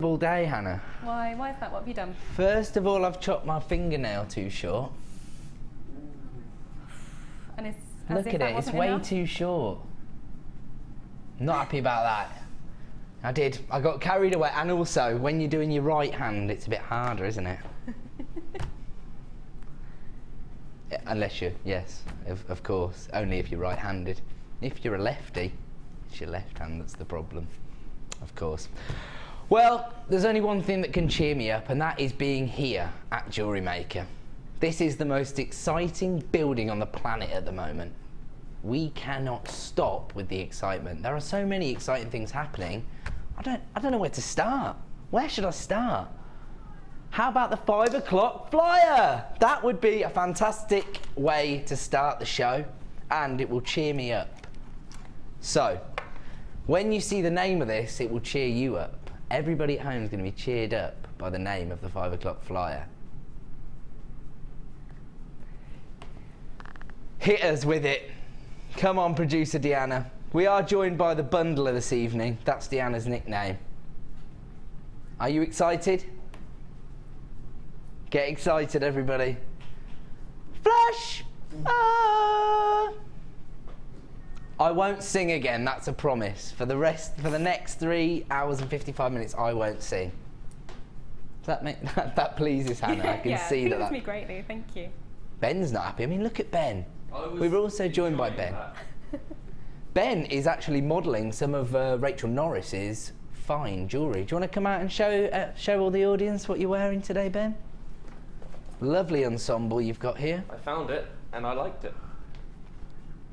All day, Hannah. Why? Why is that? What have you done? First of all, I've chopped my fingernail too short. And it's, Look at it, it's way too short. Not happy about that. I got carried away, and also when you're doing your right hand, it's a bit harder, isn't it? Unless you're, yes, of course, only if you're right-handed. If you're a lefty, it's your left hand that's the problem, of course. Well, there's only one thing that can cheer me up, and that is being here at Jewellery Maker. This is the most exciting building on the planet at the moment. We cannot stop with the excitement. There are so many exciting things happening. I don't know where to start. Where should I start? How about the 5 o'clock flyer? That would be a fantastic way to start the show, and it will cheer me up. So, when you see the name of this, it will cheer you up. Everybody at home is going to be cheered up by the name of the 5 o'clock flyer. Hit us with it. Come on, producer Deanna. We are joined by the bundler this evening. That's Deanna's nickname. Are you excited? Get excited, everybody. Flash! Ah! I won't sing again, that's a promise. For the next 3 hours and 55 minutes, I won't sing. Does that make that pleases Hannah? I can see that. Yeah, it pleases me greatly, thank you. Ben's not happy. I mean, look at Ben. We were also joined by Ben. Ben is actually modelling some of Rachel Norris's fine jewellery. Do you want to come out and show all the audience what you're wearing today, Ben? Lovely ensemble you've got here. I found it and I liked it.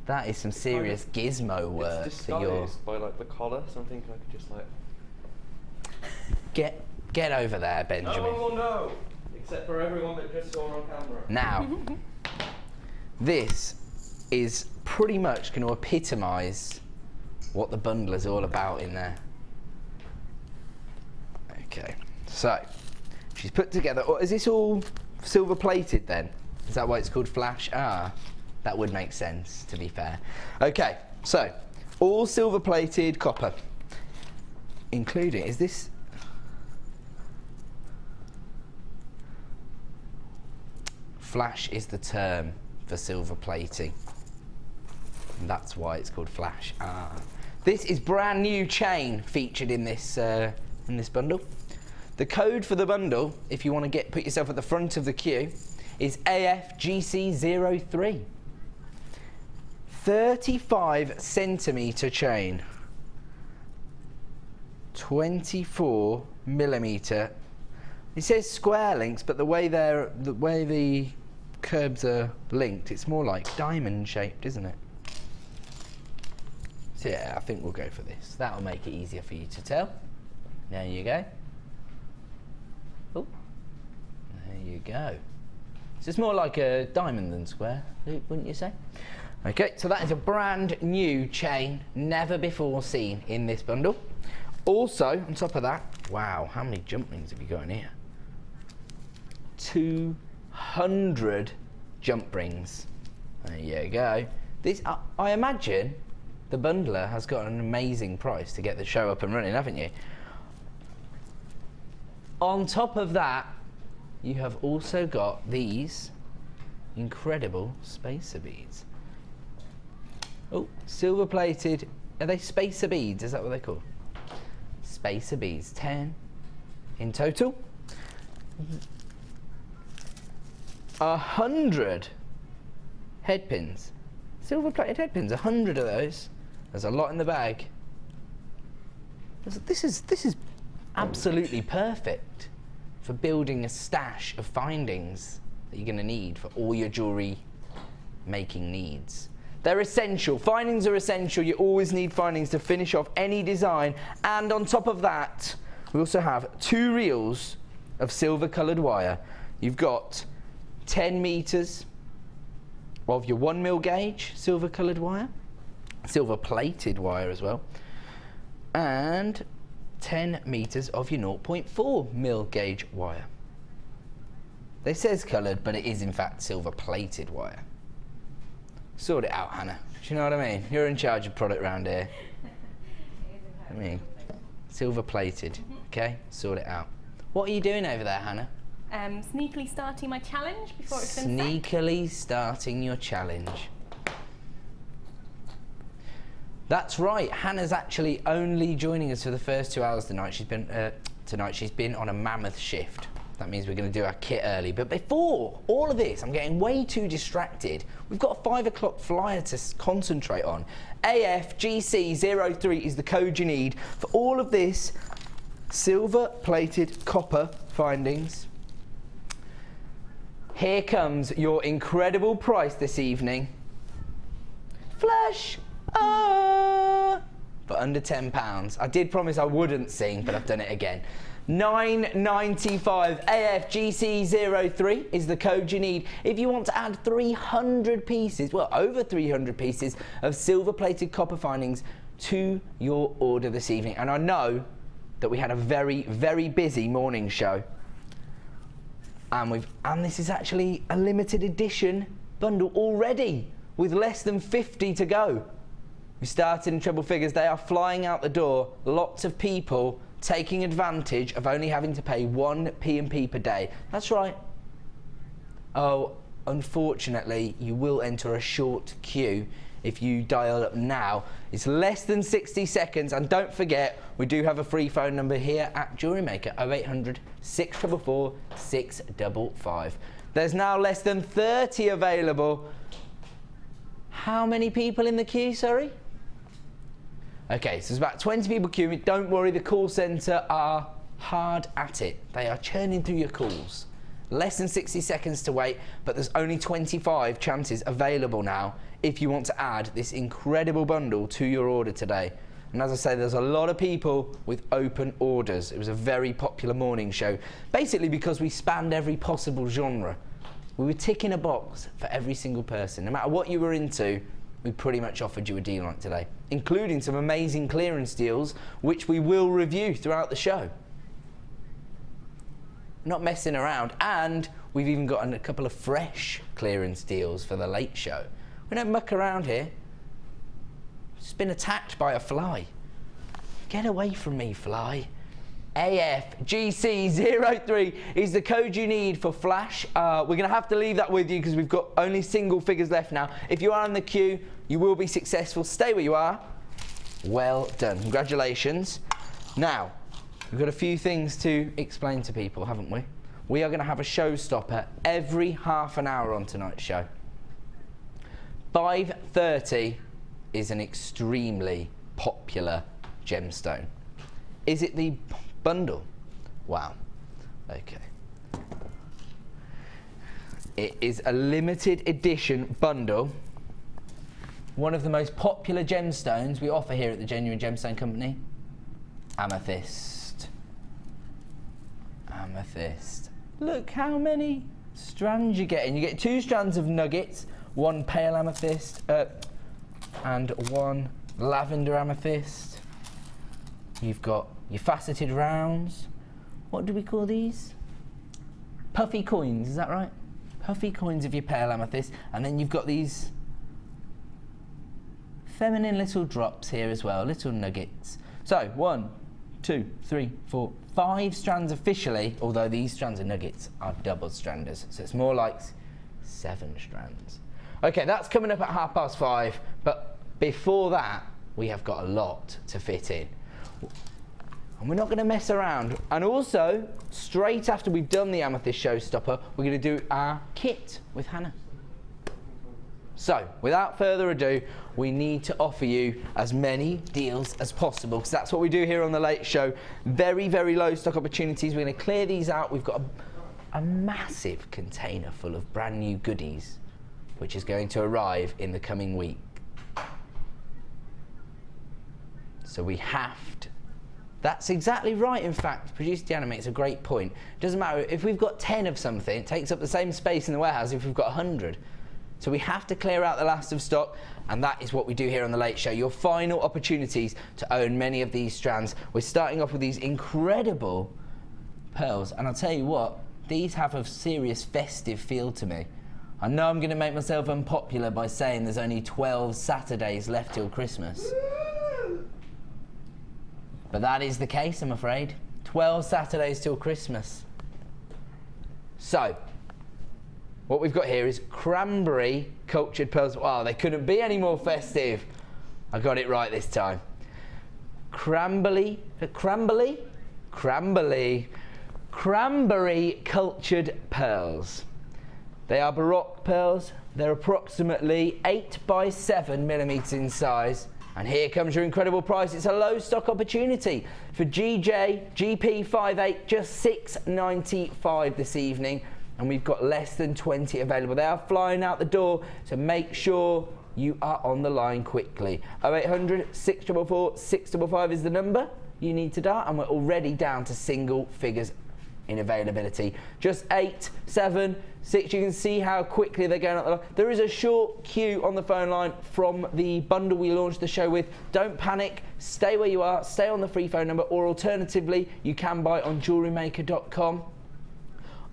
That is some serious gizmo work. It's disguised by like the collar, so I'm thinking I could just like get over there, Benjamin. No, no, except for everyone that just saw on camera. Now, this is pretty much going to epitomise what the bundler's all about in there. Okay, so she's put together. Oh, is this all silver plated then? Is that why it's called Flash? Ah. That would make sense, to be fair. Okay, so all silver plated copper, including, is this? Flash is the term for silver plating. And that's why it's called Flash. Ah. This is brand new chain featured in this bundle. The code for the bundle, if you want to put yourself at the front of the queue, is AFGC03. 35 centimetre chain, 24 millimetre. It says square links, but the way the curbs are linked, it's more like diamond shaped, isn't it? So yeah, I think we'll go for this. That'll make it easier for you to tell. There you go. Oh, there you go. So it's more like a diamond than square, wouldn't you say? Okay, so that is a brand new chain, never before seen in this bundle. Also, on top of that, wow, how many jump rings have you got in here? 200 jump rings. There you go. This, I imagine the bundler has got an amazing price to get the show up and running, haven't you? On top of that, you have also got these incredible spacer beads. Oh, silver plated. Are they spacer beads? Is that what they're called? Spacer beads. 10 in total. 100 head pins. Silver plated head pins. 100 of those. There's a lot in the bag. This is absolutely perfect for building a stash of findings that you're going to need for all your jewellery making needs. They're essential. Findings are essential. You always need findings to finish off any design. And on top of that, we also have 2 reels of silver coloured wire. You've got 10 metres of your 1mm gauge silver coloured wire, silver plated wire as well, and 10 metres of your 0.4mm gauge wire. It says coloured, but it is in fact silver plated wire. Sort it out, Hannah. Do you know what I mean? You're in charge of product around here. I mean, Silver plated. Okay, sort it out. What are you doing over there, Hannah? Sneakily starting my challenge before it's been set. Sneakily starting your challenge. That's right. Hannah's actually only joining us for the first 2 hours tonight. She's been on a mammoth shift. That means we're going to do our kit early. But before all of this, I'm getting way too distracted. We've got a 5 o'clock flyer to concentrate on. AFGC03 is the code you need for all of this silver-plated copper findings. Here comes your incredible price this evening. Flash! For under £10. I did promise I wouldn't sing, but I've done it again. $9.95 AFGC03 is the code you need if you want to add 300 pieces, well, over 300 pieces of silver-plated copper findings to your order this evening. And I know that we had a very, very busy morning show. And this is actually a limited edition bundle already with less than 50 to go. We started in treble figures. They are flying out the door. Lots of people taking advantage of only having to pay 1 P&P per day. That's right. Oh, unfortunately, you will enter a short queue if you dial up now. It's less than 60 seconds. And don't forget, we do have a free phone number here at Jewellery Maker, 0800 644 655. There's now less than 30 available. How many people in the queue, sorry? Okay, so there's about 20 people queuing. Don't worry, the call centre are hard at it. They are churning through your calls. Less than 60 seconds to wait, but there's only 25 chances available now if you want to add this incredible bundle to your order today. And as I say, there's a lot of people with open orders. It was a very popular morning show, basically because we spanned every possible genre. We were ticking a box for every single person. No matter what you were into, we pretty much offered you a deal on it today, including some amazing clearance deals, which we will review throughout the show. Not messing around, and we've even got a couple of fresh clearance deals for the late show. We don't muck around here. Just been attacked by a fly. Get away from me, fly. AFGC03 is the code you need for Flash. We're going to have to leave that with you because we've got only single figures left now. If you are in the queue, you will be successful. Stay where you are. Well done. Congratulations. Now, we've got a few things to explain to people, haven't we? We are going to have a showstopper every half an hour on tonight's show. 5:30 is an extremely popular gemstone. Is it the bundle? Wow. Okay. It is a limited edition bundle. One of the most popular gemstones we offer here at the Genuine Gemstone Company. Amethyst. Amethyst. Look how many strands you're getting. You get 2 strands of nuggets, 1 pale amethyst, and 1 lavender amethyst. You've got your faceted rounds. What do we call these? Puffy coins, is that right? Puffy coins of your pale amethyst. And then you've got these feminine little drops here as well, little nuggets. So 1, 2, 3, 4, 5 strands officially, although these strands of nuggets are double stranders. So it's more like 7 strands. Okay, that's coming up at 5:30, but before that, we have got a lot to fit in. And we're not going to mess around. And also, straight after we've done the Amethyst Showstopper, we're going to do our kit with Hannah. So, without further ado, we need to offer you as many deals as possible, because that's what we do here on The Late Show. Very, very low stock opportunities. We're going to clear these out. We've got a massive container full of brand new goodies, which is going to arrive in the coming week. So we have to. That's exactly right, in fact. Producer Deanna makes a great point. It doesn't matter, if we've got 10 of something, it takes up the same space in the warehouse if we've got 100. So we have to clear out the last of stock, and that is what we do here on The Late Show. Your final opportunities to own many of these strands. We're starting off with these incredible pearls, and I'll tell you what, these have a serious festive feel to me. I know I'm going to make myself unpopular by saying there's only 12 Saturdays left till Christmas. But that is the case, I'm afraid. 12 Saturdays till Christmas. So, what we've got here is cranberry cultured pearls. Wow, they couldn't be any more festive. I got it right this time. Cranberry cultured pearls. They are Baroque pearls. They're approximately 8 by 7 millimeters in size. And here comes your incredible price. It's a low stock opportunity for GP58, just $6.95 this evening. And we've got less than 20 available. They are flying out the door, so make sure you are on the line quickly. 0800 644 655 is the number you need to dial, and we're already down to single figures in availability. Just 8, 7, 6. You can see how quickly they're going up the line. There is a short queue on the phone line from the bundle we launched the show with. Don't panic. Stay where you are. Stay on the free phone number, or alternatively, you can buy on JewelleryMaker.com.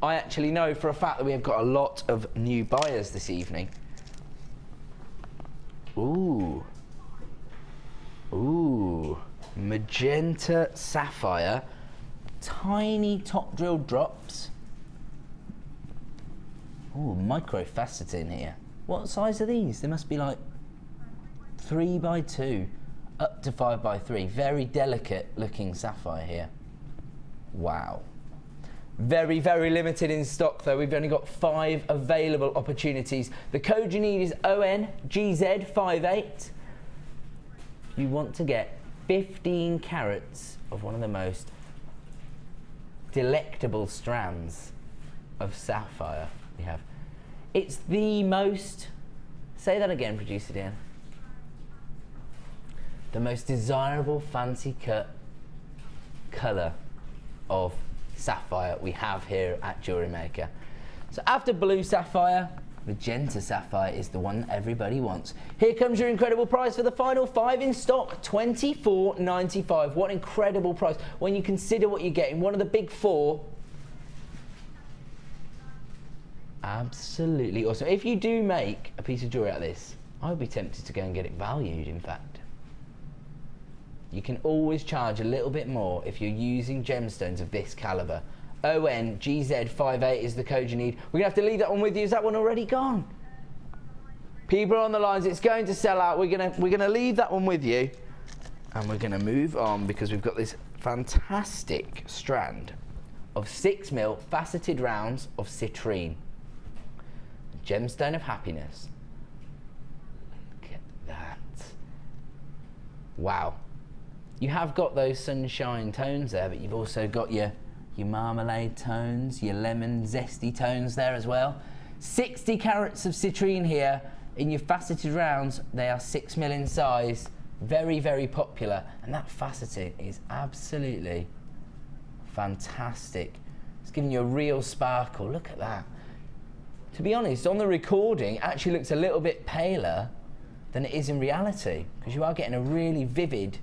I actually know for a fact that we have got a lot of new buyers this evening. Ooh. Ooh. Magenta sapphire. Tiny top drill drops. Ooh, micro-faceted in here. What size are these? They must be like 3 by 2 up to 5 by 3. Very delicate looking sapphire here. Wow. Very, very limited in stock though. We've only got 5 available opportunities. The code you need is ONGZ58. You want to get 15 carats of one of the most delectable strands of sapphire we have. It's the most, say that again, producer Dan. The most desirable fancy cut colour of sapphire we have here at Jewellery Maker. So after blue sapphire, magenta sapphire is the one everybody wants. Here comes your incredible price for the final 5 in stock, $24.95. What an incredible price when you consider what you're getting. One of the big 4. Absolutely awesome. If you do make a piece of jewellery like this, I would be tempted to go and get it valued, in fact. You can always charge a little bit more if you're using gemstones of this calibre. ONGZ58 is the code you need. We're going to have to leave that one with you. Is that one already gone? People are on the lines. It's going to sell out. We're going to leave that one with you. And we're going to move on because we've got this fantastic strand of 6mm faceted rounds of citrine. Gemstone of happiness. Look at that. Wow. You have got those sunshine tones there, but you've also got your marmalade tones, your lemon zesty tones there as well. 60 carats of citrine here in your faceted rounds. They are 6mm in size. Very, very popular. And that faceting is absolutely fantastic. It's giving you a real sparkle. Look at that. To be honest, on the recording, it actually looks a little bit paler than it is in reality, because you are getting a really vivid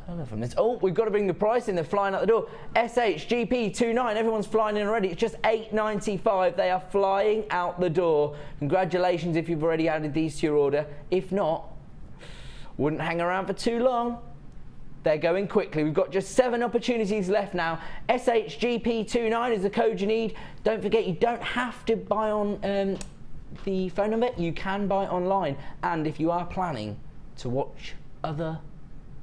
colour from this. Oh, we've got to bring the price in. They're flying out the door. SHGP29, everyone's flying in already. It's just $8.95. They are flying out the door. Congratulations if you've already added these to your order. If not, wouldn't hang around for too long. They're going quickly. We've got just 7 opportunities left now. SHGP29 is the code you need. Don't forget, you don't have to buy on the phone number. You can buy online. And if you are planning to watch other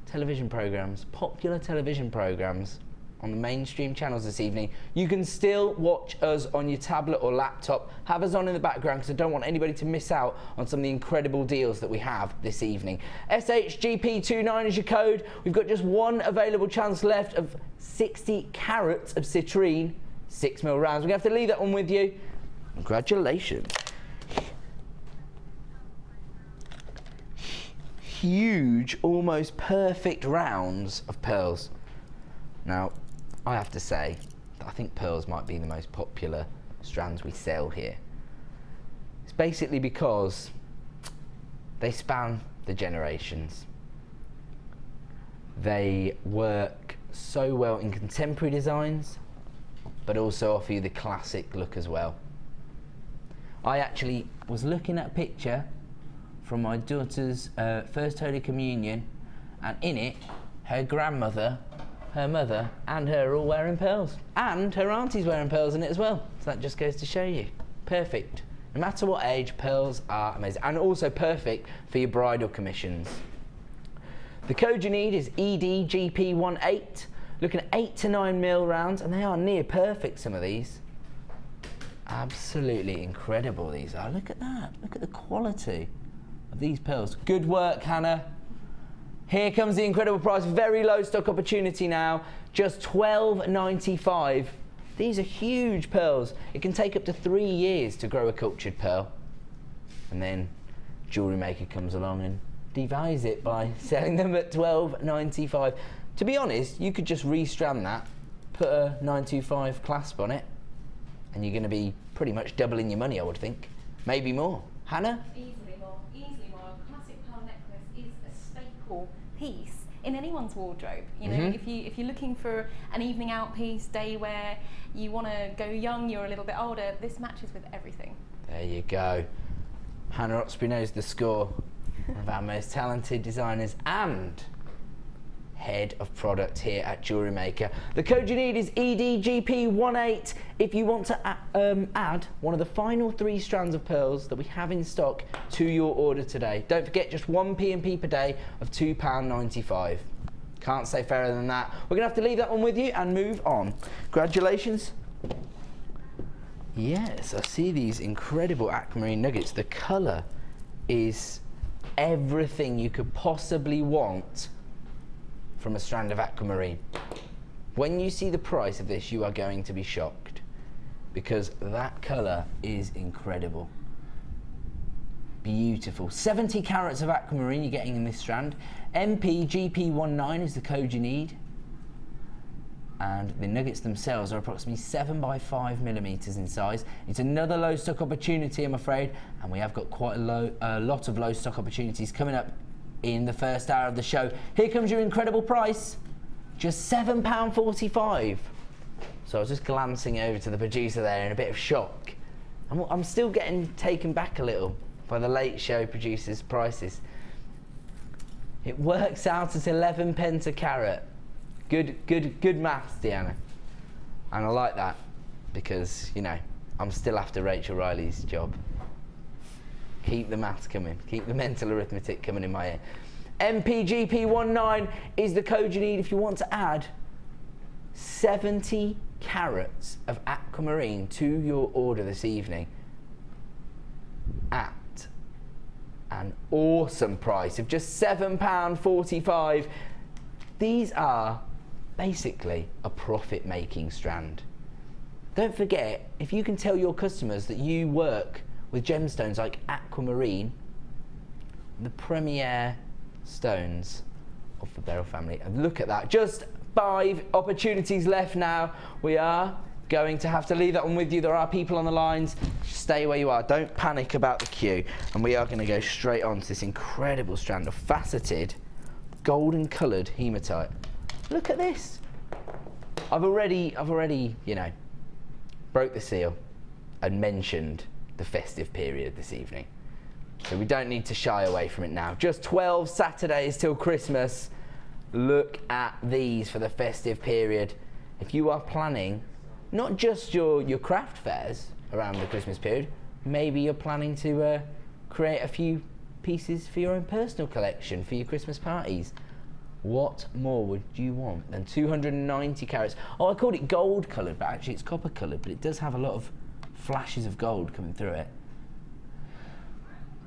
television programs, popular television programs on the mainstream channels this evening, you can still watch us on your tablet or laptop. Have us on in the background because I don't want anybody to miss out on some of the incredible deals that we have this evening. SHGP29 is your code. We've got just 1 available chance left of 60 carats of citrine, 6mm rounds. We're going to have to leave that one with you. Congratulations. Huge, almost perfect rounds of pearls. Now, I have to say that I think pearls might be the most popular strands we sell here. It's basically because they span the generations. They work so well in contemporary designs, but also offer you the classic look as well. I actually was looking at a picture from my daughter's first Holy Communion, And in it, her grandmother, her mother, and her are all wearing pearls. And her auntie's wearing pearls in it as well. So that just goes to show you. Perfect. No matter what age, pearls are amazing. And also perfect for your bridal commissions. The code you need is EDGP18. Looking at 8 to 9 mil rounds, and they are near perfect, some of these. Absolutely incredible these are. Look at that. Look at the quality of these pearls. Good work, Hannah. Here comes the incredible price. Very low stock opportunity now. Just $12.95. These are huge pearls. It can take up to 3 years to grow a cultured pearl. And then Jewellery Maker comes along and devalues it by selling them at $12.95. To be honest, you could just restrand that, put a 925 clasp on it, and you're going to be pretty much doubling your money, I would think. Maybe more. Hannah? Easily more. Easily more. A classic pearl necklace is a staple piece in anyone's wardrobe. You know, if you're looking for an evening out piece, day wear, you want to go young, you're a little bit older, this matches with everything. There you go. Hannah Oxberry knows the score. One of our most talented designers and head of product here at Jewellery Maker. The code you need is EDGP18 if you want to add one of the final 3 strands of pearls that we have in stock to your order today. Don't forget, just 1 P&P per day of £2.95. Can't say fairer than that. We're gonna have to leave that one with you and move on. Congratulations. Yes, I see these incredible aquamarine nuggets. The colour is everything you could possibly want from a strand of aquamarine. When you see the price of this, you are going to be shocked because that colour is incredible. Beautiful. 70 carats of aquamarine you're getting in this strand. MPGP19 is the code you need. And the nuggets themselves are approximately 7 by 5 millimeters in size. It's another low stock opportunity, I'm afraid, and we have got quite a lot of low stock opportunities coming up in the first hour of the show. Here comes your incredible price, just £7.45. So I was just glancing over to the producer there in a bit of shock. I'm still getting taken back a little by the late show producers' prices. It works out at 11 pence a carat. Good maths, Deanna. And I like that because, you know, I'm still after Rachel Riley's job. Keep the maths coming. Keep the mental arithmetic coming in my ear. MPGP19 is the code you need if you want to add 70 carats of aquamarine to your order this evening at an awesome price of just £7.45. These are basically a profit-making strand. Don't forget, if you can tell your customers that you work with gemstones like aquamarine, the premier stones of the beryl family. And look at that, just 5 opportunities left now. We are going to have to leave that one with you. There are people on the lines. Stay where you are, don't panic about the queue. And we are going to go straight on to this incredible strand of faceted, golden coloured hematite. Look at this. I've already, you know, broke the seal and mentioned the festive period this evening. So we don't need to shy away from it now. Just 12 Saturdays till Christmas. Look at these for the festive period. If you are planning not just your craft fairs around the Christmas period, maybe you're planning to create a few pieces for your own personal collection for your Christmas parties. What more would you want than 290 carats? Oh, I called it gold coloured, but actually it's copper coloured, but it does have a lot of flashes of gold coming through it.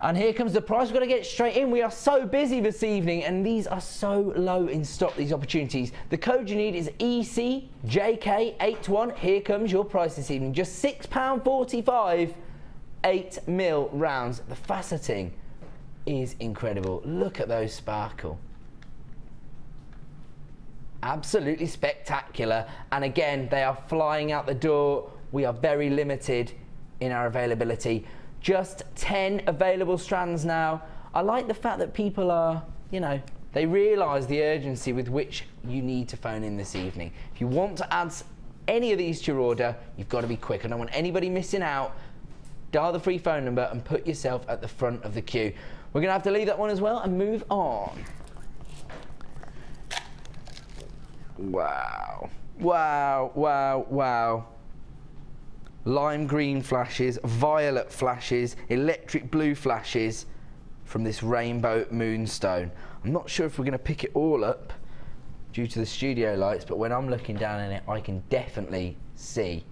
And here comes the price. We've got to get straight in. We are so busy this evening, and these are so low in stock, these opportunities. The code you need is ECJK81. Here comes your price this evening. Just £6.45, 8 mil rounds. The faceting is incredible. Look at those sparkle. Absolutely spectacular. And again, they are flying out the door. We are very limited in our availability. Just 10 available strands now. I like the fact that people are, you know, they realise the urgency with which you need to phone in this evening. If you want to add any of these to your order, you've got to be quick. I don't want anybody missing out. Dial the free phone number and put yourself at the front of the queue. We're going to have to leave that one as well and move on. Wow. Wow, wow, wow. Lime green flashes, violet flashes, electric blue flashes from this rainbow moonstone. I'm not sure if we're going to pick it all up due to the studio lights, but when I'm looking down in it, I can definitely see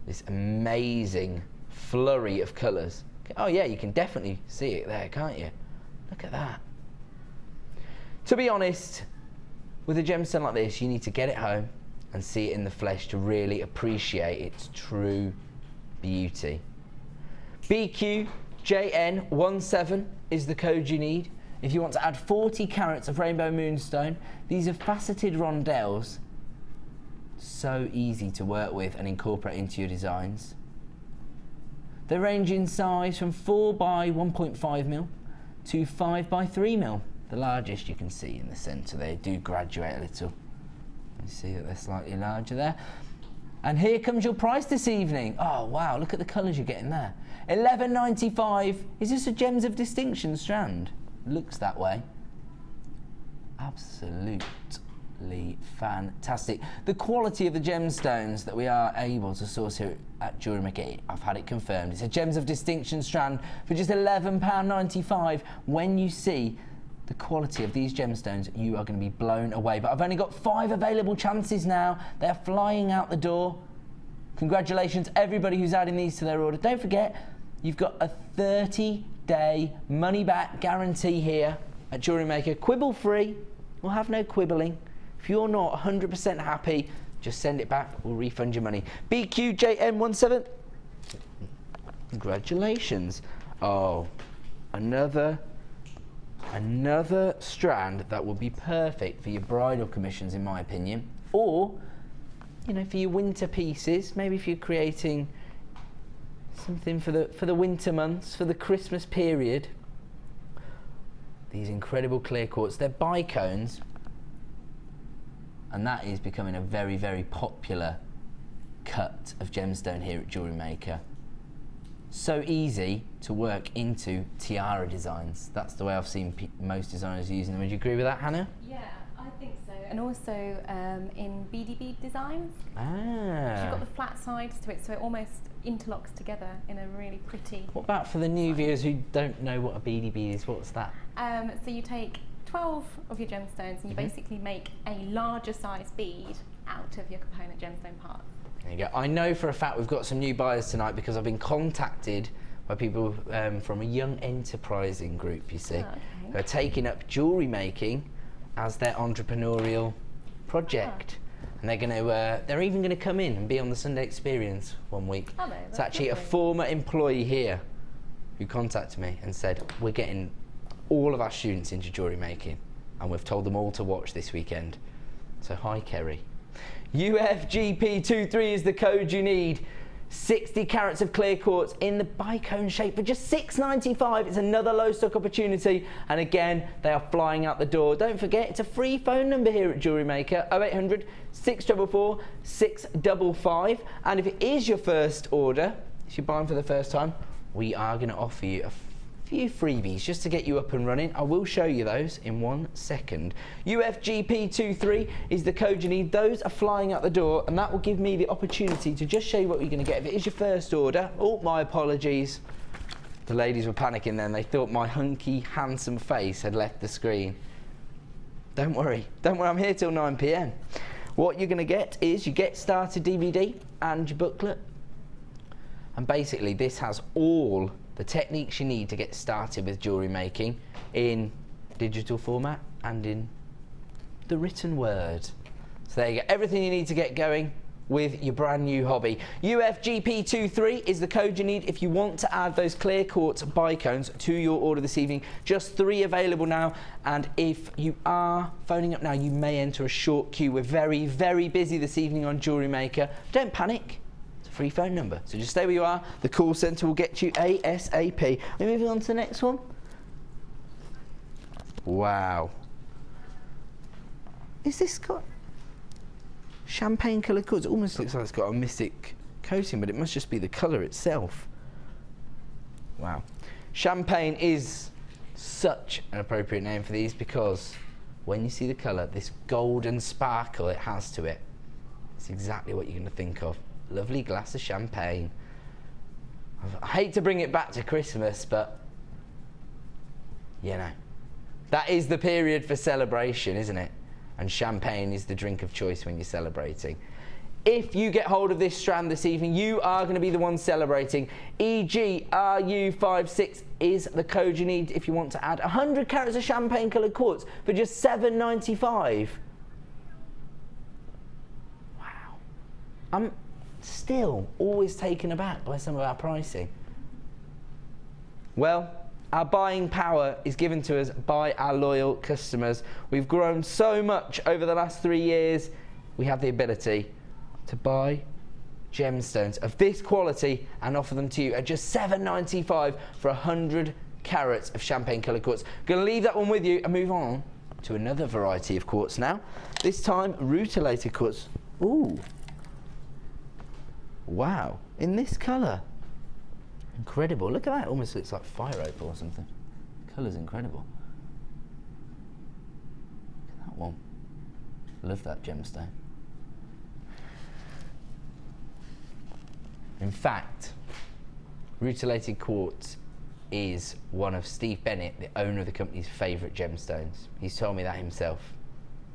this amazing flurry of colours. Oh yeah, you can definitely see it there, can't you? Look at that. To be honest, with a gemstone like this, you need to get it home and see it in the flesh to really appreciate its true beauty. BQJN17 is the code you need if you want to add 40 carats of rainbow moonstone. These are faceted rondelles, so easy to work with and incorporate into your designs. They range in size from 4 by 1.5mm to 5 by 3mm. The largest you can see in the centre, they do graduate a little. You see that they're slightly larger there. And here comes your price this evening. Oh wow, look at the colours you're getting there. $11.95. Is this a Gems of Distinction strand? Looks that way. Absolutely fantastic. The quality of the gemstones that we are able to source here at Jewellery Maker, I've had it confirmed. It's a Gems of Distinction strand for just £11.95. When you see the quality of these gemstones, you are going to be blown away. But I've only got 5 available chances now. They're flying out the door. Congratulations everybody who's adding these to their order. Don't forget, you've got a 30-day money-back guarantee here at Jewellery Maker. Quibble free. We'll have no quibbling. If you're not 100% happy, just send it back. We'll refund your money. BQJN17. Congratulations. Oh, another strand that would be perfect for your bridal commissions, in my opinion, or you know, for your winter pieces. Maybe if you're creating something for the winter months, for the Christmas period. These incredible clear quartz, they're bicones, and that is becoming a very, very popular cut of gemstone here at Jewellery Maker. So easy to work into tiara designs. That's the way I've seen most designers using them. Would you agree with that, Hannah? Yeah, I think so. And also in beady bead designs. Ah. You've got the flat sides to it, so it almost interlocks together in a really pretty. What about for the new viewers who don't know what a beady bead is? What's that? So you take 12 of your gemstones and you basically make a larger size bead out of your component gemstone parts. There you go. I know for a fact we've got some new buyers tonight because I've been contacted by people from a young enterprising group, you see, who are taking up jewellery making as their entrepreneurial project. And they're going to, they're even going to come in and be on the Sunday Experience one week. Oh, no, it's actually lovely. A former employee here who contacted me and said, we're getting all of our students into jewellery making and we've told them all to watch this weekend. So hi, Kerry. UFGP23 is the code you need. 60 carats of clear quartz in the bicone shape for just $6.95. It's another low stock opportunity, and again they are flying out the door. Don't forget, it's a free phone number here at Jewellery Maker, 0800 644 655. And if it is your first order, if you're buying for the first time, we are going to offer you a few freebies just to get you up and running. I will show you those in 1 second. UFGP23 is the code you need. Those are flying out the door, and that will give me the opportunity to just show you what you're going to get. If it is your first order, oh, my apologies. The ladies were panicking then. They thought my hunky, handsome face had left the screen. Don't worry, I'm here till 9 PM. What you're going to get is your Get Started DVD and your booklet. And basically this has all the techniques you need to get started with jewellery making in digital format and in the written word. So there you go, everything you need to get going with your brand new hobby. UFGP23 is the code you need if you want to add those clear quartz bicones to your order this evening. Just 3 available now, and if you are phoning up now, you may enter a short queue. We're very, very busy this evening on Jewellery Maker. Don't panic. Free phone number, so just stay where you are. The call centre will get you ASAP. We're moving on to the next one. Wow. Is this got champagne coloured cords? It almost looks like it's got a mystic coating, but it must just be the colour itself. Wow. Champagne is such an appropriate name for these because when you see the colour, this golden sparkle it has to it, it's exactly what you're going to think of. Lovely glass of champagne. I hate to bring it back to Christmas, but you know, that is the period for celebration, isn't it? And champagne is the drink of choice when you're celebrating. If you get hold of this strand this evening, you are going to be the one celebrating. EGRU56 is the code you need if you want to add 100 carats of champagne coloured quartz for just $7.95. Wow. I'm still always taken aback by some of our pricing. Well, our buying power is given to us by our loyal customers. We've grown so much over the last 3 years. We have the ability to buy gemstones of this quality and offer them to you at just $7.95 for 100 carats of champagne coloured quartz. Going to leave that one with you and move on to another variety of quartz now. This time rutilated quartz. Ooh. Wow, in this colour. Incredible. Look at that, almost looks like fire opal or something. Colour's incredible. Look at that one. Love that gemstone. In fact, rutilated quartz is one of Steve Bennett, the owner of the company's favourite gemstones. He's told me that himself.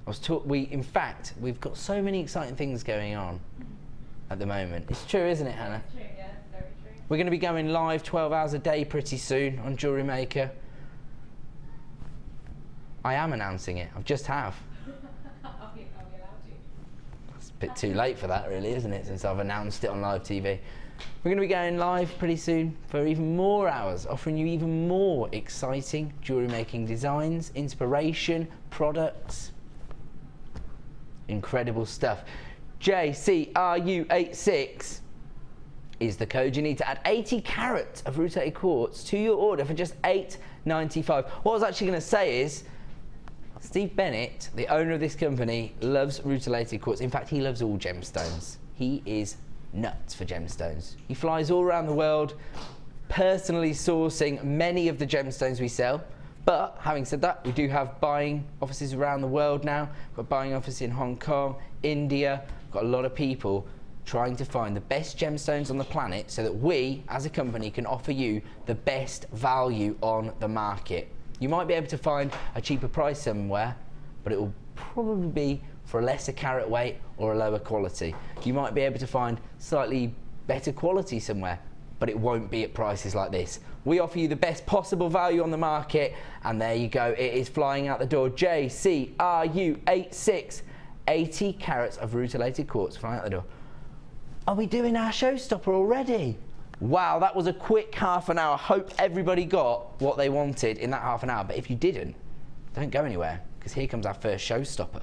In fact, we've got so many exciting things going on at the moment. It's true, isn't it, Hannah? True, yeah, very true. We're going to be going live 12 hours a day pretty soon on Jewellery Maker. I am announcing it. I just have. I'll be allowed to. It's a bit too late for that, really, isn't it, since I've announced it on live TV. We're going to be going live pretty soon for even more hours, offering you even more exciting jewellery making designs, inspiration, products. Incredible stuff. JCRU86 is the code you need to add 80 carats of rutilated quartz to your order for just $8.95. What I was actually going to say is, Steve Bennett, the owner of this company, loves rutilated quartz. In fact, he loves all gemstones. He is nuts for gemstones. He flies all around the world, personally sourcing many of the gemstones we sell. But having said that, we do have buying offices around the world now. We've got a buying office in Hong Kong, India. We've got a lot of people trying to find the best gemstones on the planet so that we, as a company, can offer you the best value on the market. You might be able to find a cheaper price somewhere, but it will probably be for a lesser carat weight or a lower quality. You might be able to find slightly better quality somewhere, but it won't be at prices like this. We offer you the best possible value on the market, and there you go, it is flying out the door. JCRU86, 80 carats of rutilated quartz flying out the door. Are we doing our showstopper already? Wow, that was a quick half an hour. Hope everybody got what they wanted in that half an hour, but if you didn't, don't go anywhere, because here comes our first showstopper.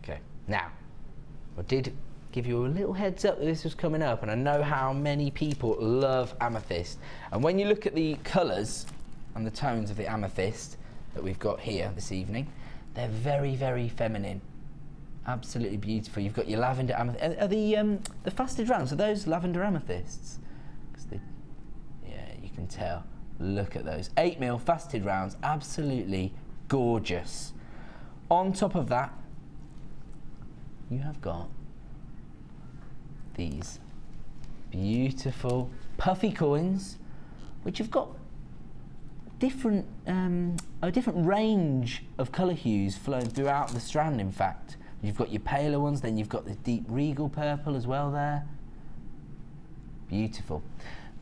Okay, now, I did give you a little heads up that this was coming up, and I know how many people love amethyst. And when you look at the colours and the tones of the amethyst that we've got here this evening, they're very, very feminine. Absolutely beautiful. You've got your lavender amethyst. Are the faceted rounds, are those lavender amethysts? Yeah, you can tell. Look at those. 8mm faceted rounds, absolutely gorgeous. On top of that, you have got these beautiful puffy coins, which have got different a different range of colour hues flowing throughout the strand. In fact, you've got your paler ones, then you've got the deep regal purple as well there. Beautiful.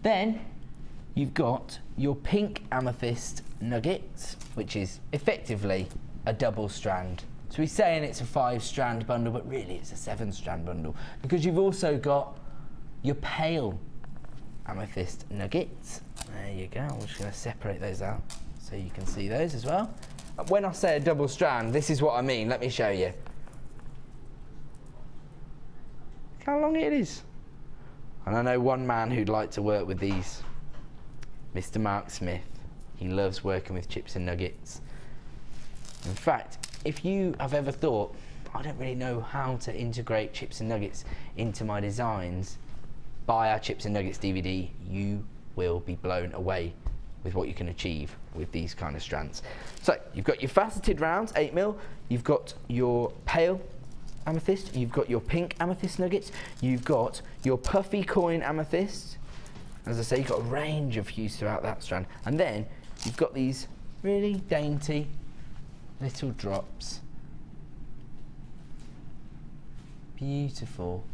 Then you've got your pink amethyst nuggets, which is effectively a double strand. So we're saying it's a 5-strand bundle, but really it's a 7-strand bundle, because you've also got your pale amethyst nuggets. There you go. I'm just going to separate those out so you can see those as well. When I say a double strand, this is what I mean. Let me show you. Look how long it is. And I know one man who'd like to work with these, Mr. Mark Smith. He loves working with chips and nuggets. In fact, if you have ever thought, I don't really know how to integrate chips and nuggets into my designs, buy our Chips and Nuggets DVD. You will be blown away with what you can achieve with these kind of strands. So you've got your faceted rounds, 8mm, you've got your pale amethyst, you've got your pink amethyst nuggets, you've got your puffy coin amethyst. As I say, you've got a range of hues throughout that strand. And then you've got these really dainty little drops. Beautiful,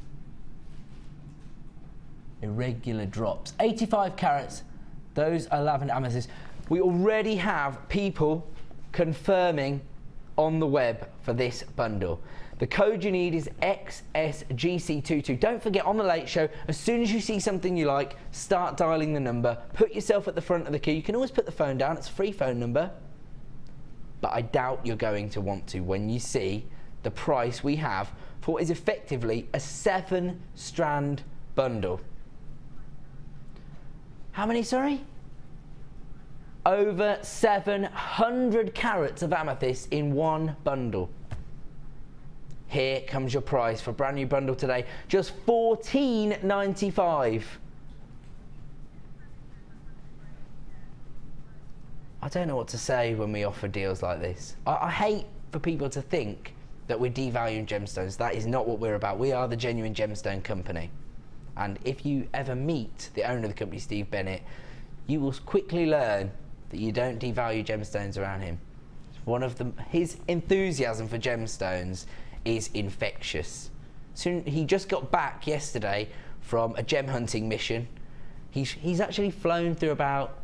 irregular drops. 85 carats, those are lavender amethysts. We already have people confirming on the web for this bundle. The code you need is XSGC22. Don't forget, on the Late Show, as soon as you see something you like, start dialing the number. Put yourself at the front of the queue. You can always put the phone down. It's a free phone number. But I doubt you're going to want to when you see the price we have for what is effectively a 7-strand bundle. How many, sorry? Over 700 carats of amethyst in one bundle. Here comes your price for a brand new bundle today, just $14.95. I don't know what to say when we offer deals like this. I hate for people to think that we're devaluing gemstones. That is not what we're about. We are the genuine gemstone company. And if you ever meet the owner of the company, Steve Bennett, you will quickly learn that you don't devalue gemstones around him. One of them, his enthusiasm for gemstones is infectious. Soon, he just got back yesterday from a gem hunting mission. He's actually flown through about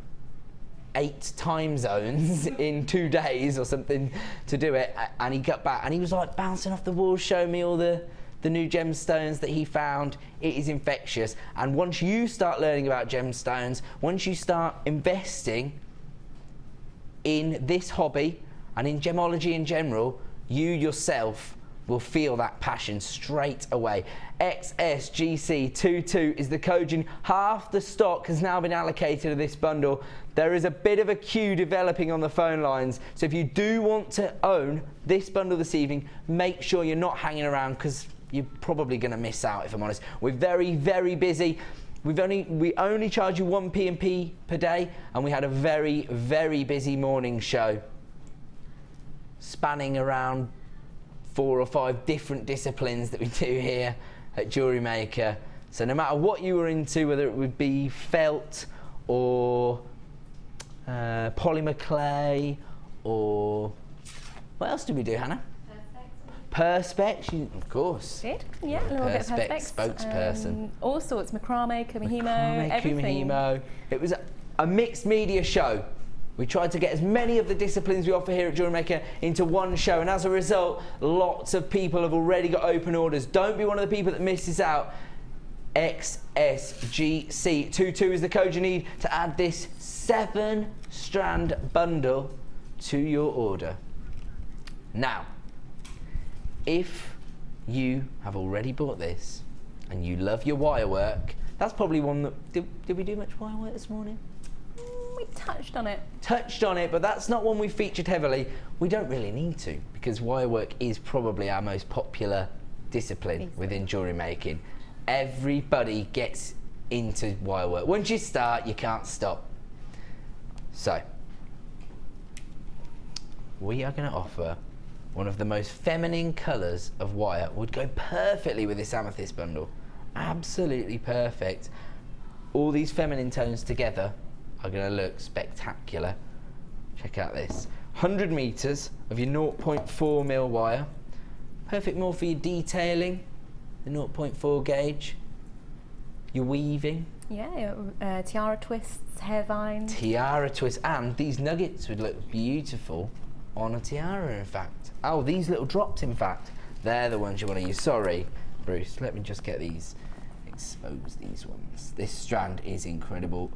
8 time zones in 2 days or something to do it, and he got back and he was like bouncing off the walls, showing me all the new gemstones that he found. It is infectious, and once you start learning about gemstones, once you start investing in this hobby and in gemology in general, you yourself will feel that passion straight away. XSGC22 is the code. Half the stock has now been allocated to this bundle. There is a bit of a queue developing on the phone lines, so if you do want to own this bundle this evening, make sure you're not hanging around, because you're probably going to miss out, if I'm honest. We're very, very busy. We only charge you 1 P&P per day, and we had a very, very busy morning show spanning around 4 or 5 different disciplines that we do here at Jewellery Maker. So no matter what you were into, whether it would be felt or polymer clay, or what else did we do, Hannah? Perspex, of course. Did? Yeah, a little bit of Perspex. Spokesperson. All sorts, macrame, kumihimo, everything. Kumihimo. It was a mixed media show. We tried to get as many of the disciplines we offer here at Jewellery Maker into one show, and as a result, lots of people have already got open orders. Don't be one of the people that misses out. XSGC22 is the code you need to add this 7-strand bundle to your order. Now, if you have already bought this and you love your wire work, that's probably one that... Did we do much wire work this morning? We touched on it. Touched on it, but that's not one we featured heavily. We don't really need to, because wire work is probably our most popular discipline within jewellery making. Everybody gets into wire work. Once you start, you can't stop. So, we are going to offer one of the most feminine colours of wire. Would go perfectly with this amethyst bundle. Absolutely perfect. All these feminine tones together are going to look spectacular. Check out this. 100 metres of your 0.4mm wire. Perfect more for your detailing, the 0.4 gauge. Your weaving. Yeah, tiara twists, hair vines. Tiara twists, and these nuggets would look beautiful on a tiara, in fact. Oh, these little drops, in fact. They're the ones you want to use. Sorry, Bruce, let me just get these, expose these ones. This strand is incredible.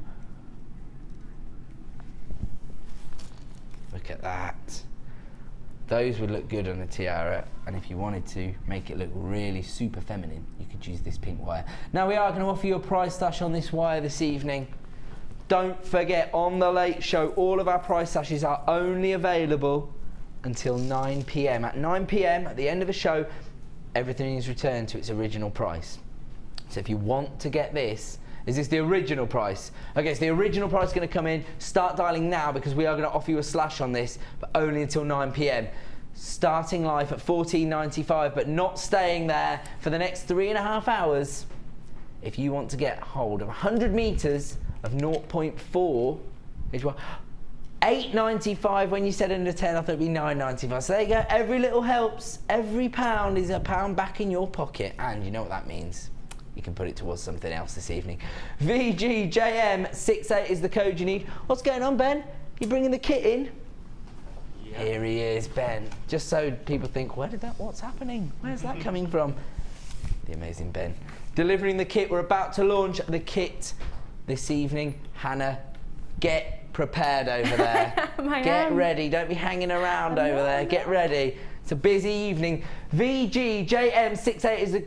Look at that. Those would look good on a tiara, and if you wanted to make it look really super feminine, you could use this pink wire. Now, we are going to offer you a price slash on this wire this evening. Don't forget, on the Late Show, all of our price slashes are only available until 9 p.m. At 9 p.m, at the end of the show, everything is returned to its original price. So if you want to get this, is this the original price? Okay, so the original price is going to come in. Start dialing now because we are going to offer you a slash on this, but only until 9 p.m. Starting life at $14.95, but not staying there for the next 3.5 hours. If you want to get hold of 100 meters of 0.4, which was $8.95 when you said under 10, I thought it'd be $9.95. So there you go, every little helps. Every pound is a pound back in your pocket, and you know what that means. You can put it towards something else this evening. VGJM68 is the code you need. What's going on, Ben? You bringing the kit in? Yeah. Here he is, Ben. Just so people think, what's happening? Where's that coming from? The amazing Ben. Delivering the kit. We're about to launch the kit this evening. Hannah, get prepared over there. Get ready. Don't be hanging around over there. Get ready. It's a busy evening. VGJM68 is the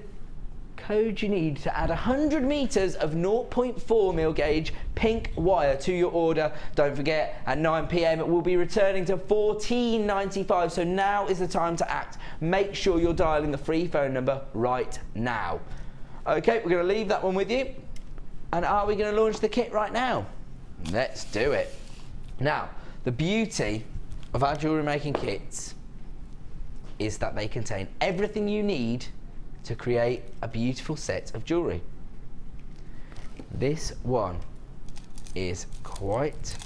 code you need to add 100 meters of 0.4 mil gauge pink wire to your order. Don't forget, at 9 p.m. it will be returning to $14.95. So now is the time to act. Make sure you're dialing the free phone number right now. Okay, we're going to leave that one with you. And are we going to launch the kit right now? Let's do it. Now, the beauty of our jewellery making kits is that they contain everything you need to create a beautiful set of jewellery. This one is quite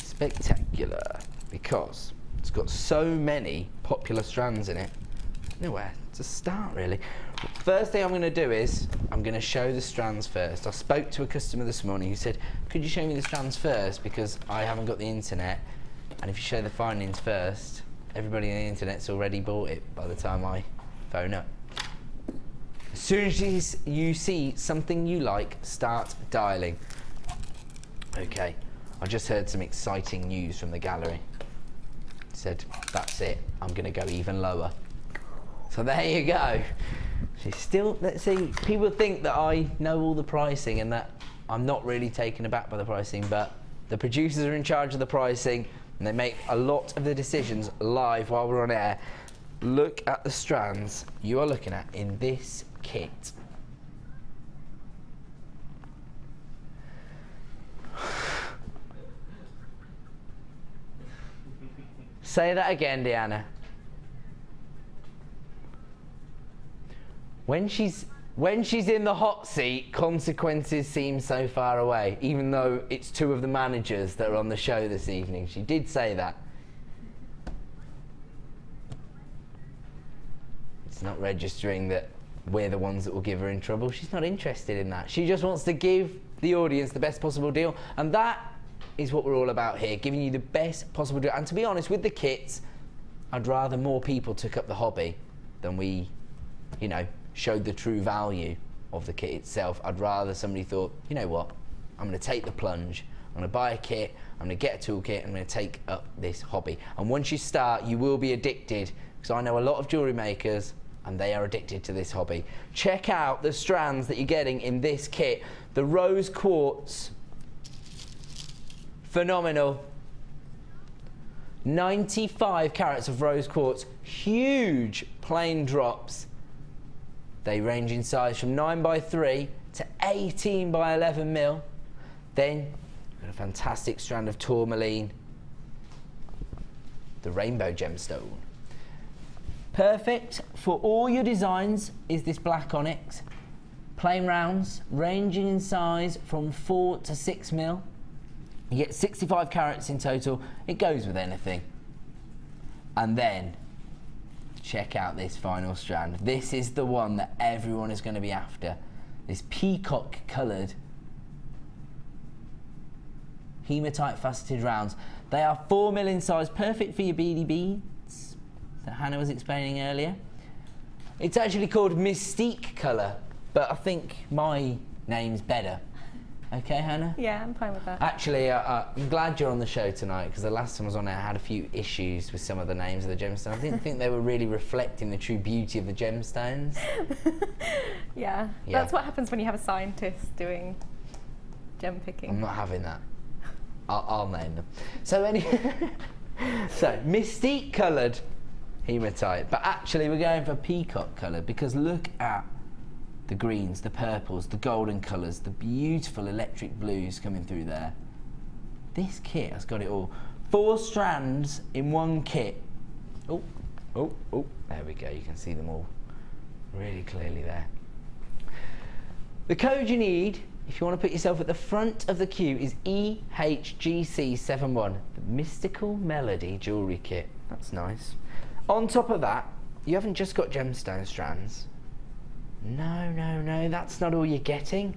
spectacular because it's got so many popular strands in it. Nowhere to start, really. First thing I'm going to do is I'm going to show the strands first. I spoke to a customer this morning who said, could you show me the strands first because I haven't got the internet, and if you show the findings first, everybody on the internet's already bought it by the time I phone up. As soon as you see something you like, start dialing. Okay, I just heard some exciting news from the gallery. Said, that's it, I'm going to go even lower. So there you go. She's still, let's see, people think that I know all the pricing and that I'm not really taken aback by the pricing, but the producers are in charge of the pricing and they make a lot of the decisions live while we're on air. Look at the strands you are looking at in this kit. Say that again, Deanna. When she's in the hot seat, consequences seem so far away, even though it's two of the managers that are on the show this evening. She did say that. It's not registering that we're the ones that will give her in trouble. She's not interested in that. She just wants to give the audience the best possible deal, and that is what we're all about here, giving you the best possible deal. And to be honest, with the kits, I'd rather more people took up the hobby than we, you know, showed the true value of the kit itself. I'd rather somebody thought, you know what, I'm going to take the plunge, I'm going to buy a kit, I'm going to get a toolkit, I'm going to take up this hobby. And once you start, you will be addicted, because I know a lot of jewellery makers and they are addicted to this hobby. Check out the strands that you're getting in this kit. The rose quartz, phenomenal. 95 carats of rose quartz, huge plain drops. They range in size from 9x3 to 18 by 11 mil. Then you've got a fantastic strand of tourmaline, the rainbow gemstone. Perfect for all your designs is this black onyx. Plain rounds, ranging in size from 4 to 6 mil. You get 65 carats in total. It goes with anything. And then check out this final strand. This is the one that everyone is going to be after. This peacock coloured hematite faceted rounds. They are 4 mil in size, perfect for your beady beads that Hannah was explaining earlier. It's actually called Mystique colour, but I think my name's better. Okay, Hannah? Yeah, I'm fine with that. Actually, I'm glad you're on the show tonight, because the last time I was on air, I had a few issues with some of the names of the gemstones. I didn't think they were really reflecting the true beauty of the gemstones. Yeah, that's what happens when you have a scientist doing gem picking. I'm not having that. I'll name them. So anyway, So, mystique coloured hematite, but actually we're going for peacock colour because look at the greens, the purples, the golden colours, the beautiful electric blues coming through there. This kit has got it all. 4 strands in one kit. Oh, oh, oh, there we go, you can see them all really clearly there. The code you need if you want to put yourself at the front of the queue is EHGC71, the Mystical Melody Jewellery Kit. That's nice. On top of that, you haven't just got gemstone strands. No, no, no, that's not all you're getting.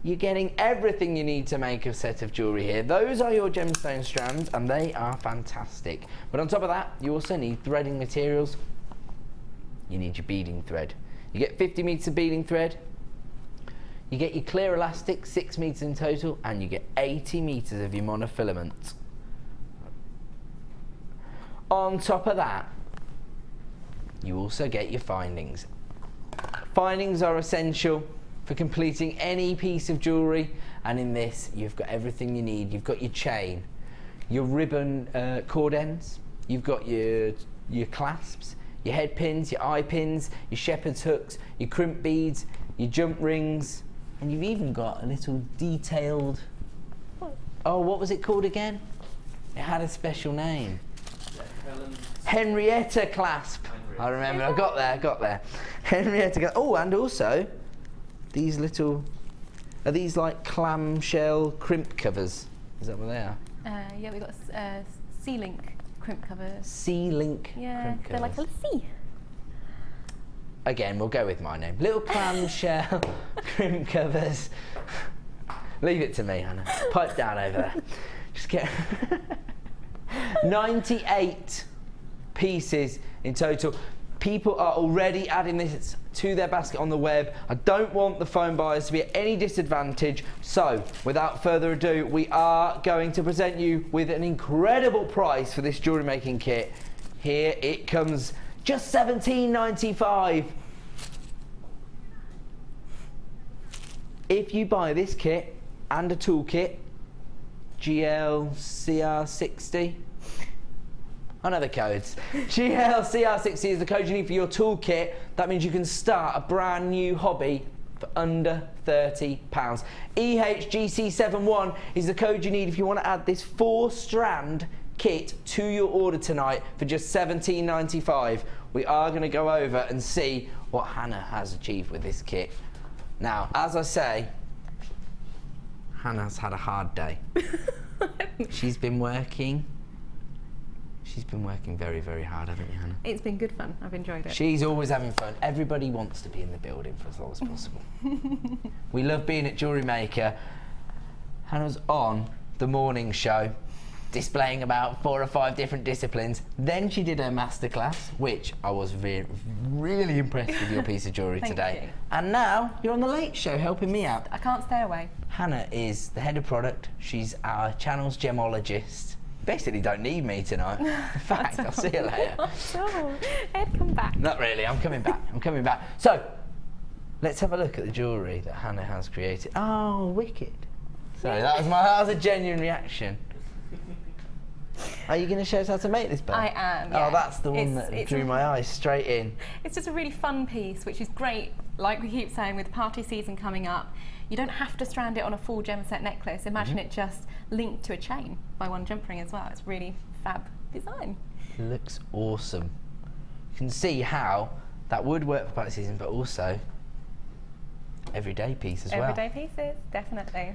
You're getting everything you need to make a set of jewellery here. Those are your gemstone strands and they are fantastic. But on top of that, you also need threading materials. You need your beading thread. You get 50 metres of beading thread. You get your clear elastic, 6 metres in total, and you get 80 metres of your monofilament. On top of that, you also get your findings. Findings are essential for completing any piece of jewellery, and in this you've got everything you need. You've got your chain, your ribbon cord ends, you've got your clasps, your head pins, your eye pins, your shepherd's hooks, your crimp beads, your jump rings, and you've even got a little detailed, oh, what was it called again? It had a special name. Henrietta clasp. I remember, I got there. Henrietta clasp. Oh, and also, these little, are these like clamshell crimp covers? Is that what they are? Yeah, we've got C-link crimp covers. C-link crimp covers. They're like a C. Again, we'll go with my name. Little clamshell crimp covers. Leave it to me, Hannah. Pipe down over there. Just get 98 pieces in total. People are already adding this to their basket on the web. I don't want the phone buyers to be at any disadvantage. So, without further ado, we are going to present you with an incredible price for this jewellery making kit. Here it comes, just $17.95. If you buy this kit and a toolkit, GLCR60. I know the codes. GLCR60 is the code you need for your toolkit. That means you can start a brand new hobby for under £30. EHGC71 is the code you need if you want to add this 4-strand kit to your order tonight for just $17.95. We are going to go over and see what Hannah has achieved with this kit. Now, as I say, Hannah's had a hard day. She's been working very, very hard, haven't you, Hannah? It's been good fun. I've enjoyed it. She's always having fun. Everybody wants to be in the building for as long as possible. We love being at Jewellery Maker. Hannah's on the morning show, displaying about 4 or 5 different disciplines. Then she did her masterclass, which I was really impressed with your piece of jewellery today. You. And now you're on the late show helping me out. I can't stay away. Hannah is the head of product. She's our channel's gemologist. Basically don't need me tonight. In fact, I'll see you later. Ed, come back. Not really, I'm coming back. So, let's have a look at the jewellery that Hannah has created. Oh, wicked. Sorry, that was a genuine reaction. Are you going to show us how to make this bag? I am, yeah. Oh, that's the one that drew my eyes straight in. It's just a really fun piece, which is great, like we keep saying, with party season coming up. You don't have to strand it on a full gem set necklace. Imagine it just linked to a chain by one jump ring as well. It's really fab design. It looks awesome. You can see how that would work for party season, but also everyday piece as well. Everyday pieces, definitely.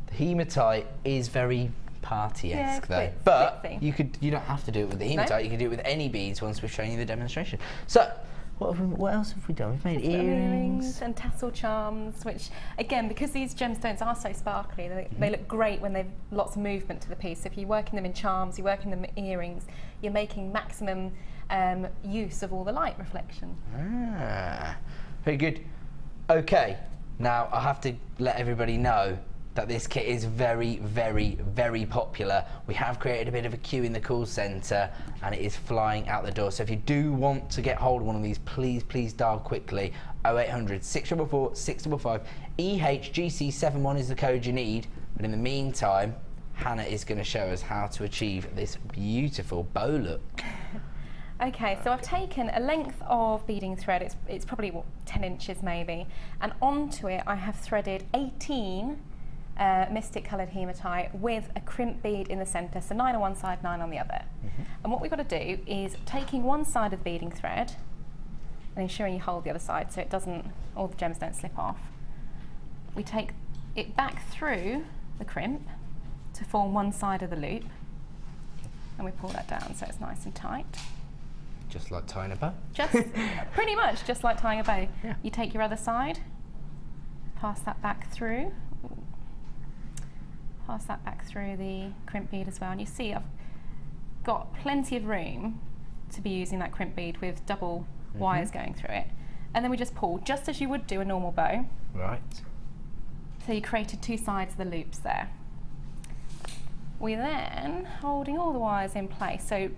The hematite is very party-esque though, but you don't have to do it with the hematite. You can do it with any beads once we've shown you the demonstration. So, what else have we done? We've made earrings and tassel charms, which again, because these gemstones are so sparkly, they look great when they've lots of movement to the piece. So if you're working them in charms, you're working them in earrings, you're making maximum use of all the light reflection. Very good. Okay, now I have to let everybody know that this kit is very, very, very popular. We have created a bit of a queue in the call centre and it is flying out the door. So if you do want to get hold of one of these, please dial quickly. 0800 644 655. EHGC71 is the code you need. But in the meantime, Hannah is going to show us how to achieve this beautiful bow look. Okay, so I've taken a length of beading thread, it's probably what, 10 inches maybe, and onto it I have threaded 18 mystic coloured hematite with a crimp bead in the centre, so 9 on one side, 9 on the other. And what we've got to do is taking one side of the beading thread and ensuring you hold the other side so it doesn't, all the gems don't slip off. We take it back through the crimp to form one side of the loop, and we pull that down so it's nice and tight. Just like tying a bow? Just pretty much just like tying a bow. Yeah. You take your other side, pass that back through, pass that back through the crimp bead as well, and you see I've got plenty of room to be using that crimp bead with double wires going through it. And then we just pull, just as you would do a normal bow. Right. So you created 2 sides of the loops there. We then, holding all the wires in place, so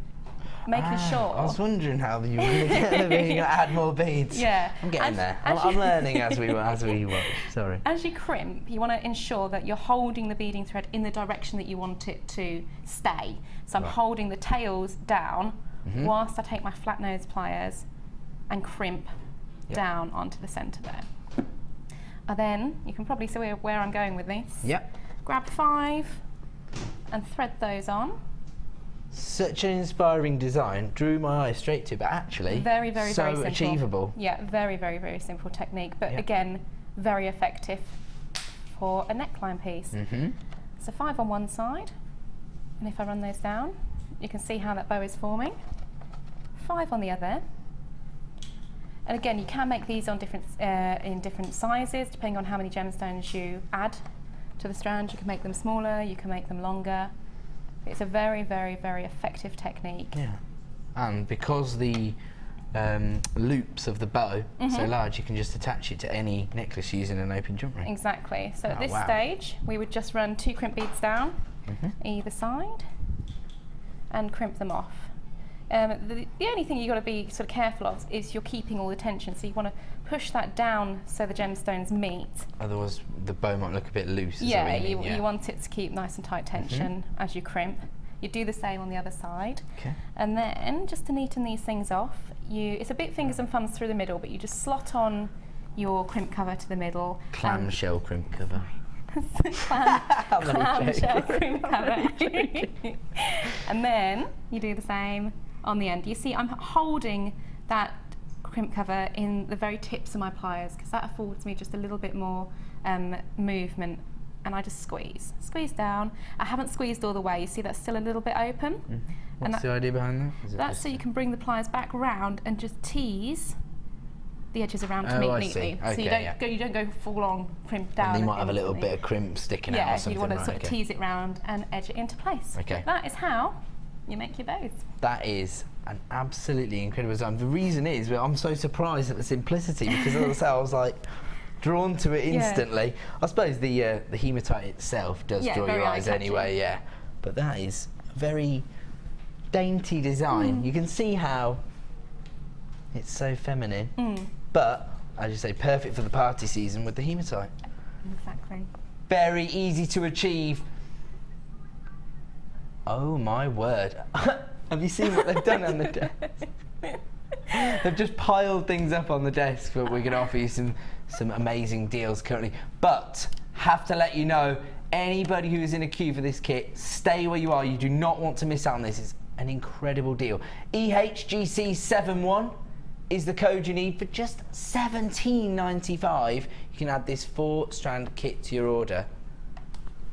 making sure. I was wondering how you were going to get them and you add more beads. Yeah. I'm getting there. I'm learning as we watch. Sorry. As you crimp, you want to ensure that you're holding the beading thread in the direction that you want it to stay. So I'm holding the tails down whilst I take my flat nose pliers and crimp down onto the centre there. And then, you can probably see where I'm going with this. Yep. Grab 5 and thread those on. Such an inspiring design, drew my eye straight to, but actually very, very simple. achievable. Yeah, very, very, very simple technique, but again, very effective for a neckline piece. So 5 on one side, and if I run those down, you can see how that bow is forming. 5 on the other. And again, you can make these on different in different sizes, depending on how many gemstones you add to the strand. You can make them smaller, you can make them longer. It's a very, very, very effective technique. Yeah. And because the loops of the bow are so large, you can just attach it to any necklace using an open jump ring. Exactly. So at this stage, we would just run 2 crimp beads down either side and crimp them off. The only thing you've got to be sort of careful of is you're keeping all the tension, so you want to push that down so the gemstones meet. Otherwise the bow might look a bit loose. You want it to keep nice and tight tension as you crimp. You do the same on the other side. Okay. And then, just to neaten these things off, it's a bit fingers and thumbs through the middle, but you just slot on your crimp cover to the middle. Clamshell crimp cover. Clamshell crimp cover. And then you do the same on the end. You see, I'm holding that crimp cover in the very tips of my pliers because that affords me just a little bit more movement, and I just squeeze down. I haven't squeezed all the way. You see, that's still a little bit open. What's the idea behind that? That's so you can bring the pliers back round and just tease the edges around to meet neatly. Okay, so you don't go full on crimp down. And you might have a little bit of crimp sticking out or something. Yeah, you want to sort of tease it round and edge it into place. Okay. That is how you make your bows. That is an absolutely incredible design. The reason is I'm so surprised at the simplicity because as I say, I was like drawn to it instantly. I suppose the hematite itself does draw your eyes anyway, but that is a very dainty design. You can see how it's so feminine, but as you say, perfect for the party season with the hematite. Exactly. Very easy to achieve. Oh my word. Have you seen what they've done on the desk? They've just piled things up on the desk, but we're going to offer you some amazing deals currently. But have to let you know, anybody who is in a queue for this kit, stay where you are. You do not want to miss out on this. It's an incredible deal. EHGC71 is the code you need for just $17.95. You can add this 4-strand kit to your order.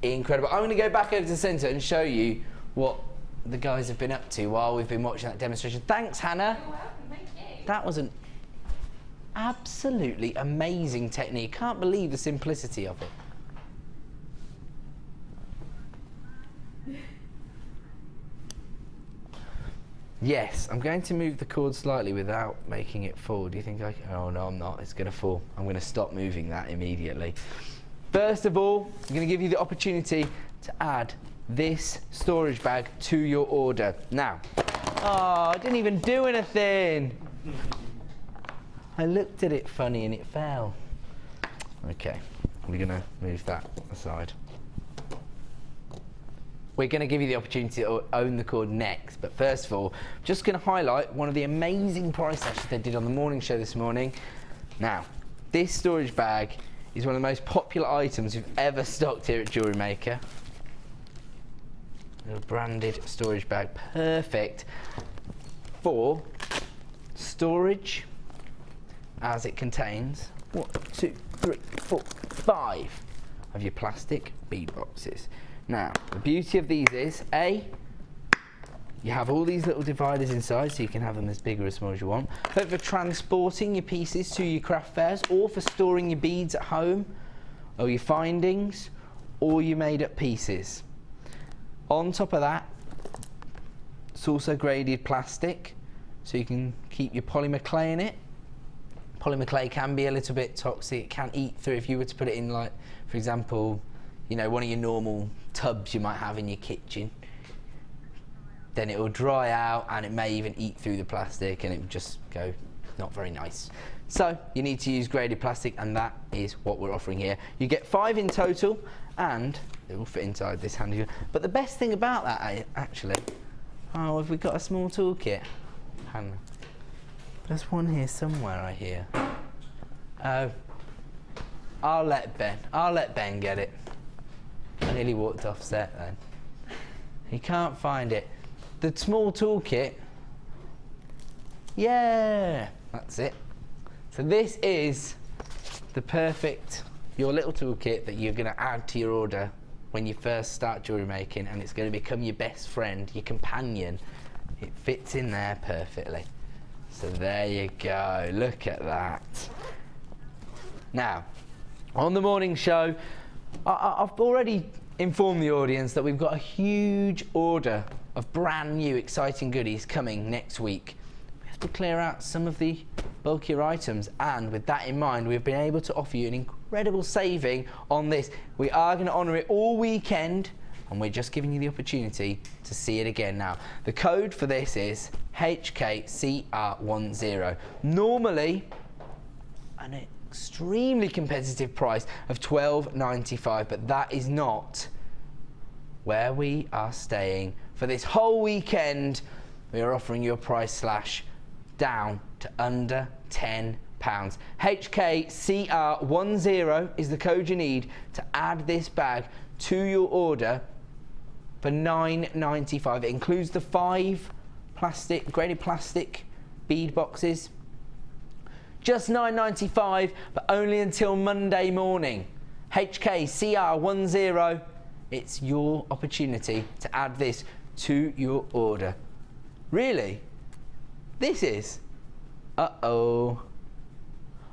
Incredible. I'm going to go back over to the centre and show you what the guys have been up to while we've been watching that demonstration. Thanks, Hannah. You're welcome, thank you. That was an absolutely amazing technique. Can't believe the simplicity of it. Yes, I'm going to move the cord slightly without making it fall. Do you think I can? Oh no, I'm not. It's going to fall. I'm going to stop moving that immediately. First of all, I'm going to give you the opportunity to add this storage bag to your order. Now, oh, I didn't even do anything. I looked at it funny and it fell. Okay, we're going to move that aside. we're going to give you the opportunity to own the cord next. But first of all, just going to highlight one of the amazing price slashes they did on the morning show this morning. Now, this storage bag is one of the most popular items we've ever stocked here at Jewellery Maker. A branded storage bag, perfect for storage, as it contains 1, 2, 3, 4, 5 of your plastic bead boxes. Now, the beauty of these is, you have all these little dividers inside, so you can have them as big or as small as you want. But for transporting your pieces to your craft fairs, or for storing your beads at home, or your findings, or your made-up pieces. On top of that, it's also graded plastic, so you can keep your polymer clay in it. Polymer clay can be a little bit toxic. It can eat through if you were to put it in, like, for example, you know, one of your normal tubs you might have in your kitchen. Then it will dry out and it may even eat through the plastic and it will just go not very nice. So you need to use graded plastic, and that is what we're offering here. You get 5 in total and it will fit inside this handy. But the best thing about that, actually, oh, have we got a small toolkit? Hang on. There's one here somewhere, I hear. Oh, I'll let Ben get it. I nearly walked off set then. He can't find it. The small toolkit, yeah, that's it. So this is the perfect, your little toolkit that you're going to add to your order when you first start jewellery making, and it's going to become your best friend, your companion. It fits in there perfectly. So there you go, look at that. Now, on the morning show, I've already informed the audience that we've got a huge order of brand new exciting goodies coming next week. We have to clear out some of the bulkier items, and with that in mind, we've been able to offer you an incredible saving on this. We are going to honour it all weekend, and we're just giving you the opportunity to see it again now. The code for this is HKCR10. Normally an extremely competitive price of $12.95, but that is not where we are staying. For this whole weekend, we are offering you a price slash down to under £10. HKCR10 is the code you need to add this bag to your order for $9.95. It includes the 5 graded plastic bead boxes. Just $9.95, but only until Monday morning. HKCR10, it's your opportunity to add this to your order. Really? This is? Uh-oh.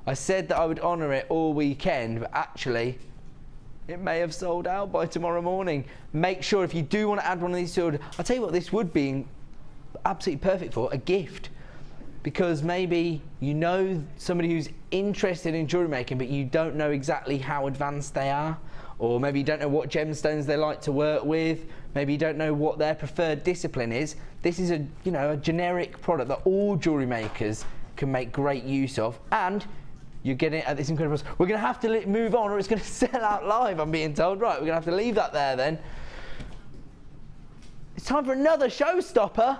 I said that I would honour it all weekend, but actually, it may have sold out by tomorrow morning. Make sure if you do want to add one of these to your order, I'll tell you what this would be absolutely perfect for, a gift. Because maybe you know somebody who's interested in jewellery making, but you don't know exactly how advanced they are, or maybe you don't know what gemstones they like to work with, maybe you don't know what their preferred discipline is. This is a generic product that all jewellery makers can make great use of, and you're getting it at this incredible price. We're going to have to move on, or it's going to sell out live, I'm being told. Right, we're going to have to leave that there then. It's time for another showstopper.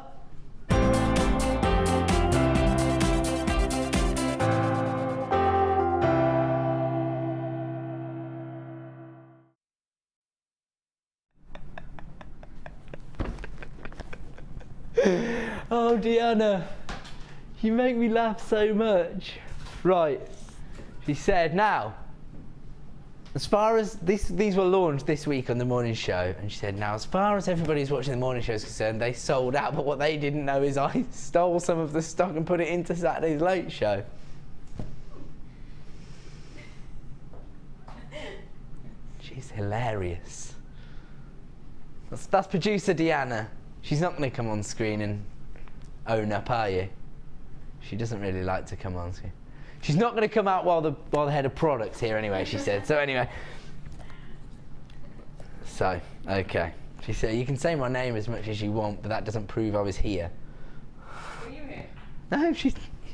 Oh, Deanna, you make me laugh so much. Right, she said, now, as far as these were launched this week on the morning show, and she said, now, as far as everybody who's watching the morning show is concerned, they sold out, but what they didn't know is I stole some of the stock and put it into Saturday's late show. She's hilarious. That's producer Deanna. She's not going to come on screen and own up, are you? She doesn't really like to come on screen. She's not going to come out while the head of product's here anyway, she said. So anyway. So, okay. She said, you can say my name as much as you want, but that doesn't prove I was here. Were you here?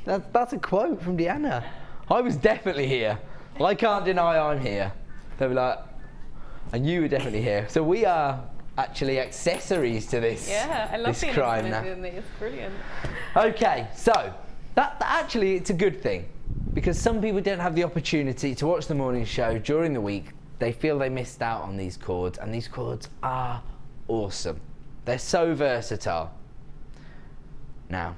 No, that's a quote from Deanna. I was definitely here. Well, I can't deny I'm here. They'll be like, and you were definitely here. So we are actually accessories to this. Yeah, I love this being crime now. in these. Brilliant. Okay, so that actually it's a good thing, because some people don't have the opportunity to watch the morning show during the week. They feel they missed out on these cords, and these cords are awesome. They're so versatile. Now,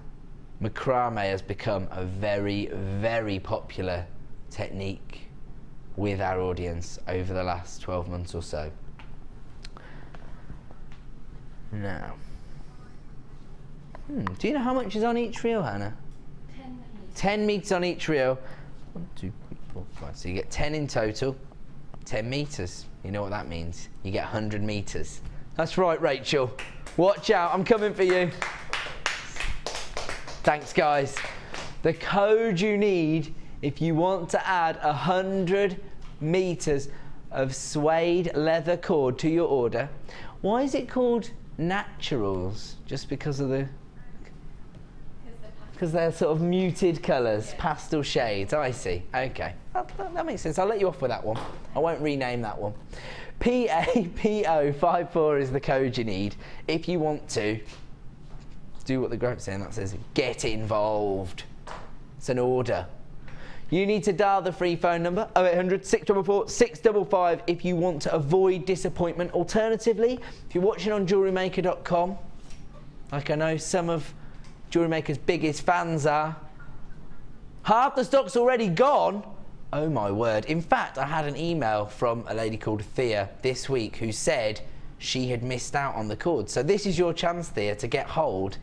macrame has become a very, very popular technique with our audience over the last 12 months or so. Now, do you know how much is on each reel, Hannah? 10 meters. 10 meters on each reel. 1, 2, 3, 4, 5. So you get 10 in total. 10 meters. You know what that means? You get 100 meters. That's right, Rachel. Watch out, I'm coming for you. Thanks, guys. The code you need if you want to add 100 meters of suede leather cord to your order. Why is it called naturals? Just because of the... Because they're sort of muted colours, yeah. Pastel shades. I see. Okay, that makes sense. I'll let you off with that one. I won't rename that one. PAPO54 is the code you need if you want to do what the group's saying. That says get involved. It's an order. You need to dial the free phone number 0800 644 655 if you want to avoid disappointment. Alternatively, if you're watching on JewelleryMaker.com, like I know some of Jewellery Maker's biggest fans are, half the stock's already gone. Oh my word. In fact, I had an email from a lady called Thea this week who said she had missed out on the cords. So this is your chance, Thea, to get hold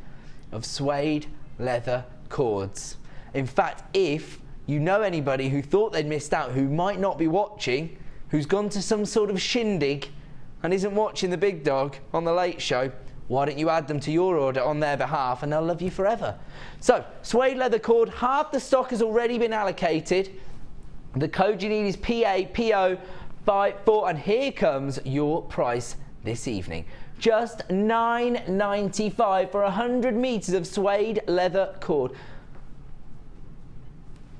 of suede leather cords. In fact, if you know anybody who thought they'd missed out, who might not be watching, who's gone to some sort of shindig and isn't watching the big dog on the Late Show, why don't you add them to your order on their behalf and they'll love you forever. So, suede leather cord, half the stock has already been allocated. The code you need is PAPO54, and here comes your price this evening. Just $9.95 for 100 meters of suede leather cord.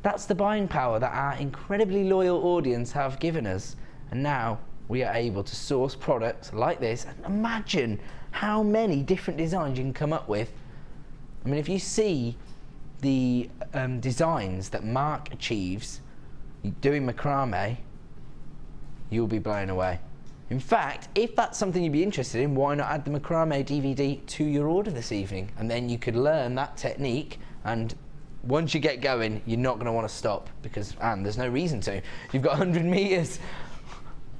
That's the buying power that our incredibly loyal audience have given us. And now we are able to source products like this. And imagine how many different designs you can come up with. I mean, if you see the designs that Mark achieves doing macrame, you'll be blown away. In fact, if that's something you'd be interested in, why not add the macrame DVD to your order this evening? And then you could learn that technique, and once you get going, you're not going to want to stop, because, and there's no reason to. You've got 100 meters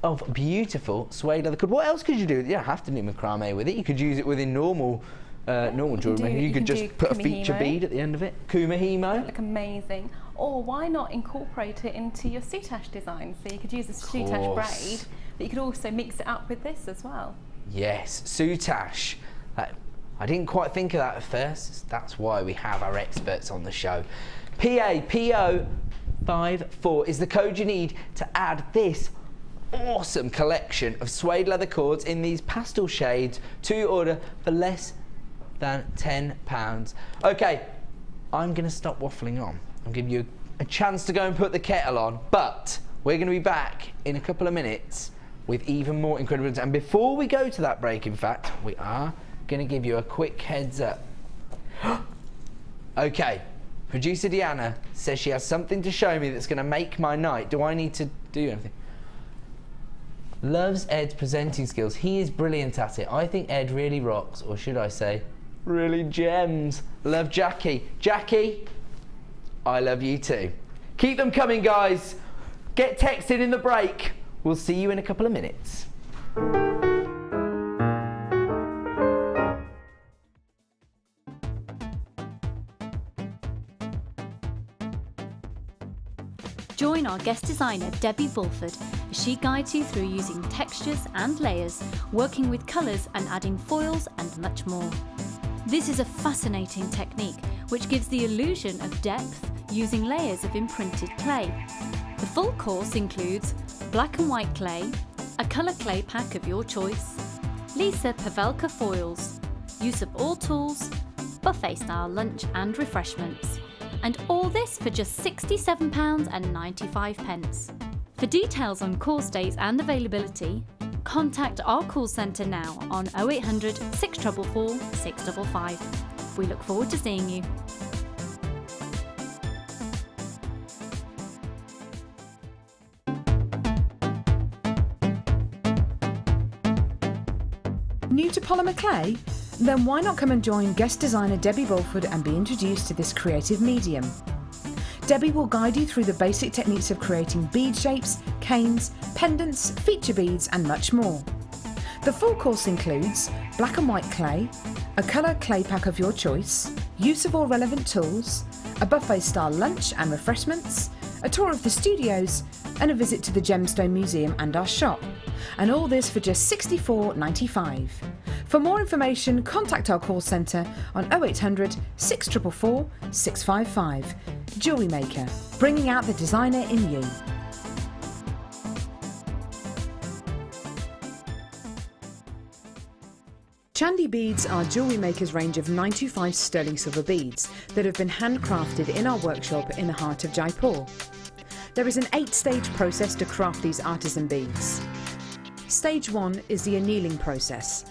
of beautiful suede leather cord. What else could you do? You don't have to do macrame with it. You could use it within normal jewellery. You could just put a feature bead at the end of it. Kumihimo. That look amazing. Or why not incorporate it into your soutache design? So you could use a soutache braid, but you could also mix it up with this as well. Yes, soutache. I didn't quite think of that at first. That's why we have our experts on the show. PAPO54 is the code you need to add this awesome collection of suede leather cords in these pastel shades to your order for less than £10. Okay, I'm going to stop waffling on. I'll give you a chance to go and put the kettle on, but we're going to be back in a couple of minutes with even more incredible. And before we go to that break, in fact, we are going to give you a quick heads up. Okay, producer Deanna says she has something to show me that's going to make my night. Do I need to do anything? Loves Ed's presenting skills. He is brilliant at it. I think Ed really rocks, or should I say, really gems. Love Jackie. Jackie, I love you too. Keep them coming, guys. Get texted in the break. We'll see you in a couple of minutes. Join our guest designer, Debbie Bulford, as she guides you through using textures and layers, working with colours and adding foils and much more. This is a fascinating technique which gives the illusion of depth using layers of imprinted clay. The full course includes black and white clay, a colour clay pack of your choice, Lisa Pavelka foils, use of all tools, buffet style lunch and refreshments. And all this for just £67.95. For details on course dates and availability, contact our call centre now on 0800 644 655. We look forward to seeing you. New to polymer clay? Then why not come and join guest designer Debbie Bulford and be introduced to this creative medium? Debbie will guide you through the basic techniques of creating bead shapes, canes, pendants, feature beads and much more. The full course includes black and white clay, a colour clay pack of your choice, use of all relevant tools, a buffet style lunch and refreshments, a tour of the studios and a visit to the Gemstone Museum and our shop. And all this for just $64.95. For more information, contact our call centre on 0800 644 655. Jewellery Maker, bringing out the designer in you. Chandy beads are Jewellery Maker's range of 925 sterling silver beads that have been handcrafted in our workshop in the heart of Jaipur. There is an 8-stage process to craft these artisan beads. Stage 1 is the annealing process.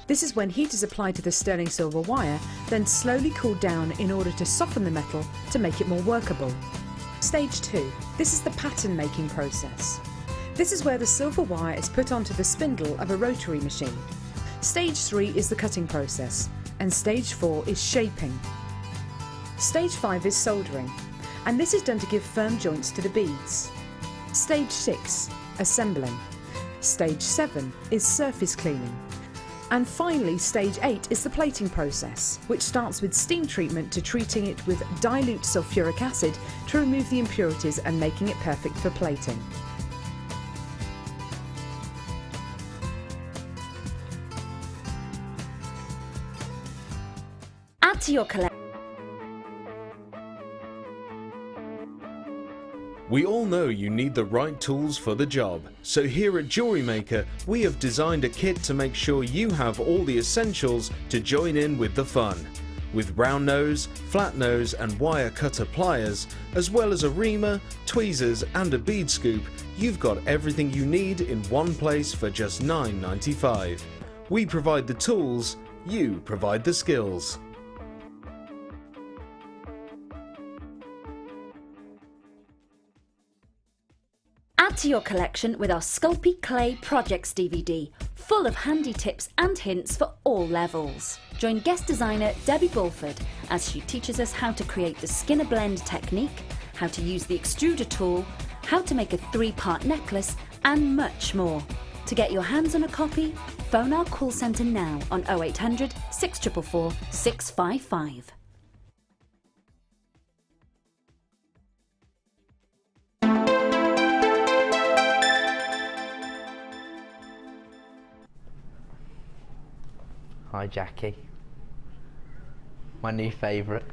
This is when heat is applied to the sterling silver wire, then slowly cooled down in order to soften the metal to make it more workable. Stage 2. This is the pattern making process. This is where the silver wire is put onto the spindle of a rotary machine. Stage 3 is the cutting process, and Stage 4 is shaping. Stage 5 is soldering, and this is done to give firm joints to the beads. Stage 6, assembling. Stage 7 is surface cleaning. And finally, Stage 8 is the plating process, which starts with steam treatment to treating it with dilute sulfuric acid to remove the impurities and making it perfect for plating. Add to your collection. We all know you need the right tools for the job, so here at Jewellery Maker we have designed a kit to make sure you have all the essentials to join in with the fun. With round nose, flat nose and wire cutter pliers, as well as a reamer, tweezers and a bead scoop, you've got everything you need in one place for just $9.95. We provide the tools, you provide the skills. Add to your collection with our Sculpey Clay Projects DVD, full of handy tips and hints for all levels. Join guest designer Debbie Bulford as she teaches us how to create the Skinner blend technique, how to use the extruder tool, how to make a 3-part necklace and much more. To get your hands on a copy, phone our call centre now on 0800 644 655. Hi Jackie, my new favourite.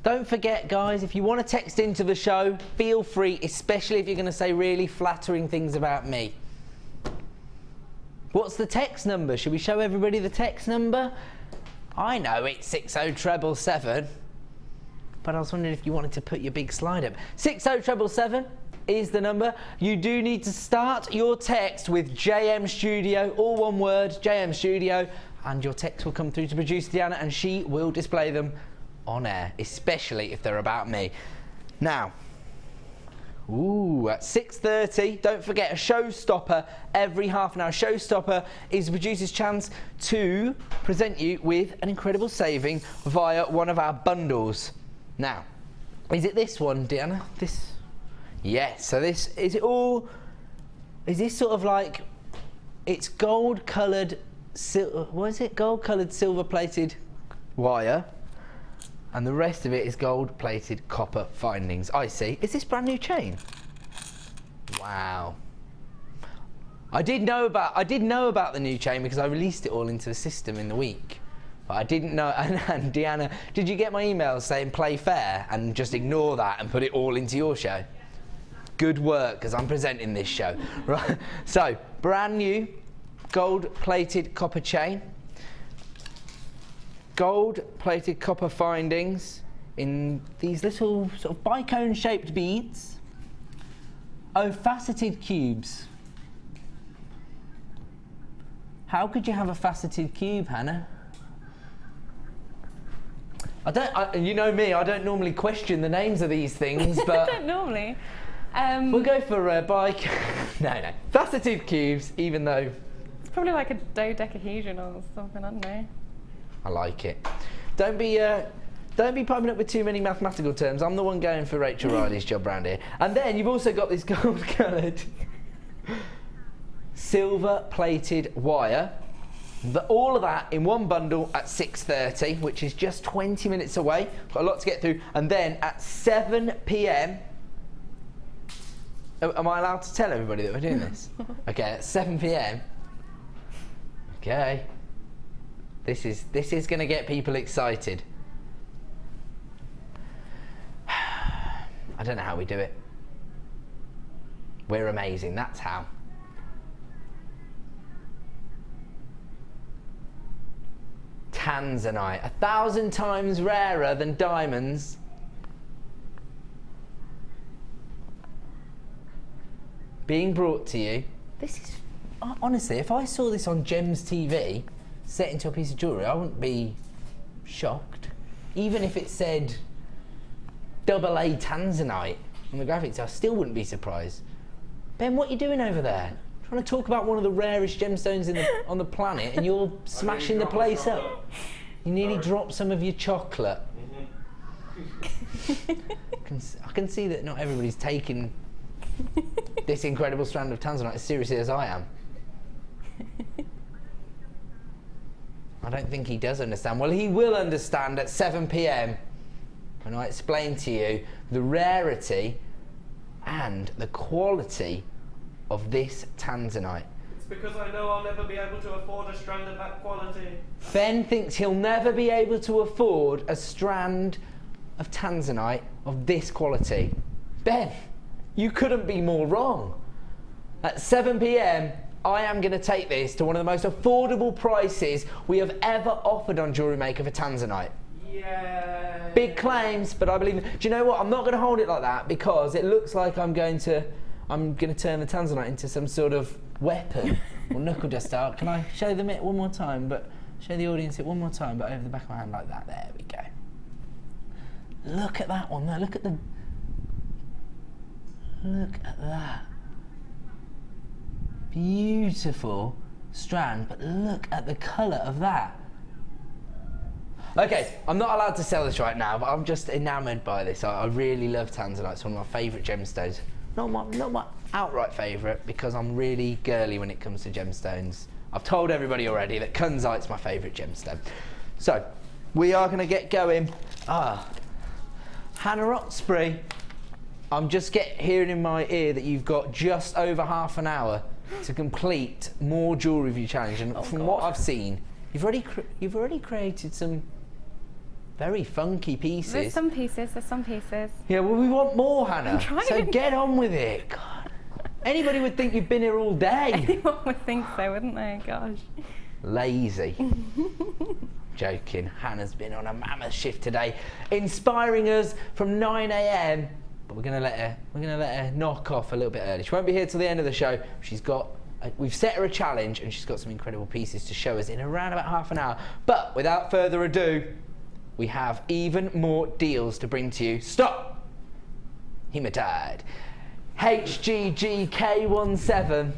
Don't forget guys, if you want to text into the show, feel free, especially if you're going to say really flattering things about me. What's the text number? Should we show everybody the text number? I know it's 60777, but I was wondering if you wanted to put your big slide up. 60777 is the number. You do need to start your text with JM Studio, all one word, JM Studio, and your text will come through to producer Deanna and she will display them on air, especially if they're about me. Now, at 6:30, don't forget a showstopper every half an hour. Showstopper is the producer's chance to present you with an incredible saving via one of our bundles. Now, is it this one, Deanna? This? Yes, so this, is this sort of like, it's gold coloured, what is it? Gold coloured silver plated wire, and the rest of it is gold plated copper findings. I see. Is this brand new chain? Wow. I did know about the new chain because I released it all into the system in the week. But I didn't know, and Deanna, did you get my email saying play fair and just ignore that and put it all into your show? Good work, because I'm presenting this show. Right. So, brand new gold-plated copper chain, gold-plated copper findings in these little sort of bicone-shaped beads, faceted cubes. How could you have a faceted cube, Hannah? You know me, I don't normally question the names of these things, but... I don't normally. We'll go for a bike. No. Faceted cubes, even though... It's probably like a dodecahedron or something, I don't know. I like it. Don't be piping up with too many mathematical terms. I'm the one going for Rachel Riley's job round here. And then you've also got this gold-coloured silver-plated wire. All of that in one bundle at 6:30, which is just 20 minutes away. Got a lot to get through. And then at 7 p.m. Am I allowed to tell everybody that we're doing this? Okay, at 7 p.m. Okay. This is going to get people excited. I don't know how we do it. We're amazing, that's how. Tanzanite, 1,000 times rarer than diamonds. Being brought to you. This is, honestly, if I saw this on Gems TV, set into a piece of jewellery, I wouldn't be shocked. Even if it said AA Tanzanite on the graphics, I still wouldn't be surprised. Ben, what are you doing over there? Trying to talk about one of the rarest gemstones on the planet, and you're smashing the place up. You nearly dropped some of your chocolate. I can see that not everybody's taking this incredible strand of Tanzanite as seriously as I am. I don't think he does understand. Well, he will understand at 7 p.m. when I explain to you the rarity and the quality of this Tanzanite. It's because I know I'll never be able to afford a strand of that quality. Ben thinks he'll never be able to afford a strand of Tanzanite of this quality. Ben, you couldn't be more wrong. At 7 p.m, I am going to take this to one of the most affordable prices we have ever offered on Jewellery Maker for Tanzanite. Yeah. Big claims, but I believe it. Do you know what? I'm not going to hold it like that because it looks like I'm going to turn the Tanzanite into some sort of weapon or knuckle duster. Can I show them it one more time? But show the audience it one more time, but over the back of my hand like that. There we go. Look at that one there. Look at that. Beautiful strand, but look at the colour of that. Okay, I'm not allowed to sell this right now, but I'm just enamoured by this. I really love Tanzanite. It's one of my favourite gemstones. Not my outright favourite, because I'm really girly when it comes to gemstones. I've told everybody already that Kunzite's my favourite gemstone. So, we are going to get going. Hannah Oxberry, I'm just hearing in my ear that you've got just over half an hour to complete more jewellery review challenge, and from what I've seen, you've already created some very funky pieces. There's some pieces. Yeah, well, we want more, Hannah. I'm trying. So get on with it. God. Anybody would think you've been here all day. Anyone would think so, wouldn't they? Gosh. Lazy. Joking. Hannah's been on a mammoth shift today, inspiring us from 9 a.m. But we're gonna let her knock off a little bit early. She won't be here till the end of the show. We've set her a challenge, and she's got some incredible pieces to show us in around about half an hour. But without further ado, we have even more deals to bring to you. Stop! Hematite. HGGK17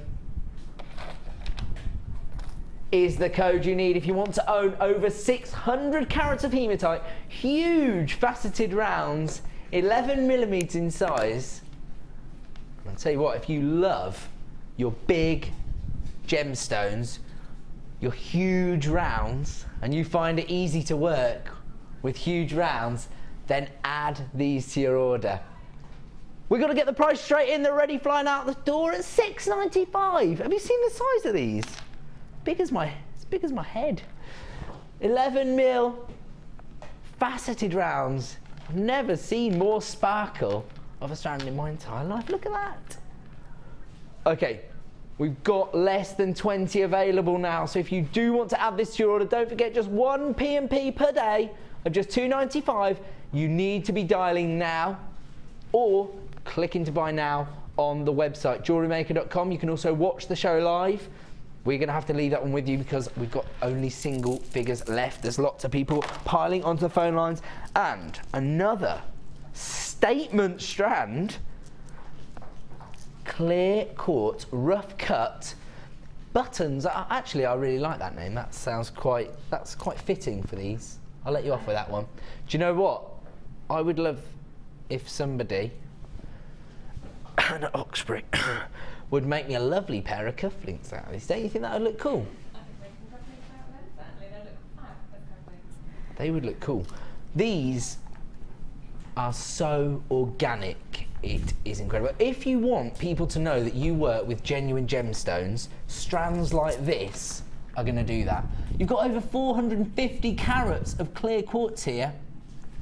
is the code you need if you want to own over 600 carats of hematite, huge faceted rounds, 11mm in size. I'll tell you what, if you love your big gemstones, your huge rounds, and you find it easy to work with huge rounds, then add these to your order. We've got to get the price straight in. They're already flying out the door at $6.95. Have you seen the size of these? As big as my head. 11mm faceted rounds. I've never seen more sparkle of a strand in my entire life. Look at that. Okay, we've got less than 20 available now. So if you do want to add this to your order, don't forget just one P&P per day of just $2.95. You need to be dialing now or clicking to buy now on the website jewellerymaker.com. You can also watch the show live we're going to have to leave that one with you because we've got only single figures left. There's lots of people piling onto the phone lines. And another statement strand, clear quartz, rough cut, buttons. Actually, I really like that name. That's quite fitting for these. I'll let you off with that one. Do you know what? I would love if somebody, an Oxberry, would make me a lovely pair of cufflinks out of these. Don't you think that would look cool? I think they can cufflinks out of them, certainly. They look fab as cufflinks. They would look cool. These are so organic, it is incredible. If you want people to know that you work with genuine gemstones, strands like this are going to do that. You've got over 450 carats of clear quartz here.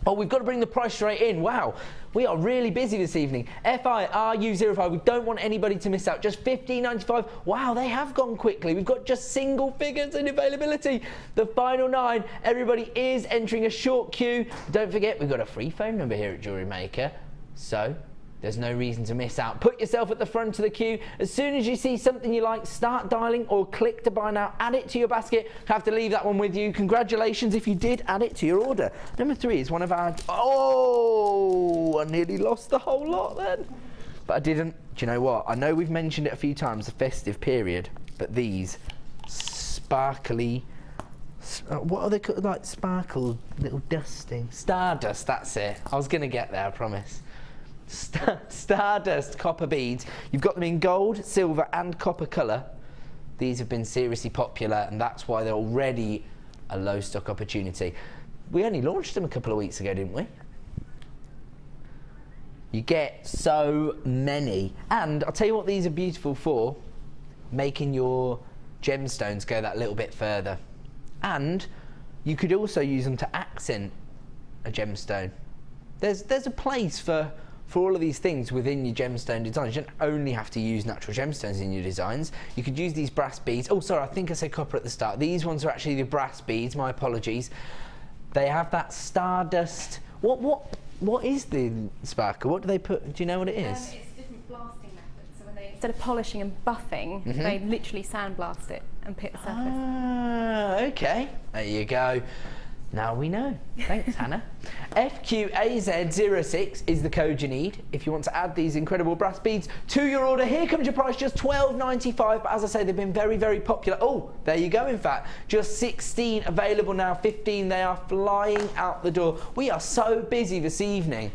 Oh, we've got to bring the price straight in. Wow, we are really busy this evening. FIRU05, we don't want anybody to miss out. Just $15.95. Wow, they have gone quickly. We've got just single figures in availability. The final 9. Everybody is entering a short queue. Don't forget, we've got a free phone number here at Jewellery Maker. So there's no reason to miss out. Put yourself at the front of the queue. As soon as you see something you like, start dialing or click to buy now. Add it to your basket. Have to leave that one with you. Congratulations if you did add it to your order. Number 3 is one of our... Oh, I nearly lost the whole lot then. But I didn't. Do you know what? I know we've mentioned it a few times, the festive period, but these sparkly... what are they called? Like sparkle, little dusting. Stardust, that's it. I was going to get there, I promise. Stardust copper beads. You've got them in gold, silver and copper colour. These have been seriously popular and that's why they're already a low stock opportunity. We only launched them a couple of weeks ago, didn't we? You get so many. And I'll tell you what these are beautiful for, making your gemstones go that little bit further. And you could also use them to accent a gemstone. There's a place for all of these things within your gemstone designs. You don't only have to use natural gemstones in your designs. You could use these brass beads. Oh, sorry, I think I said copper at the start. These ones are actually the brass beads, my apologies. They have that stardust. What is the sparkle? What do they put? Do you know what it is? It's different blasting methods. So when they, instead of polishing and buffing, they literally sandblast it and pit the surface. Ah, okay. There you go. Now we know. Thanks, Hannah. FQAZ06 is the code you need if you want to add these incredible brass beads to your order. Here comes your price, just $12.95. But as I say, they've been very, very popular. Oh, there you go, in fact. Just 16 available now, 15. They are flying out the door. We are so busy this evening.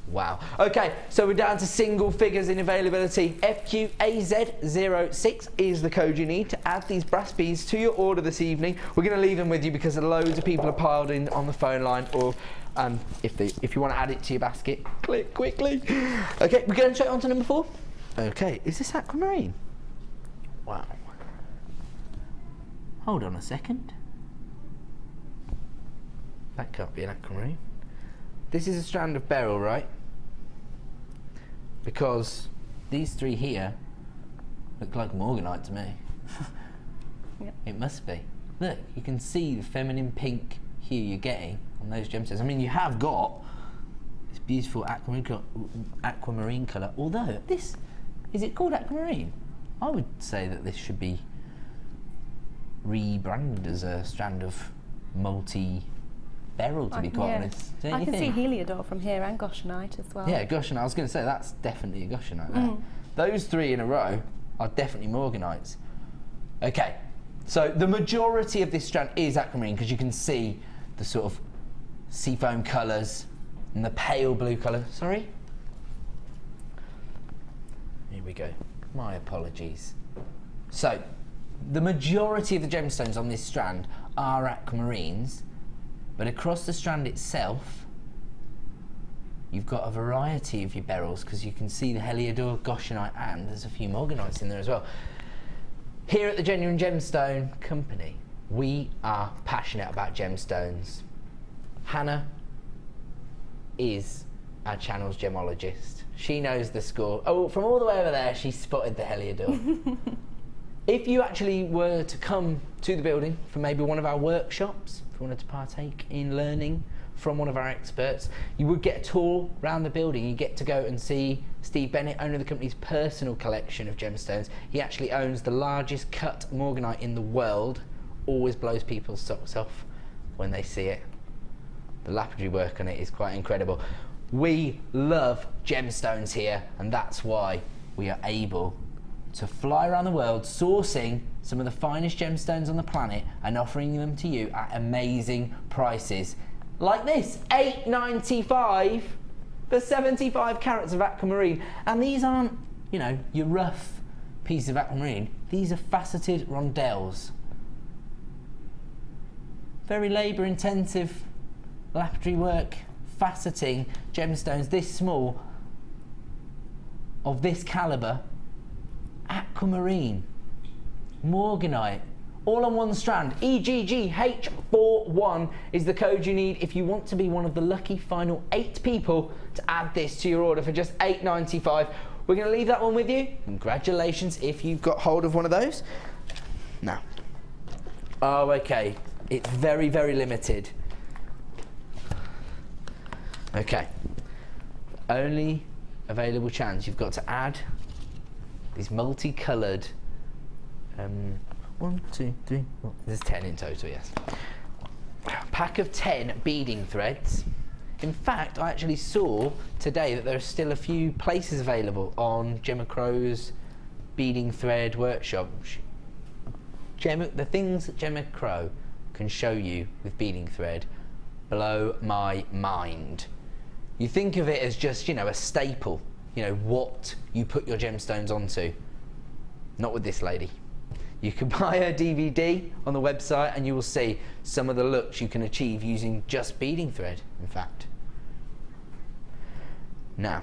Wow. Okay, so we're down to single figures in availability. FQAZ06 is the code you need to add these brass beads to your order this evening. We're going to leave them with you because loads of people are piled in on the phone line, or if you want to add it to your basket, click quickly. Okay, we're going straight on to number 4. Okay, is this aquamarine? Wow. Hold on a second. That can't be an aquamarine. This is a strand of beryl, right? Because these 3 here look like morganite to me. Yep. It must be. Look, you can see the feminine pink hue you're getting on those gemstones. I mean, you have got this beautiful aquamarine colour, although this, is it called aquamarine? I would say that this should be rebranded as a strand of multi-beryl, to be quite honest. Don't you I can think? see heliodor from here and goshenite as well. Yeah, goshenite. I was going to say that's definitely a goshenite there. Those 3 in a row are definitely morganites. Okay, so the majority of this strand is aquamarine because you can see the sort of seafoam colours and the pale blue colour. Sorry? Here we go. My apologies. So, the majority of the gemstones on this strand are aquamarines, but across the strand itself, you've got a variety of your beryls because you can see the heliodor, goshenite, and there's a few morganites in there as well. Here at the Genuine Gemstone Company, we are passionate about gemstones. Hannah is our channel's gemologist. She knows the score. Oh, from all the way over there, she spotted the heliodor. If you actually were to come to the building for maybe one of our workshops, if you wanted to partake in learning from one of our experts. You would get a tour around the building. You get to go and see Steve Bennett, owner of the company's personal collection of gemstones. He actually owns the largest cut morganite in the world. Always blows people's socks off when they see it. The lapidary work on it is quite incredible. We love gemstones here, and that's why we are able to fly around the world sourcing some of the finest gemstones on the planet and offering them to you at amazing prices. Like this, $8.95 for 75 carats of aquamarine. And these aren't, you know, your rough pieces of aquamarine. These are faceted rondelles. Very labour intensive lapidary work, faceting gemstones this small, of this calibre. Aquamarine, morganite, all on one strand. EGGH41 is the code you need if you want to be one of the lucky final 8 people to add this to your order for just $8.95. We're going to leave that one with you. Congratulations if you've got hold of one of those. Now, oh, okay, it's very, very limited. Okay, only available chance. You've got to add these multicoloured, 1, 2, 3, 4, there's 10 in total, yes. Pack of 10 beading threads. In fact, I actually saw today that there are still a few places available on Gemma Crow's beading thread workshop. The things that Gemma Crow can show you with beading thread blow my mind. You think of it as just, you know, a staple. You know, what you put your gemstones onto. Not with this lady. You can buy her DVD on the website and you will see some of the looks you can achieve using just beading thread, in fact. Now,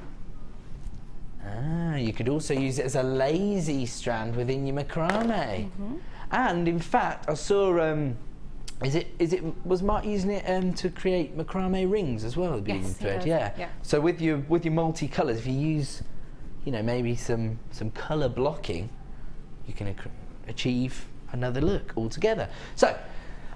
you could also use it as a lazy strand within your macrame. And in fact, I saw, was Mark using it to create macrame rings as well, the beading thread? Yeah. So with your multi-colours, if you use, you know, maybe some colour blocking, you can achieve another look altogether. So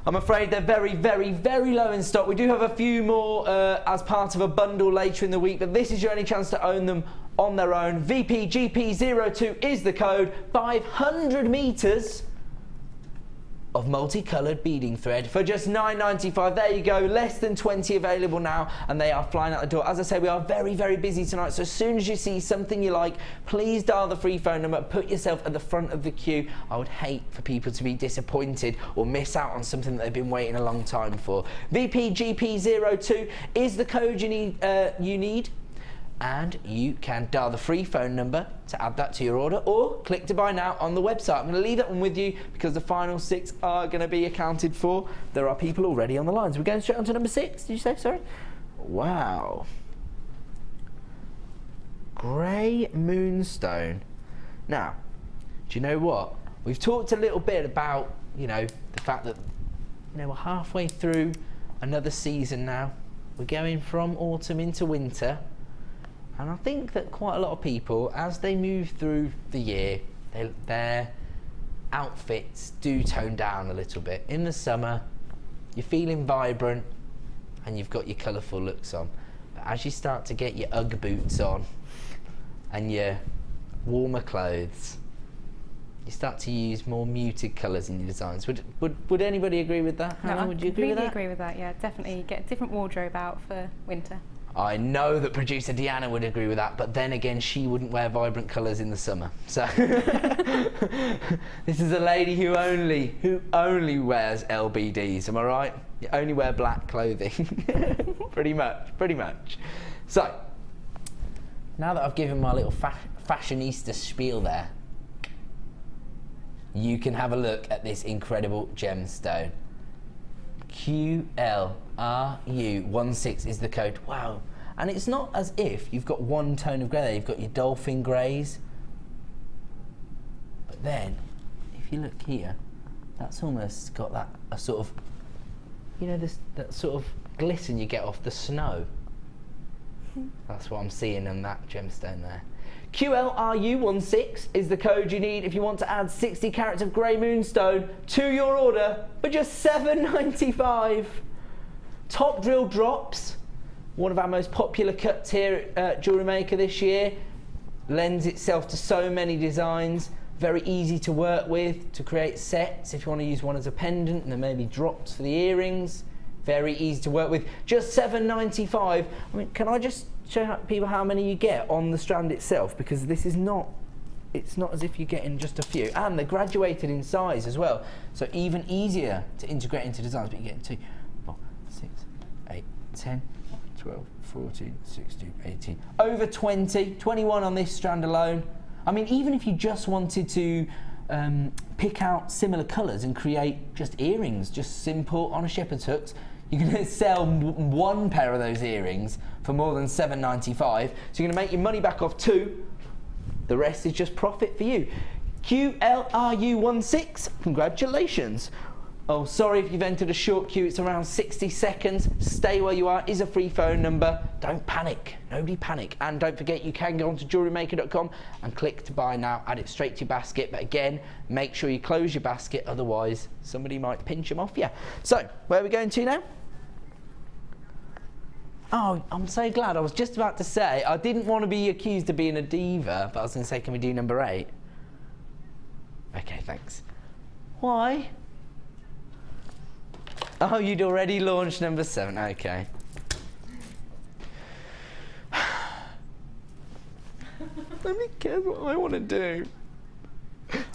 I'm afraid they're very, very, very low in stock. We do have a few more as part of a bundle later in the week, but this is your only chance to own them on their own. VPGP02 is the code. 500 metres of multicoloured beading thread for just $9.95. There you go, less than 20 available now, and they are flying out the door. As I say, we are very, very busy tonight, so as soon as you see something you like, please dial the free phone number, put yourself at the front of the queue. I would hate for people to be disappointed or miss out on something that they've been waiting a long time for. VPGP02 is the code you need. And you can dial the free phone number to add that to your order, or click to buy now on the website. I'm going to leave that one with you because the final 6 are going to be accounted for. There are people already on the lines. We're going straight on to number 6, did you say? Sorry? Wow. Grey moonstone. Now, do you know what? We've talked a little bit about, you know, the fact that, you know, we're halfway through another season now. We're going from autumn into winter. And I think that quite a lot of people, as they move through the year, their outfits do tone down a little bit. In the summer, you're feeling vibrant and you've got your colourful looks on. But as you start to get your Ugg boots on and your warmer clothes, you start to use more muted colours in your designs. Would anybody agree with that? Hannah, would you agree with that? I completely agree with that, yeah. Definitely get a different wardrobe out for winter. I know that producer Deanna would agree with that, but then again, she wouldn't wear vibrant colours in the summer. So this is a lady who only wears LBDs. Am I right? You only wear black clothing. pretty much. So now that I've given my little fashionista spiel there, you can have a look at this incredible gemstone. QLRU16 is the code. Wow. And it's not as if you've got one tone of grey there. You've got your dolphin greys. But then, if you look here, that's almost got that a sort of, you know, that sort of glisten you get off the snow. That's what I'm seeing on that gemstone there. QLRU16 is the code you need if you want to add 60 carats of grey moonstone to your order for just $7.95. Top drill drops, one of our most popular cuts here at Jewellery Maker this year. Lends itself to so many designs. Very easy to work with to create sets if you want to use one as a pendant and then maybe drops for the earrings. Very easy to work with. Just $7.95. I mean, can I just show people how many you get on the strand itself? Because this is not, it's not as if you're getting just a few. And they're graduated in size as well. So even easier to integrate into designs, but you get 2, 4, 6, 8, 10, 12, 14, 16, 18. Over 20, 21 on this strand alone. I mean, even if you just wanted to pick out similar colours and create just earrings, just simple on a shepherd's hooks, you're going to sell one pair of those earrings for more than $7.95. So you're going to make your money back off 2. The rest is just profit for you. QLRU16, congratulations. Oh, sorry if you've entered a short queue, it's around 60 seconds. Stay where you are, is a free phone number. Don't panic, nobody panic. And don't forget, you can go on to JewelleryMaker.com and click to buy now, add it straight to your basket. But again, make sure you close your basket, otherwise somebody might pinch them off you. So, where are we going to now? Oh, I'm so glad. I was just about to say, I didn't want to be accused of being a diva, but I was going to say, can we do number 8? Okay, thanks. Why? Oh, you'd already launched number 7. Okay. Nobody cares what I want to do.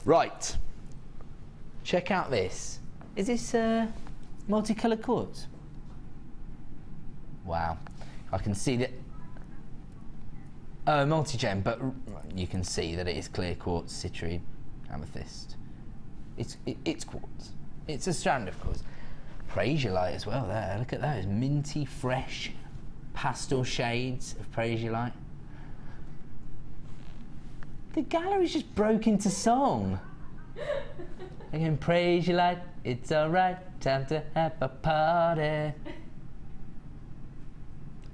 Right. Check out this. Is this multicoloured quartz? Wow. I can see that. Multi-gem, but you can see that it is clear quartz, citrine, amethyst. It's quartz. It's a strand, of course. Prasiolite as well there. Look at those minty, fresh pastel shades of Prasiolite. The gallery's just broke into song. Again, Prasiolite, it's alright, time to have a party.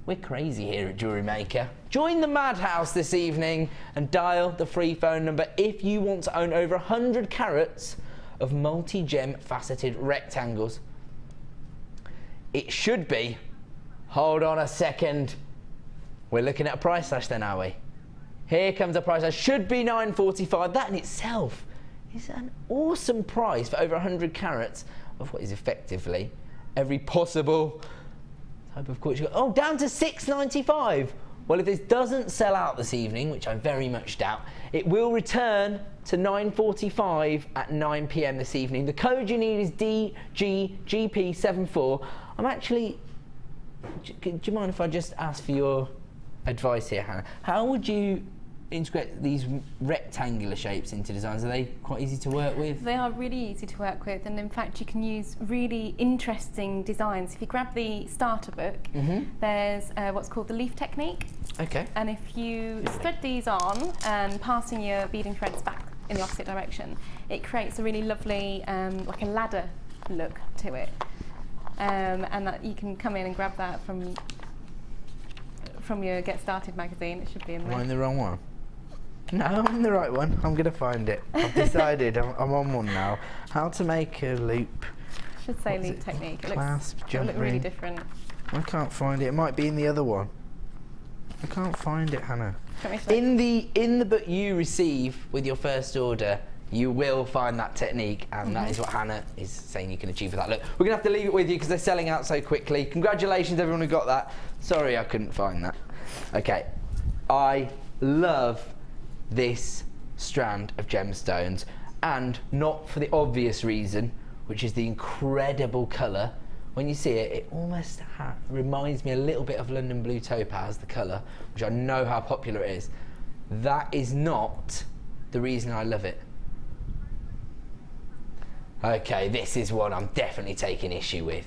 We're crazy here at Jewellery Maker. Join the madhouse this evening and dial the free phone number if you want to own over 100 carats of multi-gem faceted rectangles. It should be, hold on a second, we're looking at a price slash then, are we? Here comes a price slash, should be $9.45. That in itself is an awesome price for over 100 carats of what is effectively every possible type of quartz. Oh, down to $6.95. Well, if this doesn't sell out this evening, which I very much doubt, it will return to $9.45 at 9 PM this evening. The code you need is DGGP74. I'm actually, do you mind if I just ask for your advice here, Hannah? How would you integrate these rectangular shapes into designs? Are they quite easy to work with? They are really easy to work with, and in fact you can use really interesting designs. If you grab the starter book, there's what's called the leaf technique. Okay. And if you thread these on and passing your beading threads back in the opposite direction, it creates a really lovely, like a ladder look to it. And that you can come in and grab that from your Get Started magazine. It should be in there. Am I in the wrong one? No, I'm in the right one. I'm going to find it. I've decided. I'm on one now. How to make a loop. Should say leaf technique. It Clasp, looks, jump it'll look really ring. different. I can't find it. It might be in the other one. I can't find it, Hannah. Do you want me to In the book you receive with your first order, you will find that technique, and that is what Hannah is saying you can achieve with that. Look, we're going to have to leave it with you because they're selling out so quickly. Congratulations, everyone who got that. Sorry I couldn't find that. Okay, I love this strand of gemstones, and not for the obvious reason, which is the incredible colour. When you see it, it almost reminds me a little bit of London Blue Topaz, the colour, which I know how popular it is. That is not the reason I love it. Okay, this is one I'm definitely taking issue with.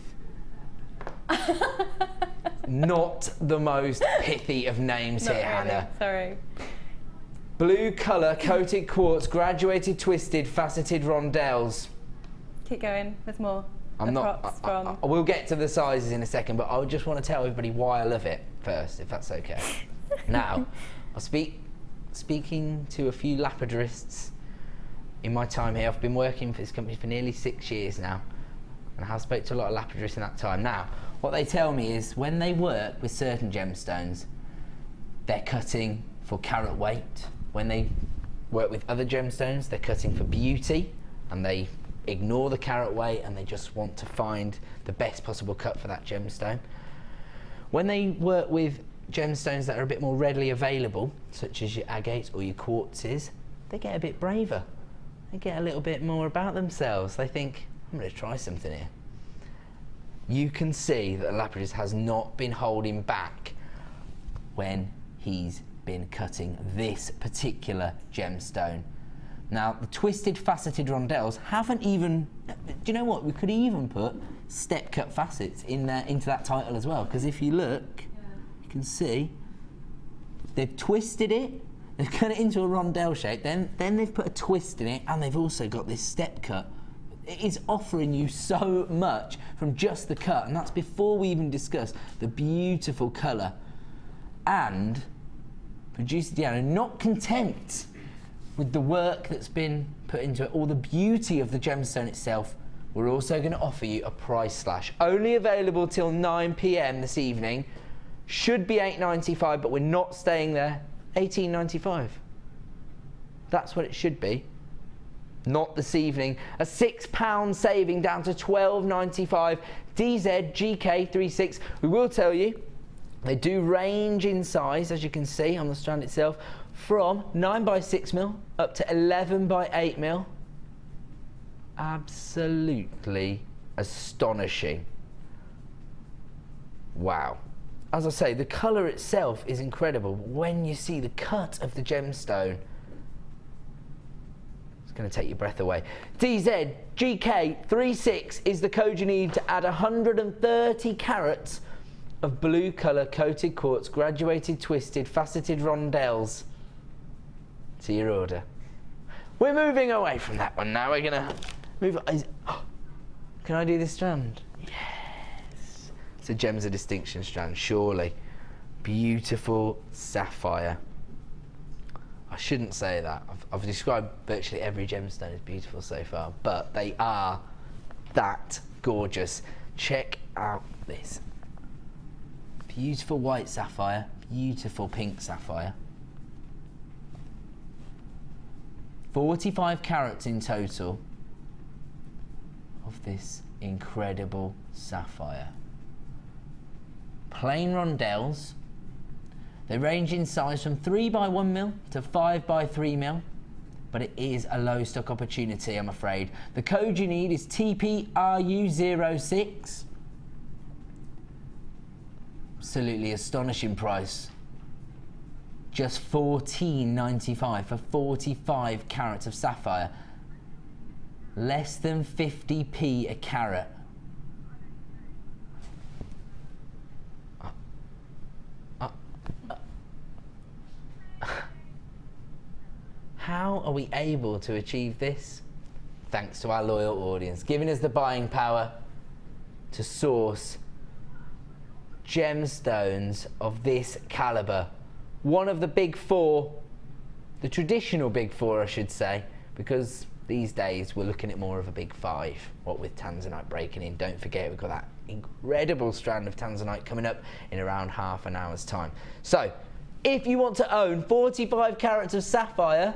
Not the most pithy of names Not here, really, Hannah. sorry. Blue colour, coated quartz, graduated, twisted, faceted rondelles. Keep going, there's more. I'm The not. props from. We'll get to the sizes in a second, but I just want to tell everybody why I love it first, if that's okay. Now, I'll speaking to a few lapidarists in my time here. I've been working for this company for nearly 6 years now. and I have spoke to a lot of lapidarists in that time. Now, what they tell me is when they work with certain gemstones, they're cutting for carat weight. When they work with other gemstones, they're cutting for beauty, and they ignore the carat weight and they just want to find the best possible cut for that gemstone. When they work with gemstones that are a bit more readily available, such as your agates or your quartzes, they get a bit braver. They get a little bit more about themselves. They think, I'm going to try something here. You can see that the lapidarist has not been holding back when he's been cutting this particular gemstone. Now, the twisted faceted rondelles haven't even, do you know what, we could even put step cut facets in there into that title as well, because if you look, you can see they've twisted it, they've cut it into a rondelle shape, then they've put a twist in it, and they've also got this step cut. It is offering you so much from just the cut, and that's before we even discuss the beautiful colour. And producer Deanna, not content with the work that's been put into it, or the beauty of the gemstone itself, we're also going to offer you a price slash. Only available till 9 p.m. this evening. Should be $8.95, but we're not staying there. $18.95. That's what it should be. Not this evening. A £6 saving down to $12.95. DZ GK36. We will tell you, they do range in size, as you can see on the strand itself, from 9x6mm up to 11x8mm. Absolutely astonishing. Wow. As I say, the colour itself is incredible. When you see the cut of the gemstone, it's going to take your breath away. DZ GK36 is the code you need to add 130 carats of blue colour coated quartz, graduated, twisted, faceted rondelles to your order. We're moving away from that one now. We're gonna move on. Can I do this strand? Yes. It's a Gems of Distinction strand, surely. Beautiful sapphire. I shouldn't say that. I've described virtually every gemstone as beautiful so far, but they are that gorgeous. Check out this. Beautiful white sapphire, beautiful pink sapphire. 45 carats in total of this incredible sapphire. Plain rondelles. They range in size from 3x1mm to 5x3mm, but it is a low stock opportunity, I'm afraid. The code you need is TPRU06. Absolutely astonishing price. Just $14.95 for 45 carats of sapphire. Less than 50p a carat. How are we able to achieve this? Thanks to our loyal audience, giving us the buying power to source gemstones of this calibre. One of the big four, the traditional big four I should say, because these days we're looking at more of a big five, what with tanzanite breaking in. Don't forget we've got that incredible strand of tanzanite coming up in around half an hour's time. So if you want to own 45 carats of sapphire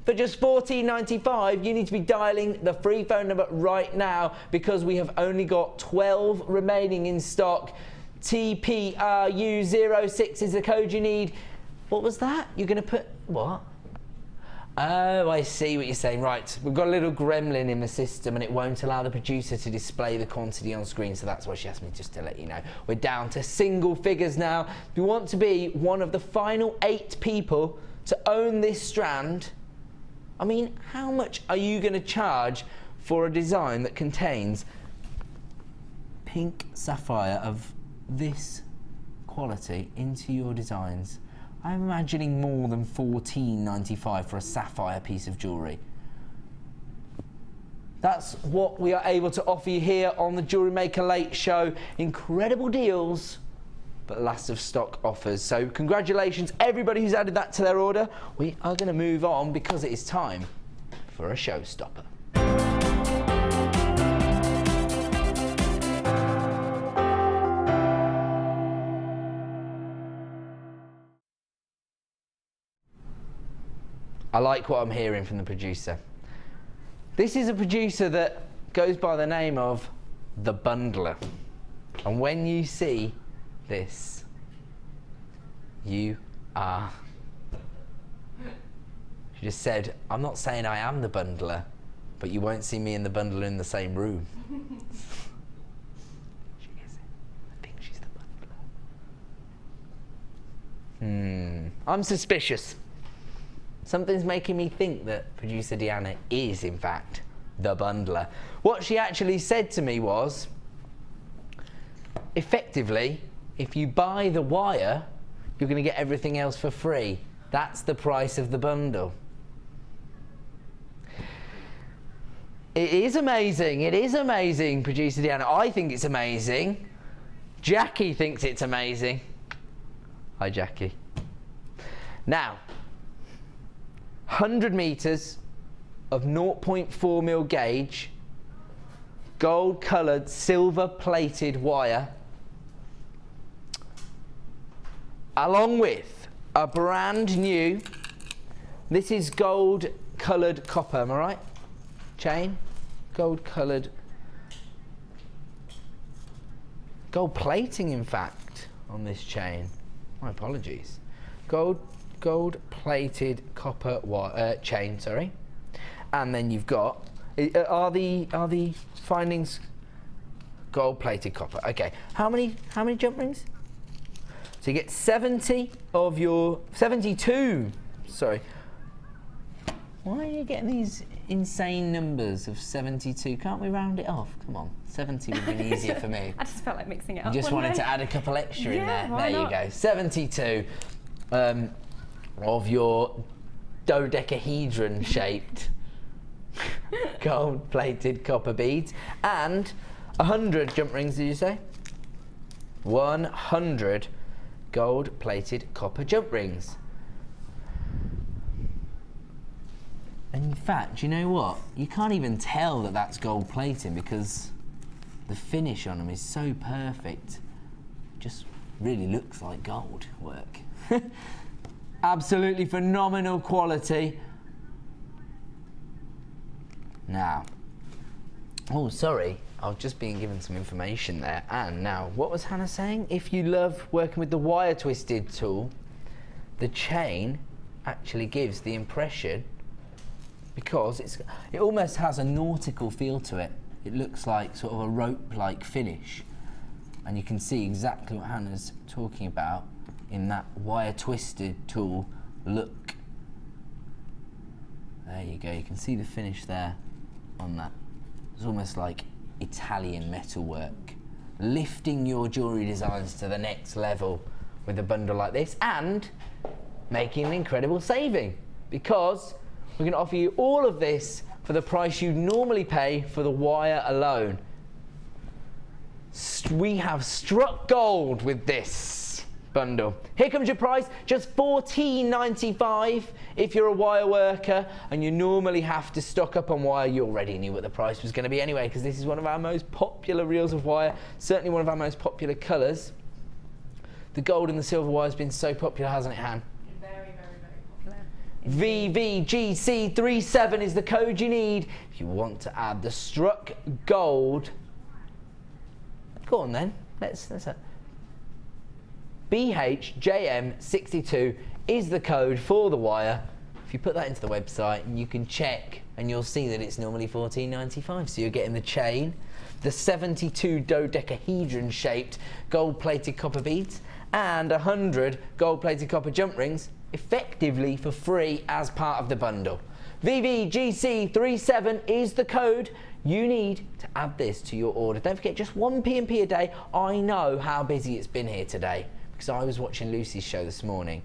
for just $14.95, you need to be dialing the free phone number right now, because we have only got 12 remaining in stock. TPRU06 is the code you need. What was that? You're going to put what? Oh, I see what you're saying. Right, we've got a little gremlin in the system and it won't allow the producer to display the quantity on screen, so that's why she asked me just to let you know. We're down to single figures now. If you want to be one of the final 8 people to own this strand, I mean, how much are you going to charge for a design that contains pink sapphire of this quality into your designs? I'm imagining more than $14.95 for a sapphire piece of jewellery. That's what we are able to offer you here on the Jewellery Maker Late Show. Incredible deals, but last of stock offers. So congratulations everybody who's added that to their order. We are going to move on because it is time for a showstopper. I like what I'm hearing from the producer. This is a producer that goes by the name of The Bundler. And when you see this, you are... She just said, I'm not saying I am the bundler, but you won't see me and the bundler in the same room. She gets it. I think she's the bundler. I'm suspicious. Something's making me think that producer Deanna is, in fact, the bundler. What she actually said to me was, effectively, if you buy the wire, you're going to get everything else for free. That's the price of the bundle. It is amazing. It is amazing, producer Deanna. I think it's amazing. Jackie thinks it's amazing. Hi, Jackie. Now, 100 meters of 0.4mm gauge, gold-coloured, silver-plated wire, along with a brand new, this is gold-coloured copper, am I right? Chain, gold-coloured, gold plating, in fact, on this chain. My apologies. Gold-plated copper chain, sorry. And then you've got, are the findings gold-plated copper? Okay. How many jump rings? So you get 70 of your 72. Sorry. Why are you getting these insane numbers of 72? Can't we round it off? Come on, 70 would have been easier for me. I just felt like mixing it You up. just wanted to add a couple extra in there. why There not? you go. 72 of your dodecahedron shaped gold-plated copper beads, and 100 jump rings. Did you say? 100 gold-plated copper jump rings. And in fact, you know what? You can't even tell that that's gold plating because the finish on them is so perfect. Just really looks like gold work. Absolutely phenomenal quality. Now, oh, sorry, I was just being given some information there. And now, what was Hannah saying? If you love working with the wire twisted tool, the chain actually gives the impression, because it almost has a nautical feel to it. It looks like sort of a rope-like finish. And you can see exactly what Hannah's talking about in that wire twisted tool look. There you go, you can see the finish there on that. It's almost like Italian metalwork. Lifting your jewellery designs to the next level with a bundle like this, and making an incredible saving, because we're going to offer you all of this for the price you normally pay for the wire alone. We have struck gold with this bundle. Here comes your price, just $14.95 if you're a wire worker and you normally have to stock up on wire. You already knew what the price was going to be anyway, because this is one of our most popular reels of wire, certainly one of our most popular colours. The gold and the silver wire has been so popular, hasn't it, Han? Very, very, very popular. VVGC37 is the code you need if you want to add the struck gold. Go on then, let's BHJM62 is the code for the wire. If you put that into the website, and you can check, and you'll see that it's normally $14.95. So you're getting the chain, the 72 dodecahedron shaped gold plated copper beads, and 100 gold plated copper jump rings, effectively for free as part of the bundle. VVGC37 is the code you need to add this to your order. Don't forget, just one P&P a day. I know how busy it's been here today, because I was watching Lucy's show this morning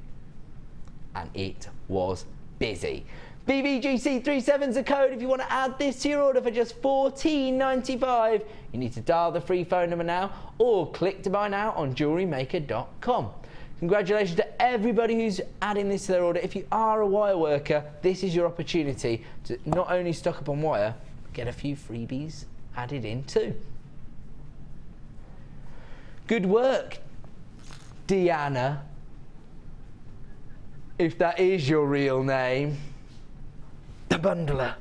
and it was busy. VVGC37 is the code if you want to add this to your order for just $14.95. You need to dial the free phone number now or click to buy now on JewelleryMaker.com. Congratulations to everybody who's adding this to their order. If you are a wire worker, this is your opportunity to not only stock up on wire, get a few freebies added in too. Good work, Deanna, if that is your real name. the bundler.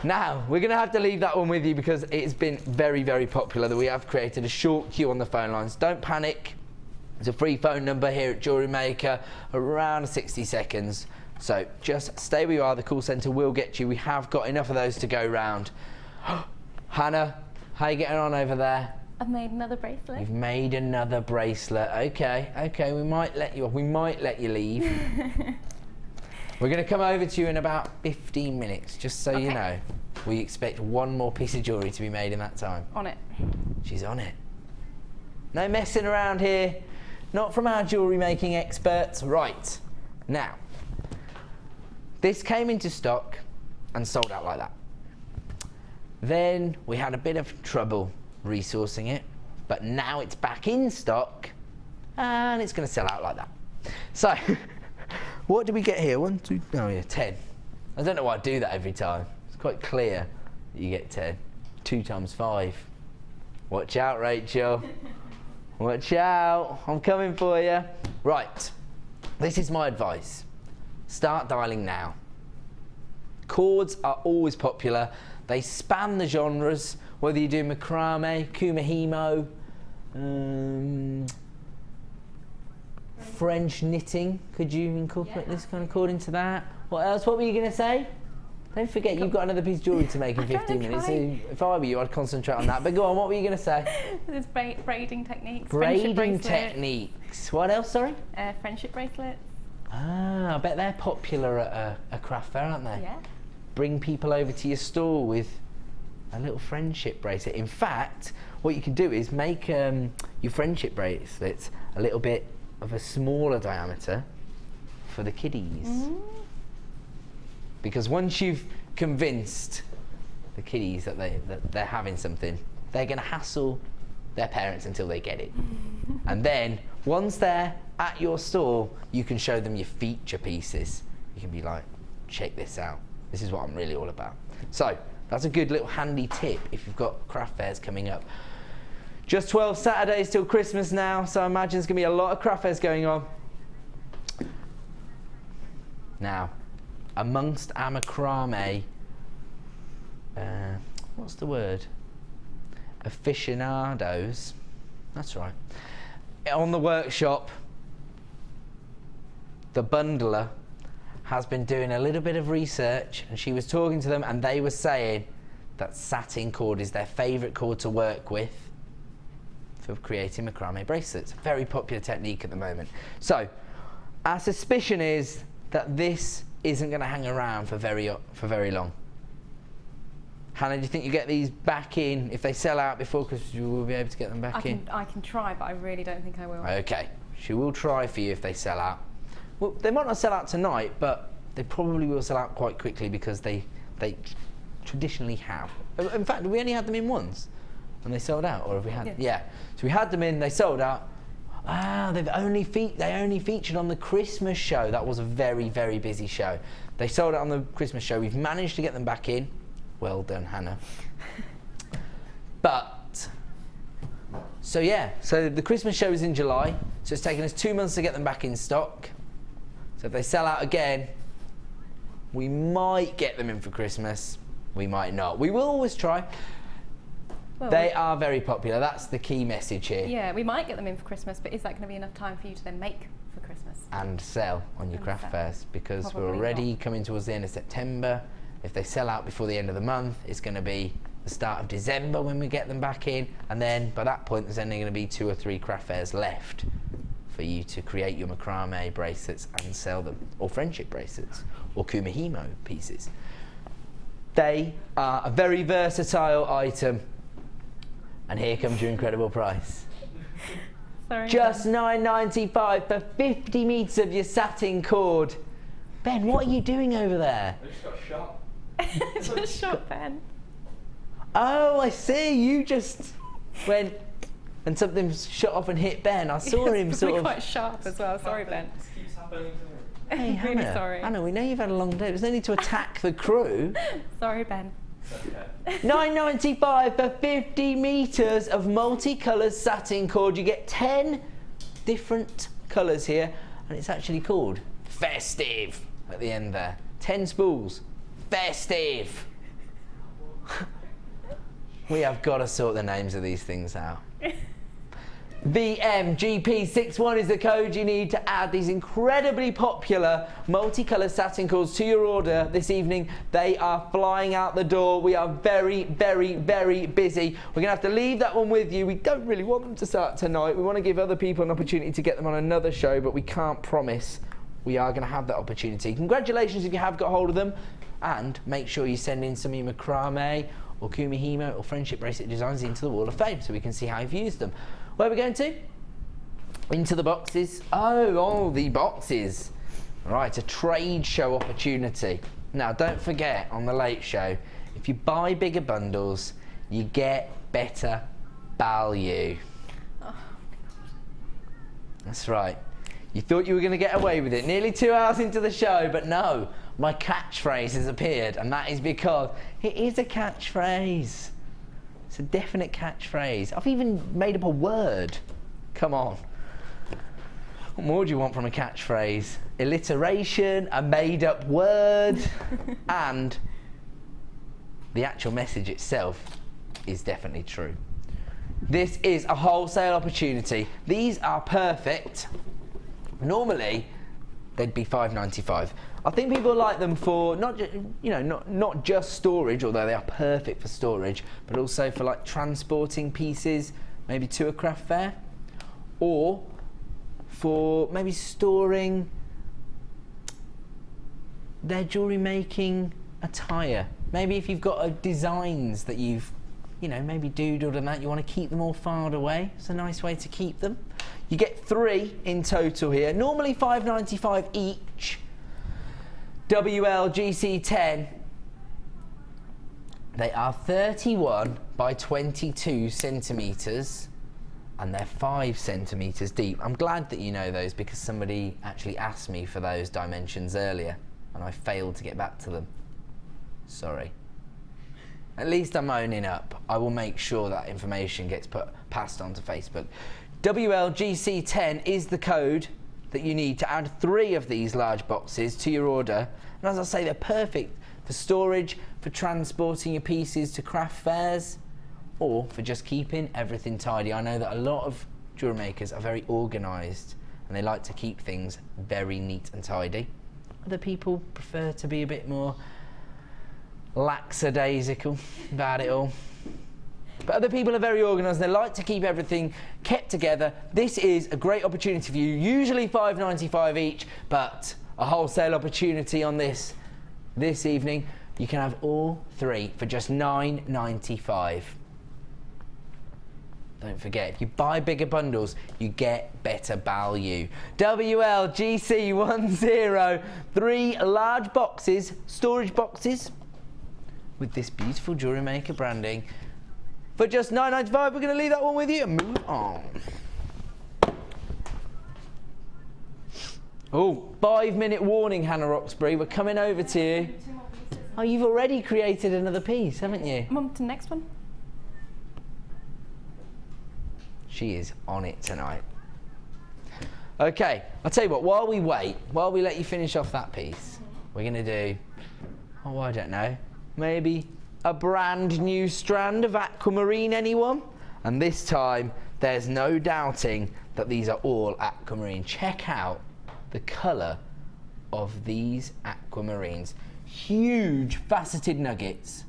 Now, we're going to have to leave that one with you because it's been very, very popular that we have created a short queue on the phone lines. Don't panic. There's a free phone number here at Jewellery Maker, around 60 seconds. So just stay where you are. The call centre will get you. We have got enough of those to go round. Hannah, how are you getting on over there? I've made another bracelet. You've made another bracelet. Okay, okay, we might let you leave. We're going to come over to you in about 15 minutes, just so you know. We expect one more piece of jewellery to be made in that time. On it. She's on it. No messing around here. Not from our jewellery making experts. Right, now, this came into stock and sold out like that. Then we had a bit of trouble resourcing it, but now it's back in stock and it's going to sell out like that. So, what did we get here? 1, 2, oh yeah, 10. I don't know why I do that every time. It's quite clear that you get 10. 2 times 5. Watch out, Rachel. Watch out. I'm coming for you. Right. This is my advice. Start dialing now. Cords are always popular. They span the genres, whether you do macrame, kumihimo, French knitting. Could you incorporate this kind of cord into that? What else? What were you going to say? Don't forget, you've got another piece of jewellery to make in 15 minutes. So if I were you, I'd concentrate on that. But go on, what were you going to say? There's braiding techniques. Braiding techniques. What else, sorry? Friendship bracelets. Ah, I bet they're popular at a craft fair, aren't they? Yeah. Bring people over to your store with a little friendship bracelet. In fact, what you can do is make your friendship bracelets a little bit of a smaller diameter for the kiddies. Because once you've convinced the kiddies that they're having something, they're going to hassle their parents until they get it. And then once they're at your store, you can show them your feature pieces. You can be like, check this out. This is what I'm really all about. So that's a good little handy tip if you've got craft fairs coming up. Just 12 Saturdays till Christmas now, so I imagine there's going to be a lot of craft fairs going on. Now, amongst our macrame, what's the word? Aficionados, that's right. On the workshop, the bundler has been doing a little bit of research, and she was talking to them and they were saying that satin cord is their favourite cord to work with for creating macrame bracelets. Very popular technique at the moment. So our suspicion is that this isn't going to hang around for very long. Hannah, do you think you get these back in? If they sell out before Christmas, you will be able to get them back in? I can try, but I really don't think I will. Okay, she will try for you if they sell out. Well, they might not sell out tonight, but they probably will sell out quite quickly because they traditionally have. In fact, we only had them in once, and they sold out. Or have we had? Yeah. So we had them in, they sold out. Ah, they only featured on the Christmas show. That was a very, very busy show. They sold out on the Christmas show. We've managed to get them back in. Well done, Hannah. But so yeah, so the Christmas show is in July. So it's taken us 2 months to get them back in stock. So if they sell out again, we might get them in for Christmas. We might not. We will always try. Well, they are very popular. That's the key message here. Yeah, we might get them in for Christmas, but is that going to be enough time for you to then make for Christmas? And sell on your craft fairs, because probably we're already coming towards the end of September. If they sell out before the end of the month, it's going to be the start of December when we get them back in. And then by that point, there's only going to be 2 or 3 craft fairs left for you to create your macrame bracelets and sell them, or friendship bracelets, or kumihimo pieces. They are a very versatile item. And here comes your incredible price. Sorry, just $9.95 for 50 metres of your satin cord. Ben, what are you doing over there? I just got shot. Just shot Ben. Oh, I see. You just went and something shot off and hit Ben. I saw him sort of. Quite sharp as well. Sorry, Ben. This keeps happening to me. Hey, Hannah. Really sorry. Hannah, we know you've had a long day. There's no need to attack the crew. Sorry, Ben. Okay. $9.95 for 50 metres of multicoloured satin cord. You get 10 different colours here, and it's actually called Festive at the end there. 10 spools. Festive. We have got to sort the names of these things out. VMGP61 is the code you need to add these incredibly popular multicolour satin cords to your order this evening. They are flying out the door. We are very, very, very busy. We're going to have to leave that one with you. We don't really want them to start tonight. We want to give other people an opportunity to get them on another show, but we can't promise we are going to have that opportunity. Congratulations if you have got hold of them, and make sure you send in some of your macrame or kumihimo or friendship bracelet designs into the Wall of Fame so we can see how you've used them. Where are we going to? Into the boxes. Oh, the boxes. Right, a trade show opportunity. Now, don't forget, on the Late Show, if you buy bigger bundles, you get better value. Oh. That's right. You thought you were going to get away with it. Nearly 2 hours into the show, but no, my catchphrase has appeared, and that is because it is a catchphrase. It's a definite catchphrase. I've even made up a word. Come on. What more do you want from a catchphrase? Alliteration, a made-up word, and the actual message itself is definitely true. This is a wholesale opportunity. These are perfect. Normally, they'd be $5.95. I think people like them for not just storage, although they are perfect for storage, but also for like transporting pieces, maybe to a craft fair, or for maybe storing their jewellery making attire. Maybe if you've got designs that you've maybe doodled and that, you want to keep them all filed away. It's a nice way to keep them. You get 3 in total here, normally $5.95 each. WLGC10, they are 31 by 22 centimetres and they're 5 centimetres deep. I'm glad that you know those because somebody actually asked me for those dimensions earlier and I failed to get back to them. Sorry. At least I'm owning up. I will make sure that information gets passed on to Facebook. WLGC10 is the code that you need to add 3 of these large boxes to your order. And as I say, they're perfect for storage, for transporting your pieces to craft fairs, or for just keeping everything tidy. I know that a lot of jewellery makers are very organised and they like to keep things very neat and tidy. Other people prefer to be a bit more lackadaisical about it all. But other people are very organised, they like to keep everything kept together. This is a great opportunity for you, usually $5.95 each, but a wholesale opportunity on this evening. You can have all 3 for just $9.95. Don't forget, if you buy bigger bundles, you get better value. WLGC10, 3 large boxes, storage boxes, with this beautiful Jewellery Maker branding. For just $9.95, we're going to leave that one with you and move on. Oh, 5-minute warning, Hannah Oxberry. We're coming over to you. Oh, you've already created another piece, haven't you? I'm on to the next one. She is on it tonight. Okay, I'll tell you what, while we wait, while we let you finish off that piece, we're going to do, oh, I don't know, maybe a brand new strand of aquamarine, anyone? And this time, there's no doubting that these are all aquamarine. Check out the colour of these aquamarines. Huge faceted nuggets.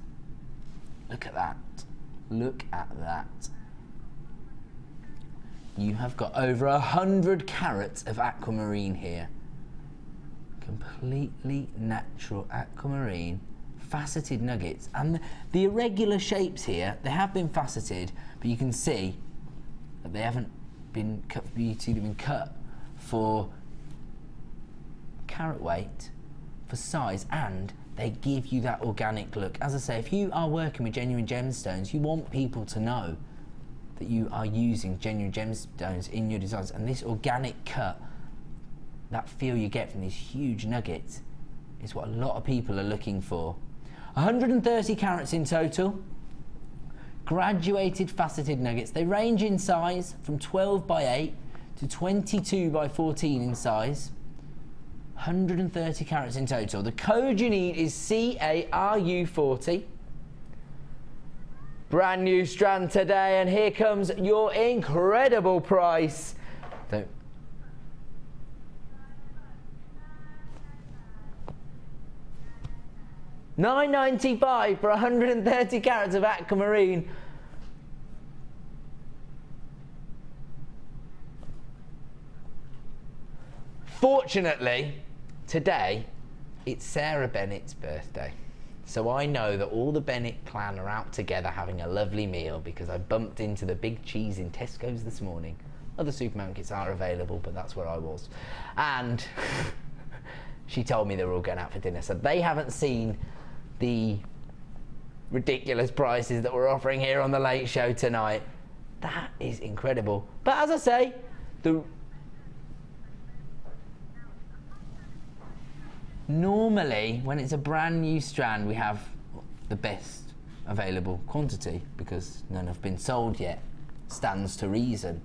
Look at that. Look at that. You have got over 100 carats of aquamarine here. Completely natural aquamarine. Faceted nuggets, and the irregular shapes here, they have been faceted, but you can see that they haven't been cut for carat weight, for size, and they give you that organic look. As I say, if you are working with genuine gemstones, you want people to know that you are using genuine gemstones in your designs, and this organic cut, that feel you get from these huge nuggets, is what a lot of people are looking for. 130 carats in total, graduated faceted nuggets. They range in size from 12 by 8 to 22 by 14 in size. 130 carats in total. The code you need is CARU40. Brand new strand today, and here comes your incredible price. $9.95 for 130 carats of aquamarine. Fortunately, today, it's Sarah Bennett's birthday. So I know that all the Bennett clan are out together having a lovely meal because I bumped into the big cheese in Tesco's this morning. Other supermarkets are available, but that's where I was. And she told me they were all going out for dinner. So they haven't seen the ridiculous prices that we're offering here on the Late Show tonight. That is incredible. But as I say, normally, when it's a brand new strand, we have the best available quantity because none have been sold yet. Stands to reason.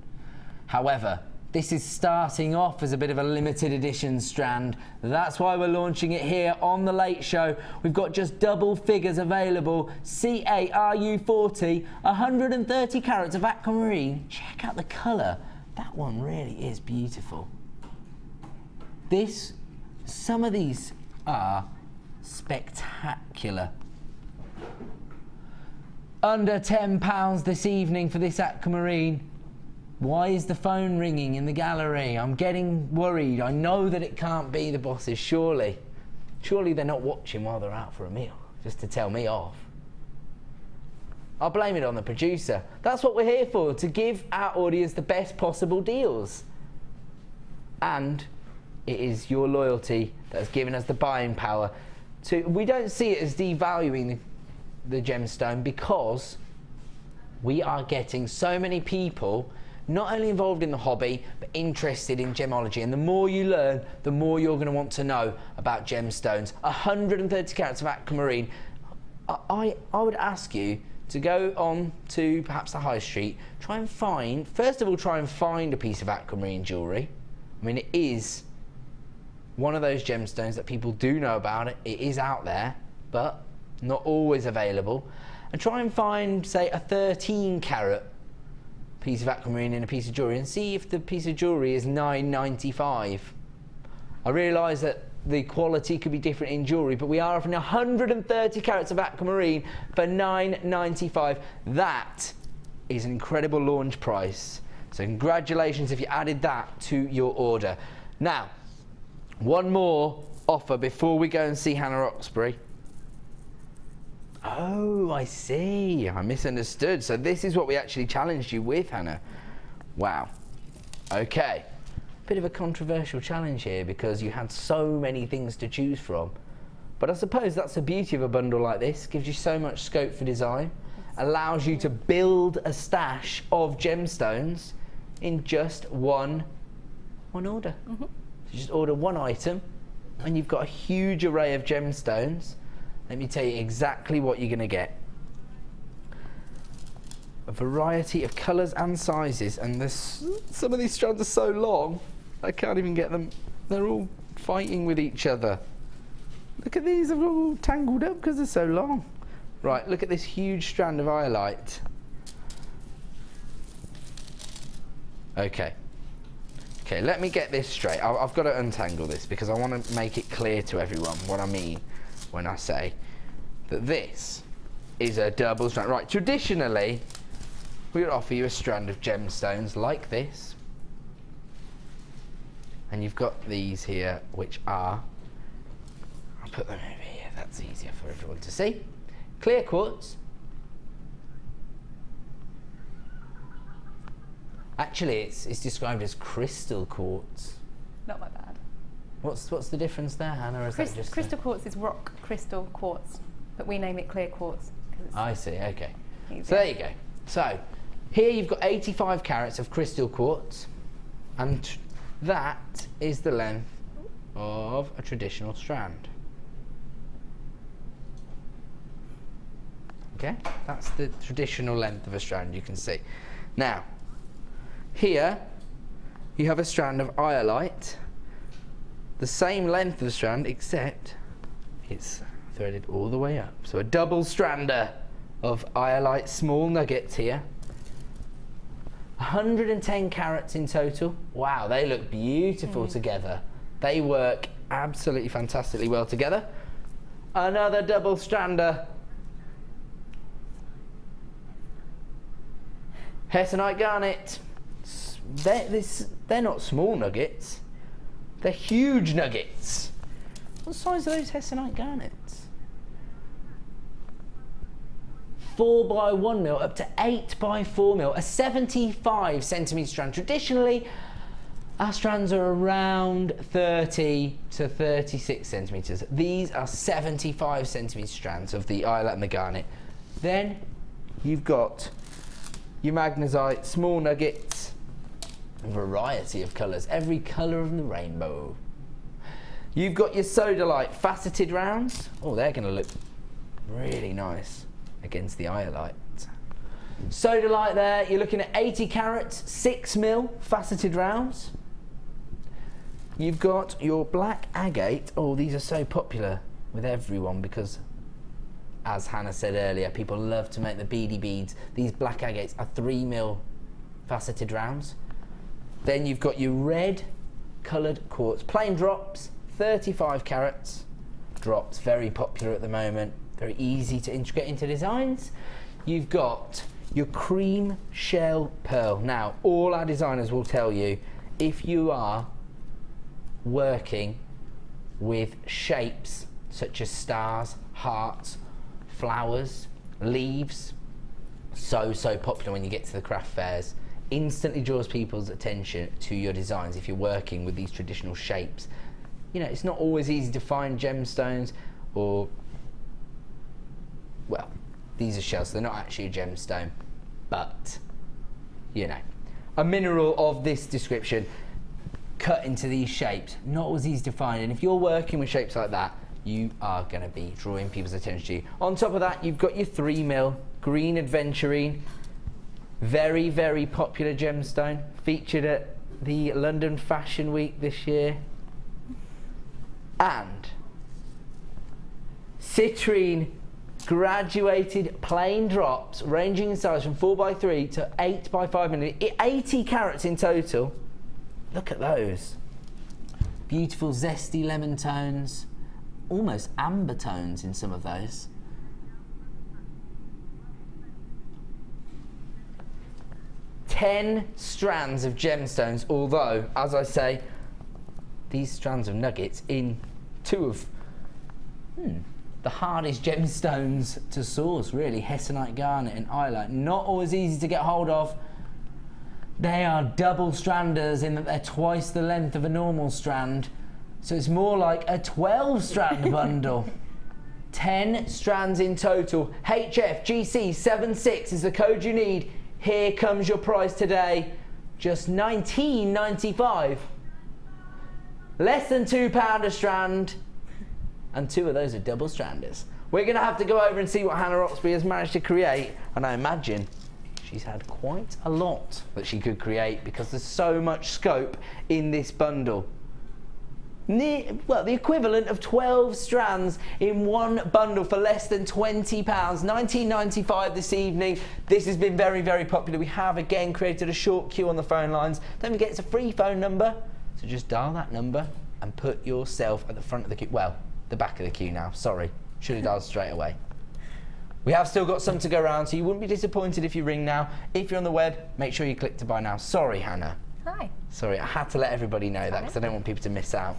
However, this is starting off as a bit of a limited edition strand. That's why we're launching it here on the Late Show. We've got just double figures available. CARU40, 130 carats of aquamarine. Check out the colour. That one really is beautiful. Some of these are spectacular. Under £10 this evening for this aquamarine. Why is the phone ringing in the gallery? I'm getting worried. I know that it can't be the bosses, surely. Surely they're not watching while they're out for a meal, just to tell me off. I'll blame it on the producer. That's what we're here for, to give our audience the best possible deals. And it is your loyalty that has given us the buying power. We don't see it as devaluing the gemstone because we are getting so many people not only involved in the hobby, but interested in gemology. And the more you learn, the more you're going to want to know about gemstones. 130 carats of aquamarine. I would ask you to go on to perhaps the high street, first of all, try and find a piece of aquamarine jewellery. I mean, it is one of those gemstones that people do know about. It is out there, but not always available. And try and find, say, a 13 carat piece of aquamarine in a piece of jewellery and see if the piece of jewellery is $9.95. I realise that the quality could be different in jewellery, but we are offering 130 carats of aquamarine for $9.95. That is an incredible launch price. So congratulations if you added that to your order. Now, one more offer before we go and see Hannah Oxberry. Oh, I see. I misunderstood. So this is what we actually challenged you with, Hannah. Wow. Okay. Bit of a controversial challenge here because you had so many things to choose from. But I suppose that's the beauty of a bundle like this. Gives you so much scope for design. Allows you to build a stash of gemstones in just one order. Mm-hmm. So you just order one item and you've got a huge array of gemstones. Let me tell you exactly what you're going to get. A variety of colours and sizes, and some of these strands are so long, I can't even get them. They're all fighting with each other. Look at these, they're all tangled up because they're so long. Right, look at this huge strand of iolite. Okay, let me get this straight. I've got to untangle this because I want to make it clear to everyone what I mean when I say that this is a double strand. Right, traditionally, we would offer you a strand of gemstones like this. And you've got these here, which are, I'll put them over here, that's easier for everyone to see. Clear quartz. Actually, it's described as crystal quartz. Not my bad. What's the difference there, Hannah? Or is that just crystal quartz is rock crystal quartz, but we name it clear quartz. I see, okay. Easier. So there you go. So here you've got 85 carats of crystal quartz, and that is the length of a traditional strand. Okay, that's the traditional length of a strand, you can see. Now, here you have a strand of iolite. the same length of the strand, except it's threaded all the way up. So a double strander of iolite small nuggets here. 110 carats in total. Wow, they look beautiful together. They work absolutely fantastically well together. Another double strander. Hessonite garnet. They're not small nuggets. They're huge nuggets. What size are those Hessonite garnets? 4 by 1 mil up to 8 by 4 mil, a 75 centimetre strand. Traditionally, our strands are around 30 to 36 centimetres. These are 75 centimetre strands of the iolite and the garnet. Then you've got your magnesite, small nuggets, a variety of colours, every colour of the rainbow. You've got your sodalite faceted rounds. Oh, they're going to look really nice against the iolite. Sodalite there, you're looking at 80 carats, 6 mil faceted rounds. You've got your black agate. Oh, these are so popular with everyone because, as Hannah said earlier, people love to make the beady beads. These black agates are 3 mil faceted rounds. Then you've got your red coloured quartz, plain drops, 35 carats. Drops, very popular at the moment, very easy to integrate into designs. You've got your cream shell pearl. Now, all our designers will tell you, if you are working with shapes such as stars, hearts, flowers, leaves, so popular when you get to the craft fairs, instantly draws people's attention to your designs if you're working with these traditional shapes. You know, it's not always easy to find gemstones, or, well, these are shells, so they're not actually a gemstone, but, you know, a mineral of this description cut into these shapes, not always easy to find, and if you're working with shapes like that, you are going to be drawing people's attention to you. On top of that, you've got your 3 mil green aventurine, very popular gemstone, featured at the London Fashion Week this year. And citrine graduated plain drops ranging in size from 4x3 to 8x5 millimeter, 80 carats in total. Look at those. Beautiful zesty lemon tones, almost amber tones in some of those. Ten strands of gemstones, although, as I say, these strands of nuggets in 2 of the hardest gemstones to source, really, Hessonite garnet and iolite. Not always easy to get hold of. They are double stranders in that they're twice the length of a normal strand, so it's more like a 12 strand bundle. 10 strands in total. HFGC76 is the code you need. Here comes your price today, just $19.95. Less than £2 a strand, and 2 of those are double stranders. We're going to have to go over and see what Hannah Oxberry has managed to create, and I imagine she's had quite a lot that she could create because there's so much scope in this bundle. Well, the equivalent of 12 strands in one bundle for less than £20, $19.95 this evening. This has been very popular. We have again created a short queue on the phone lines. Don't forget, it's a free phone number, so just dial that number and put yourself at the front of the queue. Well, the back of the queue now, sorry. Should have dialed straight away. We have still got some to go around, so you wouldn't be disappointed if you ring now. If you're on the web, make sure you click to buy now. Sorry, Hannah. Hi. Sorry, I had to let everybody know that because I don't want people to miss out.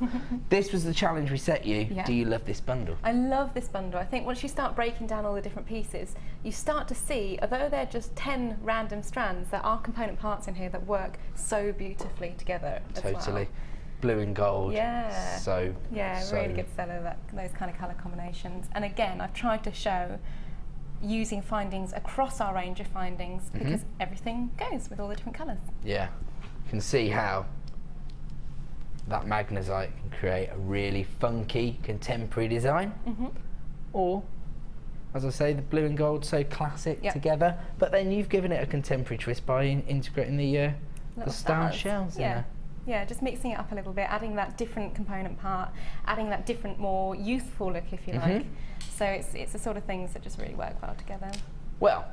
This was the challenge we set you. Yeah. Do you love this bundle? I love this bundle. I think once you start breaking down all the different pieces, you start to see, although they're just 10 random strands, there are component parts in here that work so beautifully together as Totally. well. Blue and gold. Yeah. So Really good seller, those kind of colour combinations. And again, I've tried to show using findings across our range of findings because everything goes with all the different colours. Yeah. You can see how that magnesite can create a really funky contemporary design. Or, as I say, the blue and gold so classic together, but then you've given it a contemporary twist by integrating the star shells in there. Yeah, just mixing it up a little bit, adding that different component part, adding that different, more youthful look, if you like. So it's the sort of things that just really work well together. Well,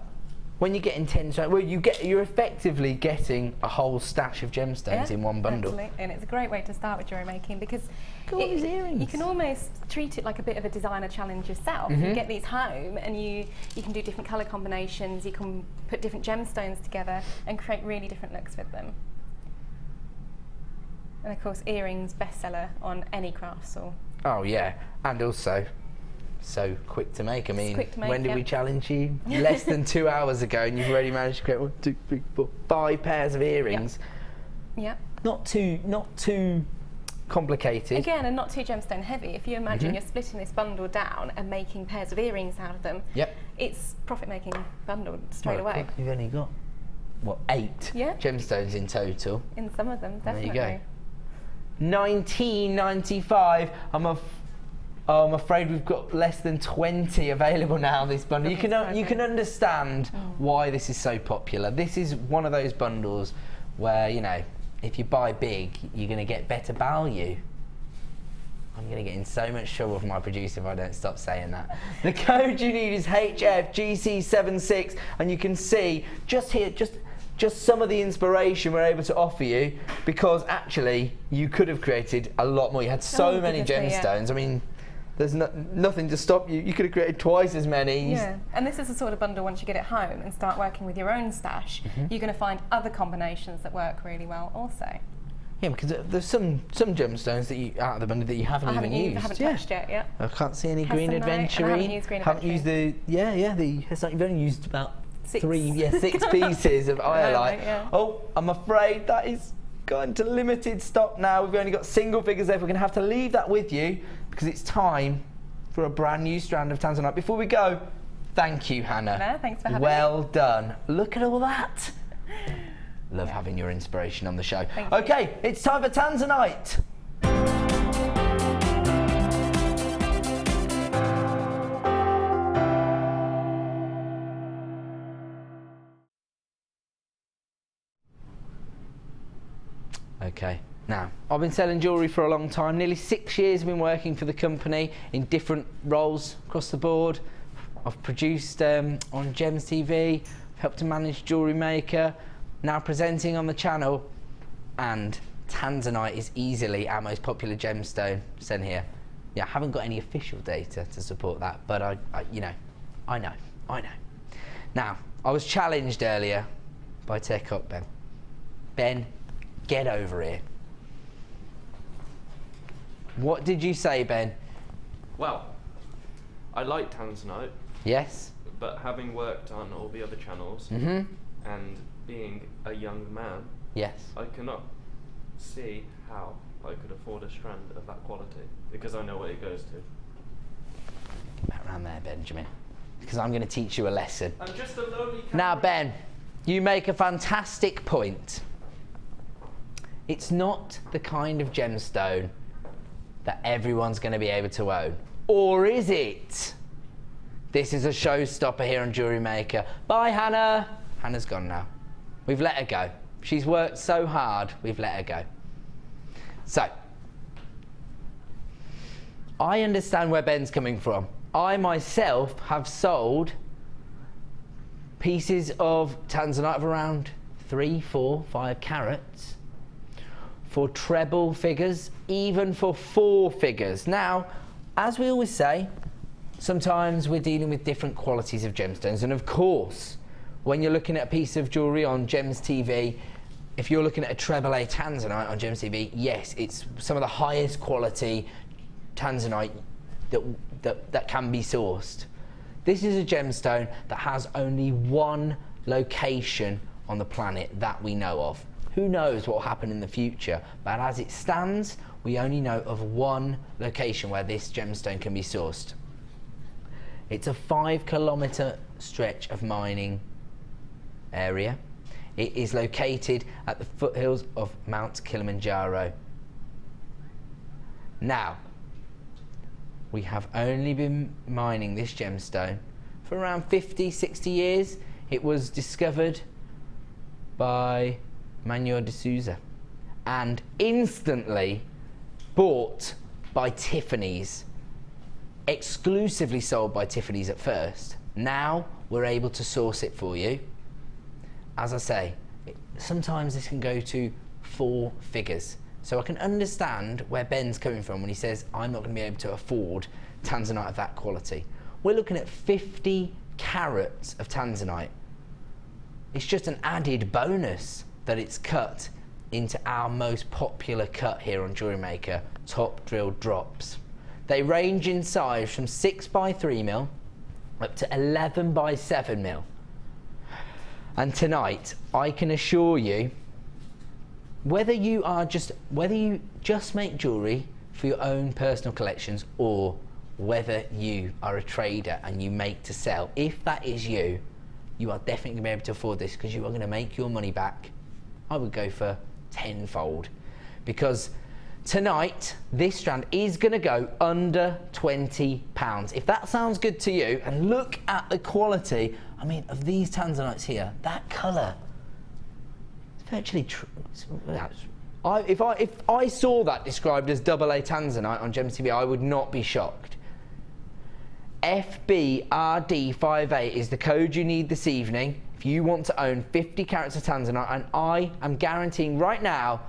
when you get in 10 stones, well, you're effectively getting a whole stash of gemstones in one bundle. Absolutely, and it's a great way to start with jewellery making because these earrings. You can almost treat it like a bit of a designer challenge yourself. You get these home and you can do different colour combinations, you can put different gemstones together and create really different looks with them. And of course, earrings, bestseller on any craft store. Oh yeah, and also so quick to make. I mean, when did we challenge you? Less than 2 hours ago, and you've already managed to create 1, 2, 3, 4, 5 pairs of earrings. Yeah. Not too complicated. Again, and not too gemstone heavy. If you imagine you're splitting this bundle down and making pairs of earrings out of them, it's profit-making bundle straight away. You've only got what, 8 gemstones in total. In some of them, definitely. There you go. $19.95. I'm afraid we've got less than 20 available now. This bundle. You can understand why this is so popular. This is one of those bundles where, you know, if you buy big, you're going to get better value. I'm going to get in so much trouble from my producer if I don't stop saying that. The code you need is HFGC76, and you can see just here, just some of the inspiration we're able to offer you, because actually you could have created a lot more. You had so many gemstones. I mean, there's nothing to stop you. You could have created twice as many. Yeah, and this is the sort of bundle, once you get it home and start working with your own stash, you're going to find other combinations that work really well also. Yeah, because there's some gemstones that you out of the bundle that you haven't even used. I haven't touched yet. Yeah. I can't see any green adventure. I haven't used green haven't used the it's like you've only used about 6 pieces of iolite. Oh, I'm afraid that is gone to limited stock now. We've only got single figures left. We're going to have to leave that with you because it's time for a brand new strand of tanzanite. Before we go, thank you, Hannah. No, thanks for having me. Well done. Look at all that. Love having your inspiration on the show. Okay, it's time for tanzanite. Okay, now, I've been selling jewellery for a long time. Nearly 6 years I've been working for the company in different roles across the board. I've produced on Gems TV, helped to manage Jewellery Maker, now presenting on the channel, and tanzanite is easily our most popular gemstone sent here. Yeah, I haven't got any official data to support that, but I know. Now, I was challenged earlier by Tech Up Ben. Ben, get over here. What did you say, Ben? Well, I like tanzanite. Yes. But having worked on all the other channels and being a young man, yes, I cannot see how I could afford a strand of that quality because I know what it goes to. Back around there, Benjamin, because I'm going to teach you a lesson. I'm just a lowly Now, Ben, you make a fantastic point. It's not the kind of gemstone that everyone's going to be able to own. Or is it? This is a showstopper here on Jewellery Maker. Bye, Hannah. Hannah's gone now. We've let her go. She's worked so hard, we've let her go. So, I understand where Ben's coming from. I myself have sold pieces of tanzanite of around 3, 4, 5 carats for treble figures, even for 4 figures. Now, as we always say, sometimes we're dealing with different qualities of gemstones, and of course, when you're looking at a piece of jewellery on Gems TV, if you're looking at a treble A tanzanite on Gems TV, yes, it's some of the highest quality tanzanite that can be sourced. This is a gemstone that has only one location on the planet that we know of. Who knows what will happen in the future, but as it stands, we only know of one location where this gemstone can be sourced. It's a 5-kilometre stretch of mining area. It is located at the foothills of Mount Kilimanjaro. Now, we have only been mining this gemstone for around 50, 60 years. It was discovered by Manuel de Souza, and instantly bought by Tiffany's. Exclusively sold by Tiffany's at first. Now we're able to source it for you. As I say, sometimes this can go to 4 figures. So I can understand where Ben's coming from when he says, I'm not going to be able to afford tanzanite of that quality. We're looking at 50 carats of tanzanite. It's just an added bonus that it's cut into our most popular cut here on Jewellery Maker, top drilled drops. They range in size from 6x3mm up to 11x7mm. And tonight, I can assure you, whether you just make jewellery for your own personal collections, or whether you are a trader and you make to sell, if that is you, you are definitely going to be able to afford this, because you are going to make your money back. I would go for tenfold, because tonight this strand is going to go under £20. If that sounds good to you, and look at the quality, I mean, of these tanzanites here, that colour, it's virtually true. If I saw that described as AA tanzanite on Gems TV, I would not be shocked. FBRD58 is the code you need this evening if you want to own 50 carats of tanzanite, and I am guaranteeing right now,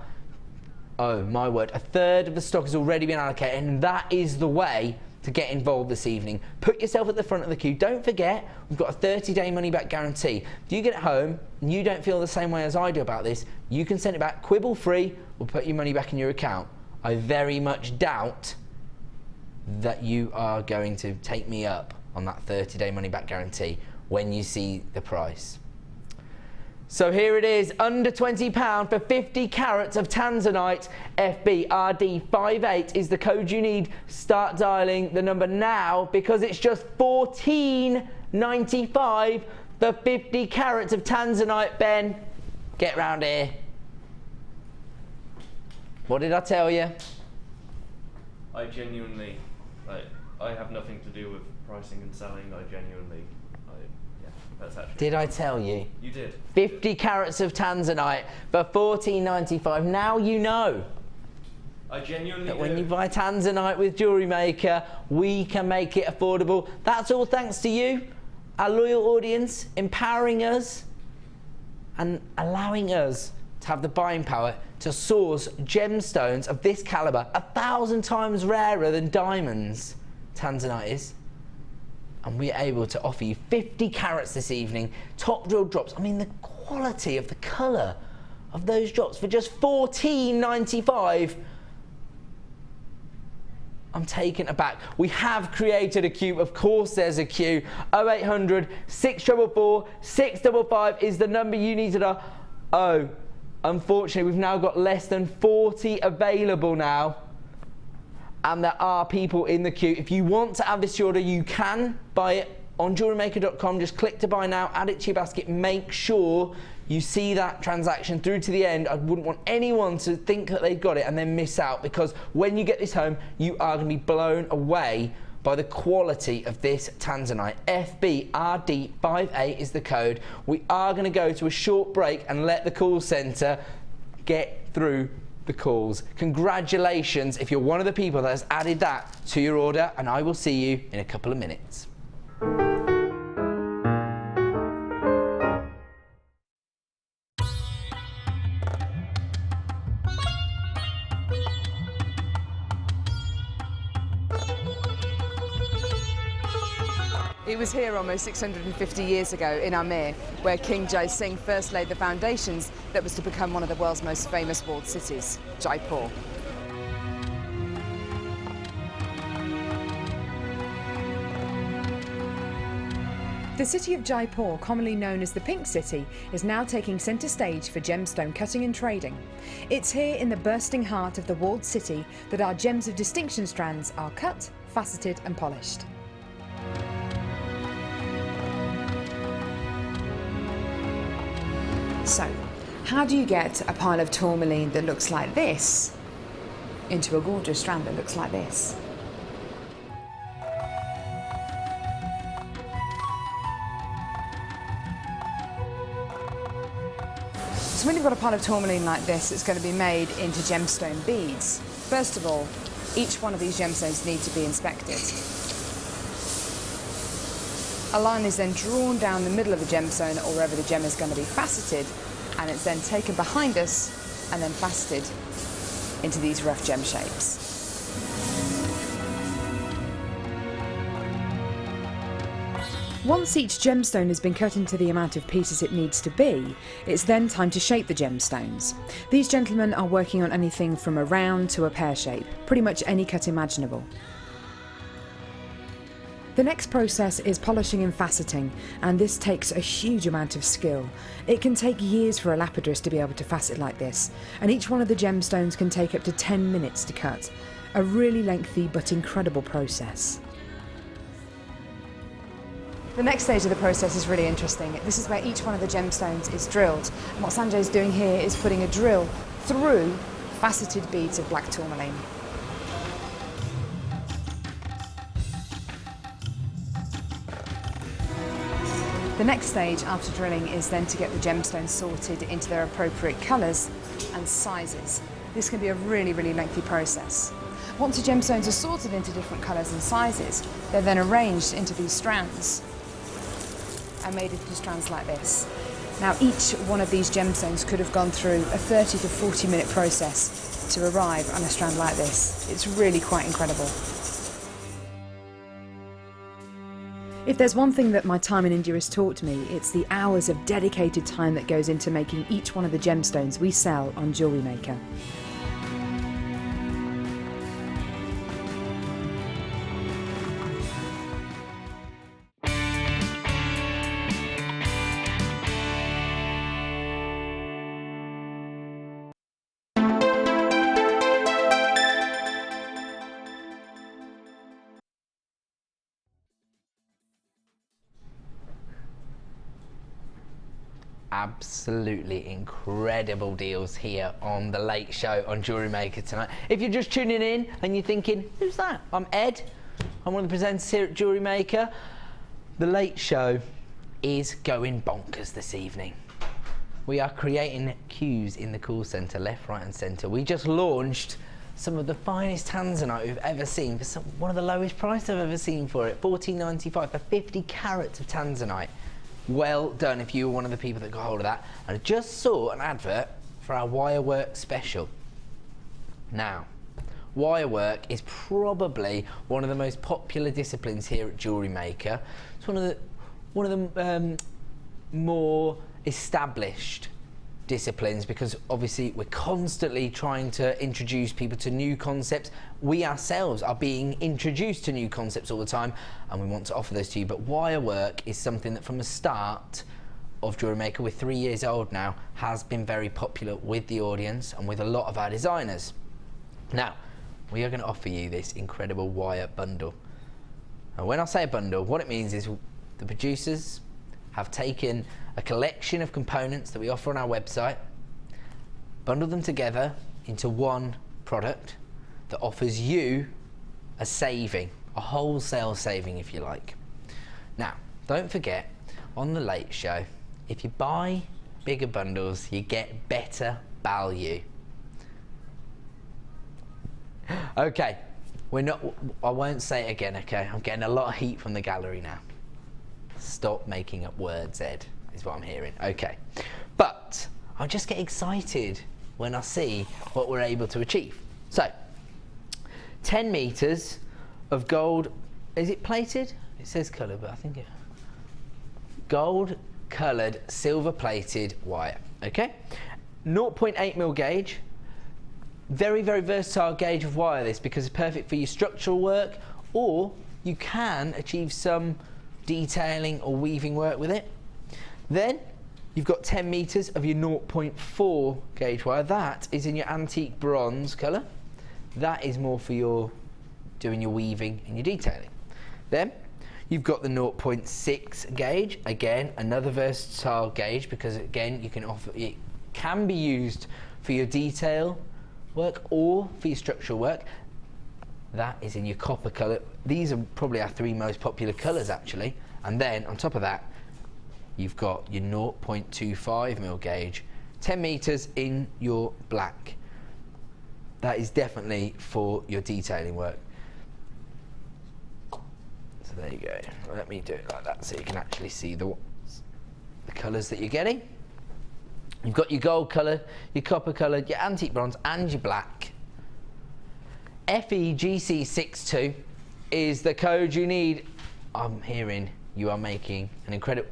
oh my word, a third of the stock has already been allocated, and that is the way to get involved this evening. Put yourself at the front of the queue. Don't forget, we've got a 30-day money-back guarantee. If you get it home and you don't feel the same way as I do about this, you can send it back quibble-free. We'll put your money back in your account. I very much doubt that you are going to take me up on that 30-day money-back guarantee when you see the price. So here it is, under £20 for 50 carats of tanzanite. FBRD58 is the code you need. Start dialing the number now, because it's just $14.95 for 50 carats of tanzanite. Ben, get round here. What did I tell you? I genuinely, I have nothing to do with pricing and selling. Yeah, that's actually. Did I tell you? You did. 50 carats of tanzanite for $14.95. Now you know I genuinely that do. when you buy tanzanite with Jewellery Maker, we can make it affordable. That's all thanks to you, our loyal audience, empowering us and allowing us to have the buying power to source gemstones of this calibre, 1,000 times rarer than diamonds tanzanite is. And we're able to offer you 50 carats this evening, top drilled drops. I mean, the quality of the colour of those drops for just $14.95. I'm taken aback. We have created a queue. Of course there's a queue. 0800 644 655 is the number you need to dial. Oh, unfortunately, we've now got less than 40 available now. And there are people in the queue. If you want to add this to your order, you can buy it on jewellerymaker.com. Just click to buy now, add it to your basket. Make sure you see that transaction through to the end. I wouldn't want anyone to think that they've got it and then miss out, because when you get this home, you are going to be blown away by the quality of this tanzanite. FBRD58 is the code. We are going to go to a short break and let the call centre get through the calls. Congratulations if you're one of the people that has added that to your order, and I will see you in a couple of minutes. It was here almost 650 years ago in Amir where King Jai Singh first laid the foundations that was to become one of the world's most famous walled cities, Jaipur. The city of Jaipur, commonly known as the Pink City, is now taking centre stage for gemstone cutting and trading. It's here in the bursting heart of the walled city that our gems of distinction strands are cut, faceted and polished. So, how do you get a pile of tourmaline that looks like this into a gorgeous strand that looks like this? So when you've got a pile of tourmaline like this, it's going to be made into gemstone beads. First of all, each one of these gemstones need to be inspected. A line is then drawn down the middle of the gemstone or wherever the gem is going to be faceted, and it's then taken behind us and then faceted into these rough gem shapes. Once each gemstone has been cut into the amount of pieces it needs to be, it's then time to shape the gemstones. These gentlemen are working on anything from a round to a pear shape, pretty much any cut imaginable. The next process is polishing and faceting, and this takes a huge amount of skill. It can take years for a lapidrist to be able to facet like this, and each one of the gemstones can take up to 10 minutes to cut. A really lengthy but incredible process. The next stage of the process is really interesting. This is where each one of the gemstones is drilled. And what Sanjay's doing here is putting a drill through faceted beads of black tourmaline. The next stage after drilling is then to get the gemstones sorted into their appropriate colours and sizes. This can be a really, really lengthy process. Once the gemstones are sorted into different colours and sizes, they're then arranged into these strands and made into strands like this. Now each one of these gemstones could have gone through a 30 to 40 minute process to arrive on a strand like this. It's really quite incredible. If there's one thing that my time in India has taught me, it's the hours of dedicated time that goes into making each one of the gemstones we sell on Jewellery Maker. Absolutely incredible deals here on the Late Show on Jewellery Maker tonight. If you're just tuning in and you're thinking, who's that? I'm Ed. I'm one of the presenters here at Jewellery Maker. The Late Show is going bonkers this evening. We are creating queues in the call centre, left, right and centre. We just launched some of the finest tanzanite we've ever seen for one of the lowest prices I've ever seen for it, $14.95 for 50 carats of tanzanite. Well done if you were one of the people that got hold of that. And I just saw an advert for our wire work special. Now, wire work is probably one of the most popular disciplines here at Jewellery Maker. It's one of the more established disciplines, because obviously we're constantly trying to introduce people to new concepts. We ourselves are being introduced to new concepts all the time, and we want to offer those to you. But wire work is something that from the start of Jewellery Maker, we're 3 years old now, has been very popular with the audience and with a lot of our designers. Now, we are going to offer you this incredible wire bundle. And when I say a bundle, what it means is the producers have taken a collection of components that we offer on our website, bundled them together into one product that offers you a saving, a wholesale saving if you like. Now, don't forget, on the Late Show, if you buy bigger bundles, you get better value. Okay, I won't say it again, okay? I'm getting a lot of heat from the gallery now. Stop making up words, Ed, is what I'm hearing. Okay, but I just get excited when I see what we're able to achieve. So, 10 meters of gold, is it plated? It says colour, but I think it, gold coloured silver plated wire, okay? 0.8mm gauge, very, very versatile gauge of wire this, because it's perfect for your structural work, or you can achieve some detailing or weaving work with it. Then you've got 10 meters of your 0.4 gauge wire. That is in your antique bronze colour. That is more for your doing your weaving and your detailing. Then you've got the 0.6 gauge, again another versatile gauge, because again you can offer, it can be used for your detail work or for your structural work. That is in your copper colour. These are probably our 3 most popular colours actually. And then on top of that, you've got your 0.25mm gauge 10 meters in your black. That is definitely for your detailing work. So there you go. Let me do it like that so you can actually see the colours that you're getting. You've got your gold colour, your copper colour, your antique bronze and your black. FEGC62 is the code you need. I'm hearing you are making an incredible...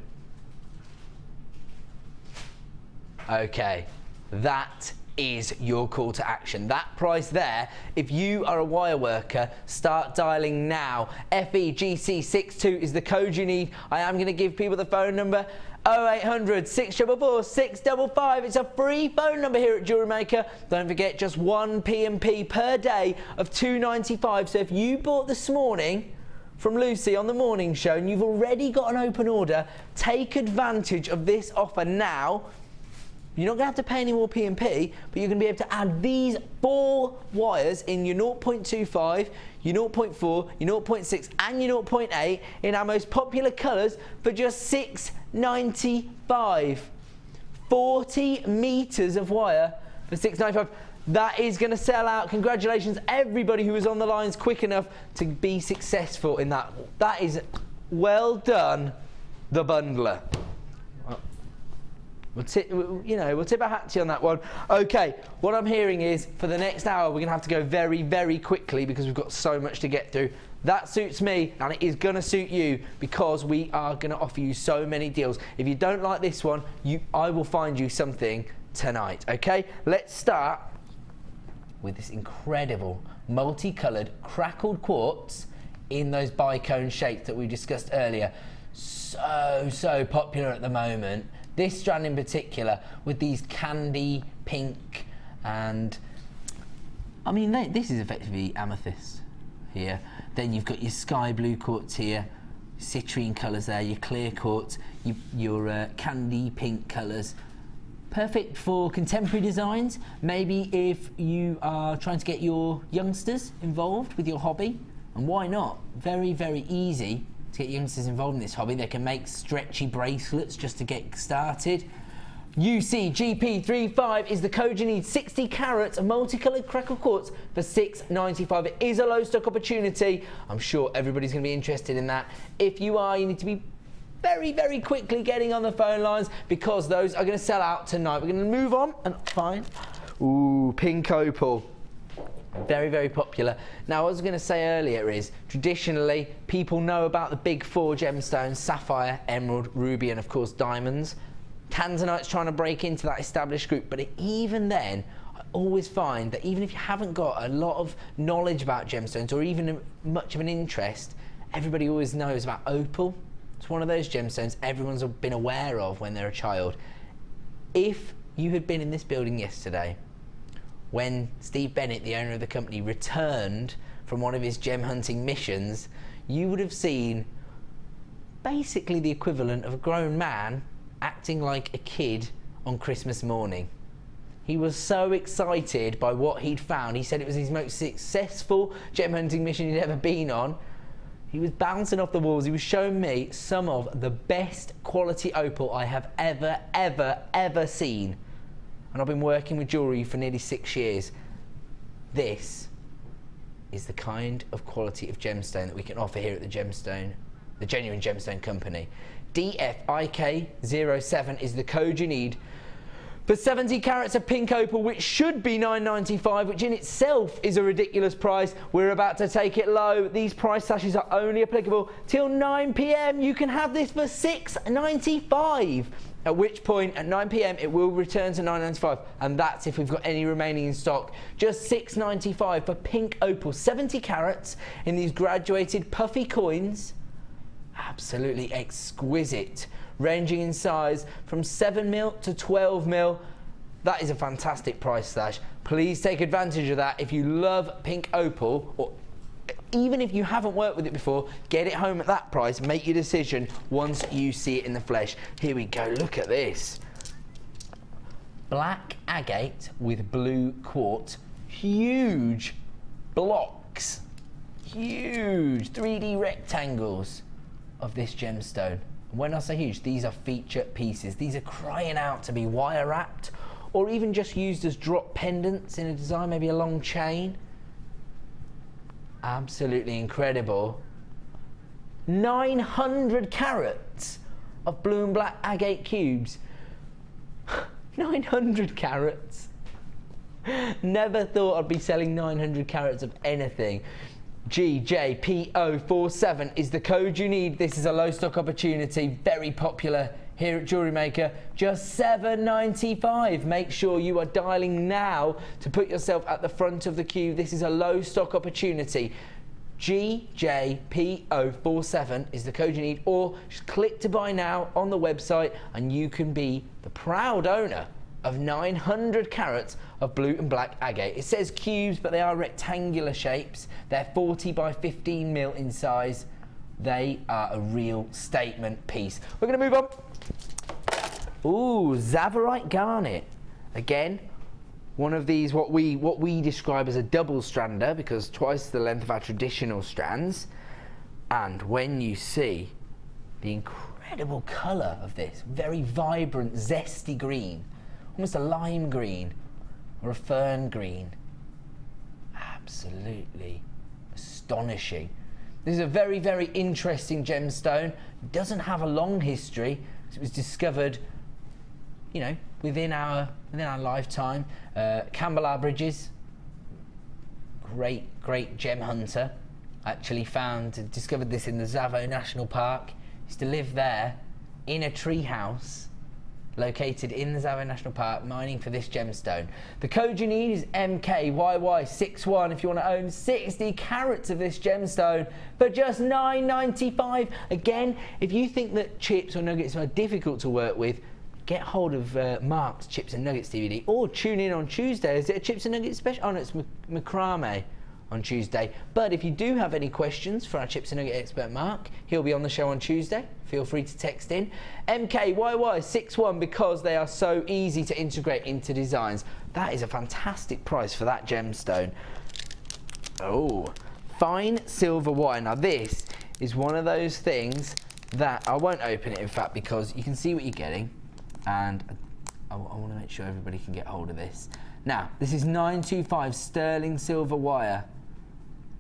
Okay, that is your call to action. That price there, if you are a wire worker, start dialing now. FEGC62 is the code you need. I am going to give people the phone number, 0800 644 655. It's a free phone number here at Jewellery Maker. Don't forget, just one P&P per day of £2.95. So if you bought this morning from Lucy on the morning show and you've already got an open order, take advantage of this offer now. You're not going to have to pay any more P&P, but you're going to be able to add these 4 wires in your 0.25, your 0.4, your 0.6 and your 0.8 in our most popular colours for just £6.95. 40 metres of wire for £6.95. That is going to sell out. Congratulations everybody who was on the lines quick enough to be successful in that. That is well done, the bundler. We'll tip our hat to you on that one. Okay, what I'm hearing is for the next hour we're going to have to go very, very quickly because we've got so much to get through. That suits me and it is going to suit you because we are going to offer you so many deals. If you don't like this one, I will find you something tonight. Okay, let's start with this incredible multicoloured crackled quartz in those bicone shapes that we discussed earlier. So popular at the moment. This strand in particular with these candy pink and I mean this is effectively amethyst here. Then you've got your sky blue quartz here, citrine colours there, your clear quartz, your candy pink colours. Perfect for contemporary designs. Maybe if you are trying to get your youngsters involved with your hobby, and why not? Very, very easy to get youngsters involved in this hobby. They can make stretchy bracelets just to get started. UCGP35 is the code you need. 60 carats of multicoloured crackled quartz for £6.95. It is a low stock opportunity. I'm sure everybody's going to be interested in that. If you are, you need to be very, very quickly getting on the phone lines because those are going to sell out tonight. We're going to move on and find... Ooh, pink opal. Very, very popular. Now, what I was going to say earlier is, traditionally, people know about the big 4 gemstones, sapphire, emerald, ruby, and of course, diamonds. Tanzanite's trying to break into that established group, but even then, I always find that even if you haven't got a lot of knowledge about gemstones or even much of an interest, everybody always knows about opal. It's one of those gemstones everyone's been aware of when they're a child. If you had been in this building yesterday, when Steve Bennett, the owner of the company, returned from one of his gem hunting missions, you would have seen basically the equivalent of a grown man acting like a kid on Christmas morning. He was so excited by what he'd found. He said it was his most successful gem hunting mission he'd ever been on. He was bouncing off the walls. He was showing me some of the best quality opal I have ever seen. And I've been working with jewellery for nearly 6 years. This is the kind of quality of gemstone that we can offer here at the Genuine Gemstone Company. DFIK07 is the code you need for 70 carats of pink opal, which should be £9.95, which in itself is a ridiculous price. We're about to take it low. These price slashes are only applicable till 9 p.m. You can have this for £6.95. At which point, at 9 p.m, it will return to £9.95, and that's if we've got any remaining in stock. Just £6.95 for pink opal, 70 carats in these graduated puffy coins. Absolutely exquisite, ranging in size from 7mm to 12mm. That is a fantastic price slash. Please take advantage of that. If you love pink opal, or even if you haven't worked with it before, get it home at that price. Make your decision once you see it in the flesh. Here we go, look at this. Black agate with blue quartz. Huge blocks, huge 3D rectangles of this gemstone. When I say huge, these are feature pieces. These are crying out to be wire wrapped or even just used as drop pendants in a design, maybe a long chain. Absolutely incredible. 900 carats of blue and black agate cubes. 900 carats. Never thought I'd be selling 900 carats of anything. GJPO47 is the code you need. This is a low stock opportunity, very popular here at Jewellery Maker. Just $7.95. Make sure you are dialing now to put yourself at the front of the queue. This is a low stock opportunity. GJPO47 is the code you need, or just click to buy now on the website and you can be the proud owner of 900 carats of blue and black agate. It says cubes, but they are rectangular shapes. They're 40 by 15 mil in size. They are a real statement piece. We're going to move on. Ooh, Zavarite garnet. Again, one of these, what we describe as a double strander, because twice the length of our traditional strands. And when you see the incredible colour of this, very vibrant, zesty green, almost a lime green or a fern green, absolutely astonishing. This is a very, very interesting gemstone. It doesn't have a long history. It was discovered, you know, within our lifetime. Campbell Bridges, great gem hunter, actually discovered this in the Zavo National Park. Used to live there in a tree house located in the Zavo National Park, mining for this gemstone. The code you need is MKYY61 if you want to own 60 carats of this gemstone for just $9.95. Again, if you think that chips or nuggets are difficult to work with, get hold of Mark's Chips and Nuggets DVD, or tune in on Tuesday. Is it a Chips and Nuggets special? Oh no, it's macrame on Tuesday. But if you do have any questions for our Chips and Nugget expert Mark, he'll be on the show on Tuesday. Feel free to text in MKYY61 because they are so easy to integrate into designs. That is a fantastic price for that gemstone. Oh, fine silver wire. Now this is one of those things that I won't open it, in fact, because you can see what you're getting, and I want to make sure everybody can get hold of this. Now, this is 925 sterling silver wire,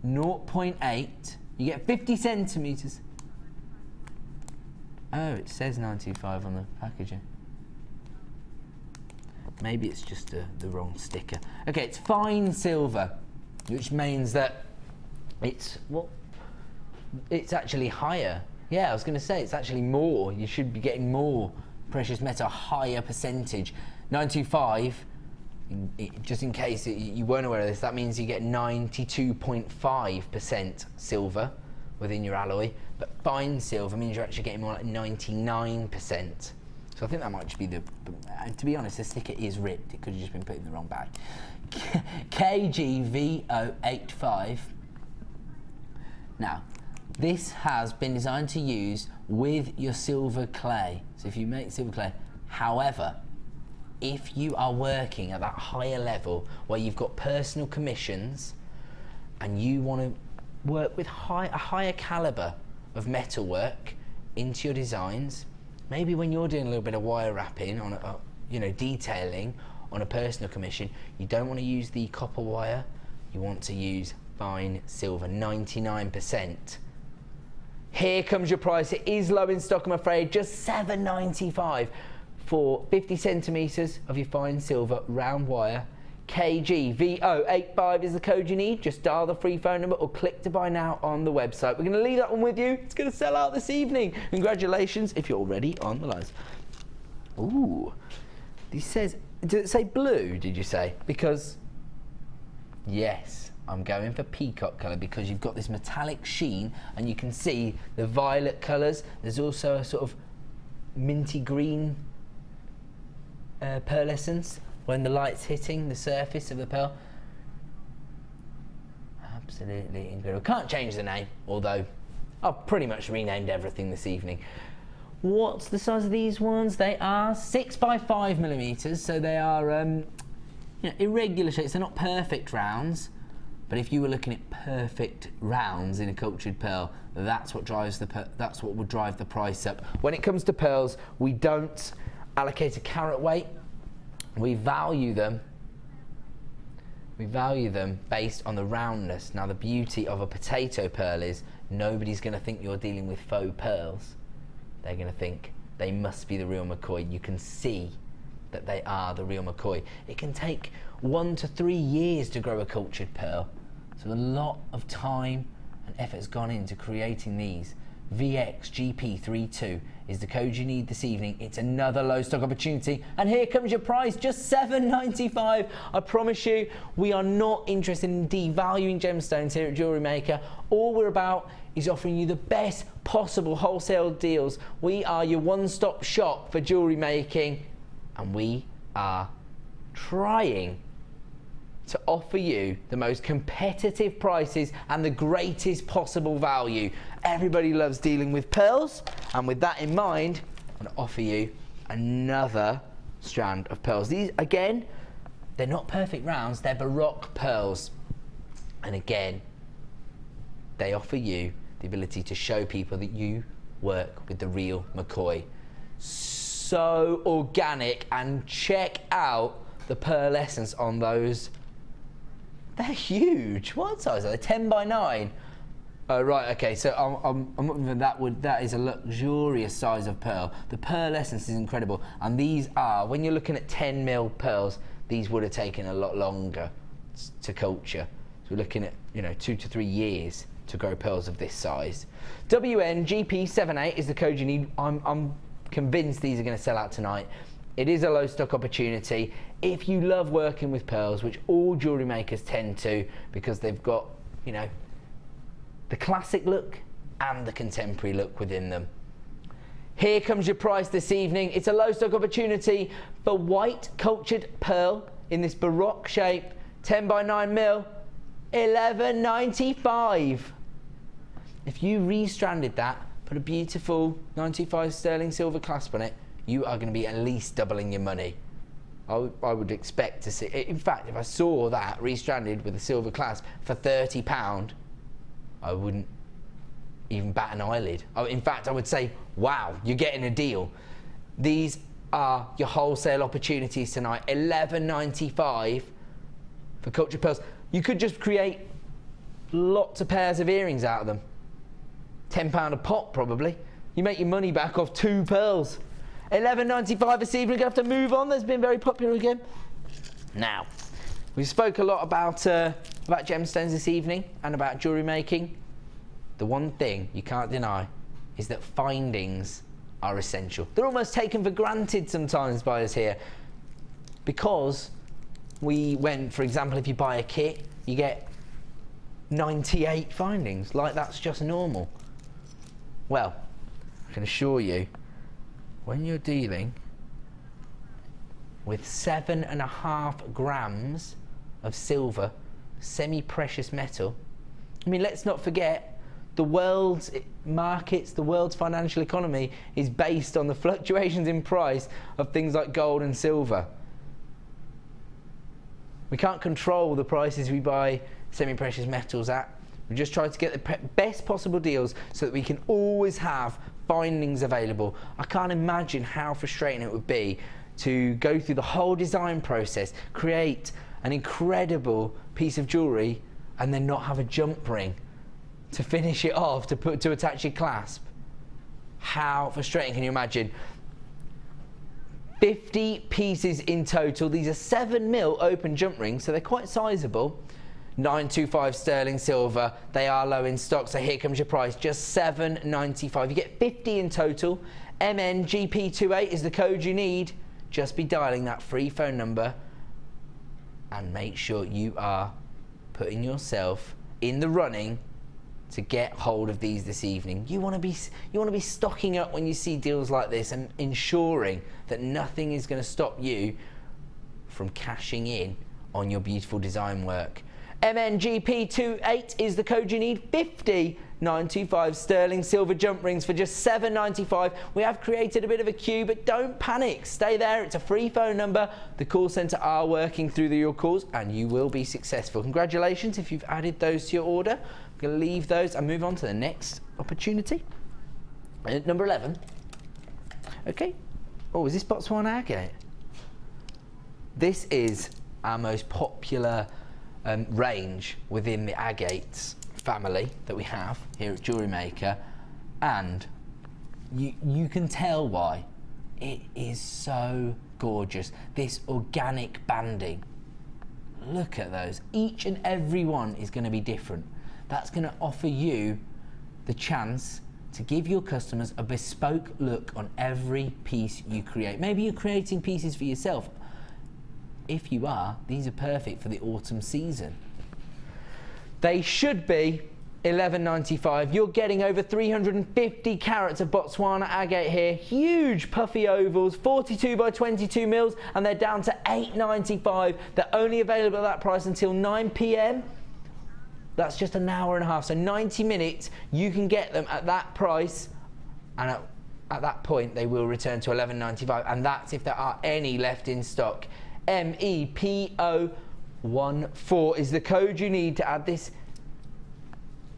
0.8. You get 50 centimetres. Oh, it says 925 on the packaging. Maybe it's just the wrong sticker. Okay, it's fine silver, which means that it's actually higher. Yeah, I was going to say it's actually more. You should be getting more precious metal, higher percentage. 925. Just in case you weren't aware of this, that means you get 92.5% silver within your alloy, but fine silver means you're actually getting more like 99%. So I think that might just be to be honest, the sticker is ripped. It could have just been put in the wrong bag. KGV085. Now, this has been designed to use with your silver clay. So if you make silver clay, however, if you are working at that higher level where you've got personal commissions and you want to work with a higher caliber of metal work into your designs, maybe when you're doing a little bit of wire wrapping on detailing on a personal commission, you don't want to use the copper wire, you want to use fine silver, 99%. Here comes your price. It is low in stock, I'm afraid, just $7.95 for 50 centimetres of your fine silver round wire. KGV085 is the code you need. Just dial the free phone number or click to buy now on the website. We're going to leave that one with you. It's going to sell out this evening. Congratulations if you're already on the lines. Ooh, this says, did it say blue, did you say? Because, yes, I'm going for peacock colour because you've got this metallic sheen and you can see the violet colours. There's also a sort of minty green pearlescence when the light's hitting the surface of the pearl. Absolutely incredible. Can't change the name, although I've pretty much renamed everything this evening. What's the size of these ones? They are 6 by 5 millimeters, so they are irregular shapes. They're not perfect rounds, but if you were looking at perfect rounds in a cultured pearl, that's what would drive the price up. When it comes to pearls, we don't allocate a carat weight. We value them based on the roundness. Now the beauty of a potato pearl is nobody's going to think you're dealing with faux pearls. They're going to think they must be the real McCoy. You can see that they are the real McCoy. It can take 1 to 3 years to grow a cultured pearl. So a lot of time and effort has gone into creating these. VXGP32 is the code you need this evening. It's another low stock opportunity, and here comes your price, just $7.95. I promise you, we are not interested in devaluing gemstones here at Jewellery Maker. All we're about is offering you the best possible wholesale deals. We are your one-stop shop for jewellery making, and we are trying to offer you the most competitive prices and the greatest possible value. Everybody loves dealing with pearls, and with that in mind, I'm going to offer you another strand of pearls. These, again, they're not perfect rounds, they're Baroque pearls. And again, they offer you the ability to show people that you work with the real McCoy. So organic, and check out the pearlescence on those. They're huge. What size are they? 10 by 9. Oh, right, okay, so that is a luxurious size of pearl. The pearlescence is incredible, and these are, when you're looking at 10mm pearls, these would have taken a lot longer to culture. So we're looking at, 2 to 3 years to grow pearls of this size. WNGP78 is the code you need. I'm convinced these are going to sell out tonight. It is a low stock opportunity. If you love working with pearls, which all jewellery makers tend to, because they've got, the classic look and the contemporary look within them. Here comes your price this evening. It's a low stock opportunity for white cultured pearl in this Baroque shape, 10 by 9mm, $11.95. If you restranded that, put a beautiful 95 sterling silver clasp on it, you are going to be at least doubling your money. I would expect to see, in fact, if I saw that restranded with a silver clasp for £30, I wouldn't even bat an eyelid. In fact, I would say, wow, you're getting a deal. These are your wholesale opportunities tonight, $11.95 for cultured pearls. You could just create lots of pairs of earrings out of them. £10 a pop, probably. You make your money back off 2 pearls. $11.95 this evening. We're going to have to move on. That's been very popular again. Now, we spoke a lot about gemstones this evening and about jewellery making. The one thing you can't deny is that findings are essential. They're almost taken for granted sometimes by us here, because for example, if you buy a kit, you get 98 findings, like that's just normal. Well, I can assure you, when you're dealing with 7.5 grams of silver, semi-precious metal, let's not forget, the world's markets, the world's financial economy is based on the fluctuations in price of things like gold and silver. We can't control the prices we buy semi-precious metals at. We just try to get the best possible deals so that we can always have findings available. I can't imagine how frustrating it would be to go through the whole design process, create an incredible piece of jewellery, and then not have a jump ring to finish it off, to attach your clasp. How frustrating can you imagine? 50 pieces in total. These are 7mm open jump rings, so they're quite sizable. 925 sterling silver. They are low in stock, so here comes your price, just $7.95. You get 50 in total. MNGP28 is the code you need. Just be dialing that free phone number and make sure you are putting yourself in the running to get hold of these this evening. You want to be stocking up when you see deals like this and ensuring that nothing is going to stop you from cashing in on your beautiful design work. MNGP28 is the code you need. 50 925 sterling silver jump rings for just $7.95. We have created a bit of a queue, but don't panic. Stay there. It's a free phone number. The call centre are working through your calls, and you will be successful. Congratulations if you've added those to your order. I'm going to leave those and move on to the next opportunity. Number 11. Okay. Oh, is this Botswana agate? This is our most popular range within the agates family that we have here at Jewellery Maker, and you can tell why. It is so gorgeous. This organic banding. Look at those. Each and every one is going to be different. That's going to offer you the chance to give your customers a bespoke look on every piece you create. Maybe you're creating pieces for yourself. If you are, these are perfect for the autumn season. They should be $11.95. You're getting over 350 carats of Botswana agate here. Huge puffy ovals, 42 by 22 mils, and they're down to $8.95. They're only available at that price until 9 p.m. That's just an hour and a half, so 90 minutes. You can get them at that price, and at that point they will return to $11.95, and that's if there are any left in stock. MEPO14 is the code you need to add this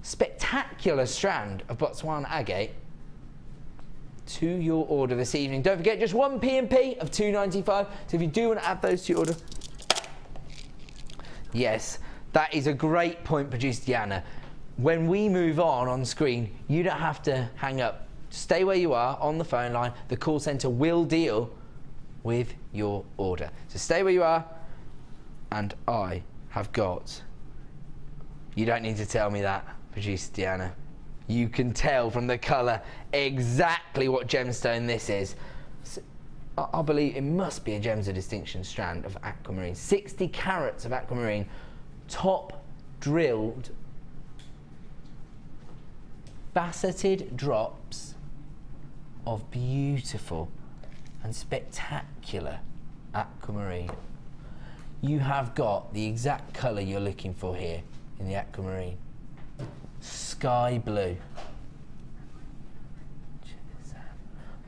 spectacular strand of Botswana agate to your order this evening. Don't forget, just one P&P of $2.95. So if you do want to add those to your order, yes, that is a great point, producer Diana. When we move on screen, you don't have to hang up. Stay where you are on the phone line. The call centre will deal with your order. So stay where you are, and I have got, you don't need to tell me that, producer Diana. You can tell from the colour exactly what gemstone this is. So, I believe it must be a Gems of Distinction strand of aquamarine. 60 carats of aquamarine, top drilled, faceted drops of beautiful and spectacular aquamarine. You have got the exact colour you're looking for here in the aquamarine. Sky blue.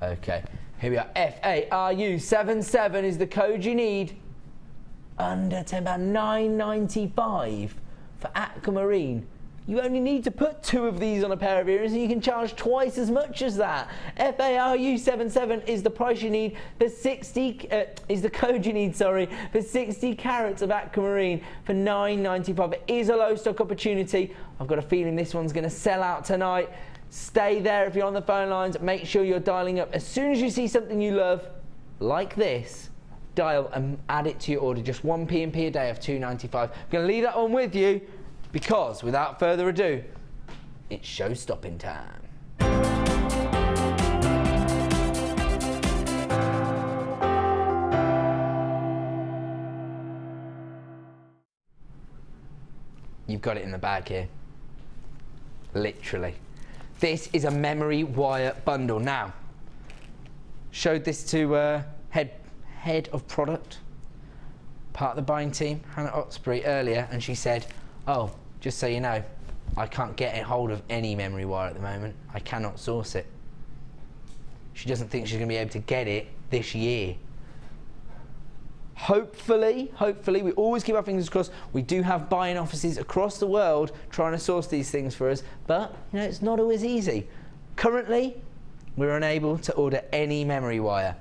Okay, here we are. FARU77 is the code you need. Under £10, $9.95 for aquamarine. You only need to put 2 of these on a pair of earrings and you can charge twice as much as that. FARU77 is the price you need for 60, is the code you need, sorry, for 60 carats of aquamarine for $9.95. It is a low stock opportunity. I've got a feeling this one's going to sell out tonight. Stay there if you're on the phone lines. Make sure you're dialing up. As soon as you see something you love, like this, dial and add it to your order. Just one P&P a day of $2.95. I'm going to leave that one with you, because without further ado, it's show-stopping time. You've got it in the bag here, literally. This is a memory wire bundle. Now, showed this to head of product, part of the buying team, Hannah Oxberry, earlier, and she said, oh, just so you know, I can't get a hold of any memory wire at the moment. I cannot source it. She doesn't think she's going to be able to get it this year. Hopefully, we always keep our fingers crossed. We do have buying offices across the world trying to source these things for us, but you know, it's not always easy. Currently, we're unable to order any memory wire.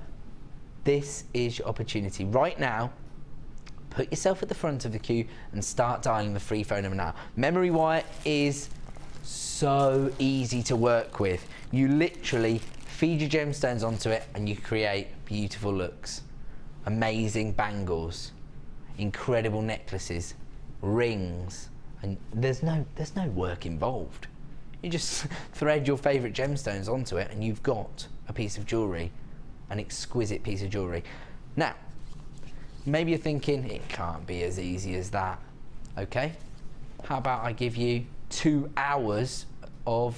This is your opportunity right now. Put yourself at the front of the queue and start dialing the free phone number now. Memory wire is so easy to work with. You literally feed your gemstones onto it and you create beautiful looks. Amazing bangles, incredible necklaces, rings, and there's no work involved. You just thread your favourite gemstones onto it and you've got a piece of jewellery, an exquisite piece of jewellery. Now, maybe you're thinking, it can't be as easy as that. Okay, how about I give you 2 hours of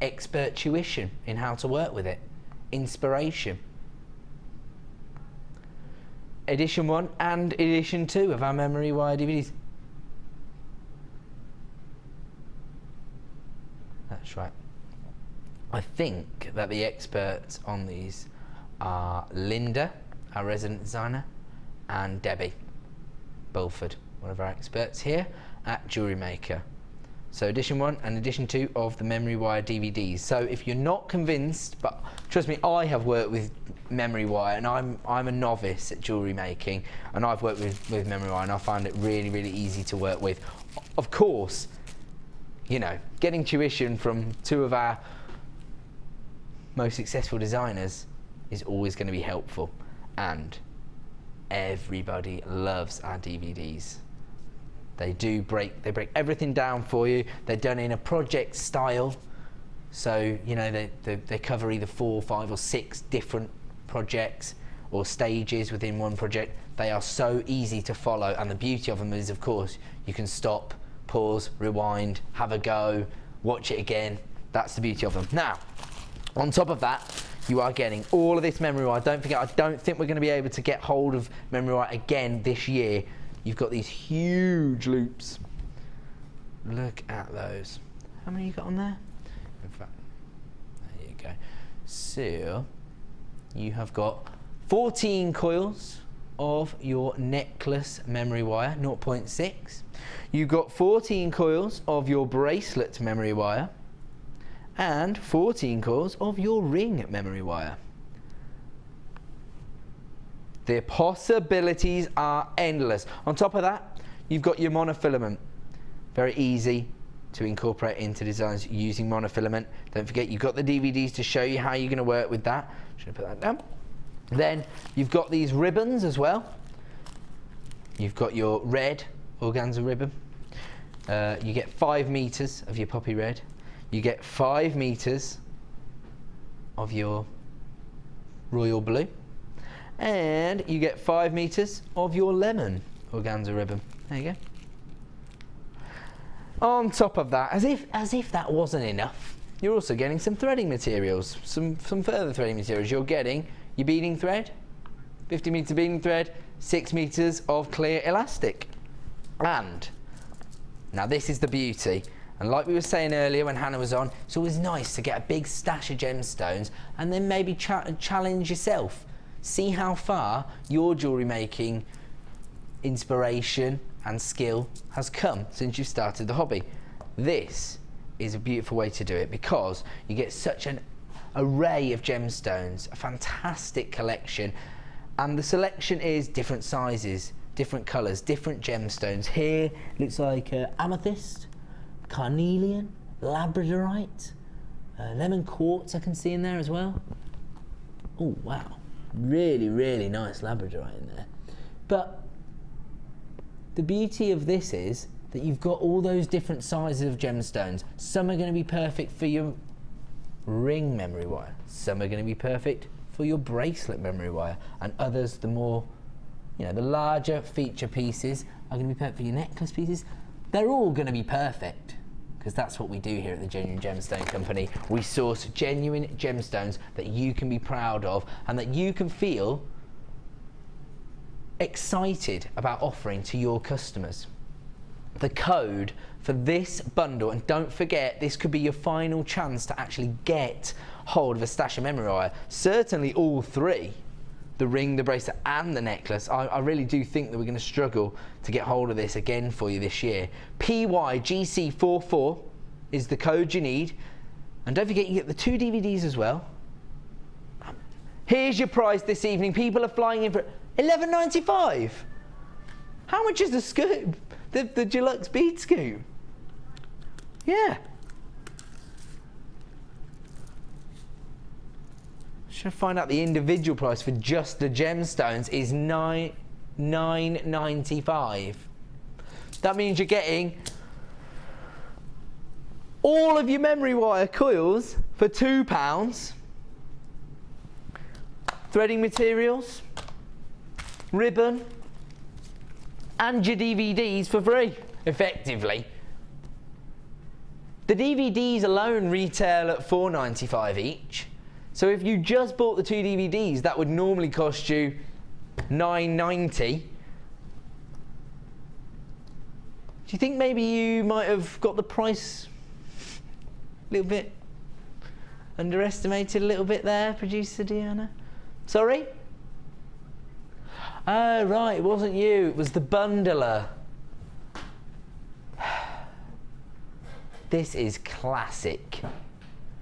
expert tuition in how to work with it, inspiration. Edition 1 and Edition 2 of our memory wire DVDs. That's right. I think that the experts on these are Linda, our resident designer, and Debbie Bulford, one of our experts here at Jewellery Maker. So edition 1 and edition 2 of the memory wire DVDs. So if you're not convinced, but trust me, I have worked with memory wire, and I'm a novice at jewellery making, and I've worked with memory wire, and I find it really, really easy to work with. Of course, you know, getting tuition from 2 of our most successful designers is always going to be helpful, and everybody loves our DVDs. They break everything down for you. They're done in a project style, so you know they cover either 4, 5 or 6 different projects or stages within one project. They are so easy to follow, and the beauty of them is, of course, you can stop, pause, rewind, have a go, watch it again. That's the beauty of them. Now, on top of that, you are getting all of this memory wire. Don't forget, I don't think we're going to be able to get hold of memory wire again this year. You've got these huge loops. Look at those. How many you got on there? In fact, there you go. So, you have got 14 coils of your necklace memory wire, 0.6. You've got 14 coils of your bracelet memory wire, and 14 coils of your ring memory wire. The possibilities are endless. On top of that, you've got your monofilament. Very easy to incorporate into designs using monofilament. Don't forget, you've got the DVDs to show you how you're going to work with that. Should I put that down? Then you've got these ribbons as well. You've got your red organza ribbon. You get 5 meters of your poppy red. You get 5 meters of your royal blue. And you get 5 meters of your lemon organza ribbon. There you go. On top of that, as if that wasn't enough, you're also getting some threading materials, some further threading materials. You're getting your beading thread, 50 meter beading thread, 6 meters of clear elastic. And now this is the beauty. And like we were saying earlier when Hannah was on, it's always nice to get a big stash of gemstones and then maybe challenge yourself. See how far your jewellery making inspiration and skill has come since you started the hobby. This is a beautiful way to do it because you get such an array of gemstones, a fantastic collection, and the selection is different sizes, different colours, different gemstones. Here looks like amethyst, carnelian, labradorite, lemon quartz I can see in there as well. Oh wow. Really, really nice labradorite in there. But the beauty of this is that you've got all those different sizes of gemstones. Some are going to be perfect for your ring memory wire. Some are going to be perfect for your bracelet memory wire. And others, the more, you know, the larger feature pieces are going to be perfect for your necklace pieces. They're all going to be perfect, because that's what we do here at the Genuine Gemstone Company. We source genuine gemstones that you can be proud of and that you can feel excited about offering to your customers. The code for this bundle, and don't forget, this could be your final chance to actually get hold of a stash of memory wire. Certainly all 3, the ring, the bracelet and the necklace. I really do think that we're going to struggle to get hold of this again for you this year. PYGC44 is the code you need, and don't forget you get the 2 DVDs as well. Here's your price this evening. People are flying in for $11.95. How much is the scoop? The deluxe bead scoop? Yeah. Should I find out the individual price for just the gemstones is $9.95. That means you're getting all of your memory wire coils for £2, threading materials, ribbon, and your DVDs for free, effectively. The DVDs alone retail at $4.95 each. So if you just bought the 2 DVDs, that would normally cost you $9.90. Do you think maybe you might have got the price a little bit underestimated a little bit there, producer Deanna? Sorry? Oh right, it wasn't you, it was the bundler. This is classic.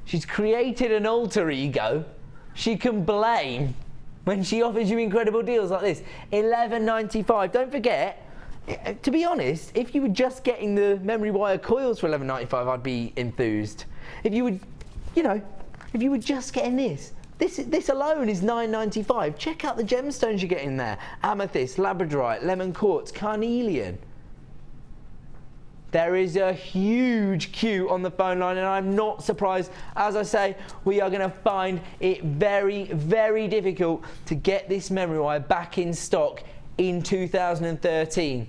She's created an alter ego she can blame when she offers you incredible deals like this. $11.95. Don't forget, to be honest, if you were just getting the memory wire coils for $11.95, I'd be enthused. If you would, you know, if you were just getting this alone is $9.95. Check out the gemstones you're getting there. Amethyst, labradorite, lemon quartz, carnelian. There is a huge queue on the phone line, and I'm not surprised. As I say, we are going to find it very, very difficult to get this memory wire back in stock in 2013.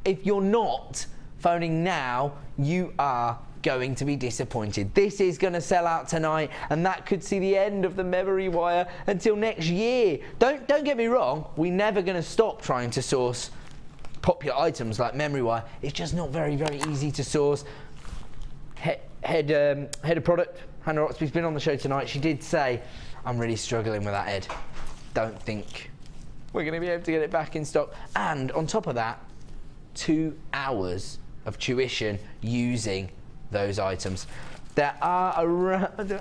If you're not phoning now, you are going to be disappointed. This is going to sell out tonight, and that could see the end of the memory wire until next year. Don't get me wrong, we're never going to stop trying to source popular items like memory wire. It's just not very, very easy to source. Head of product, Hannah Oxberry's been on the show tonight. She did say, I'm really struggling with that, Ed. Don't think we're going to be able to get it back in stock. And on top of that, 2 hours of tuition using those items. There are around,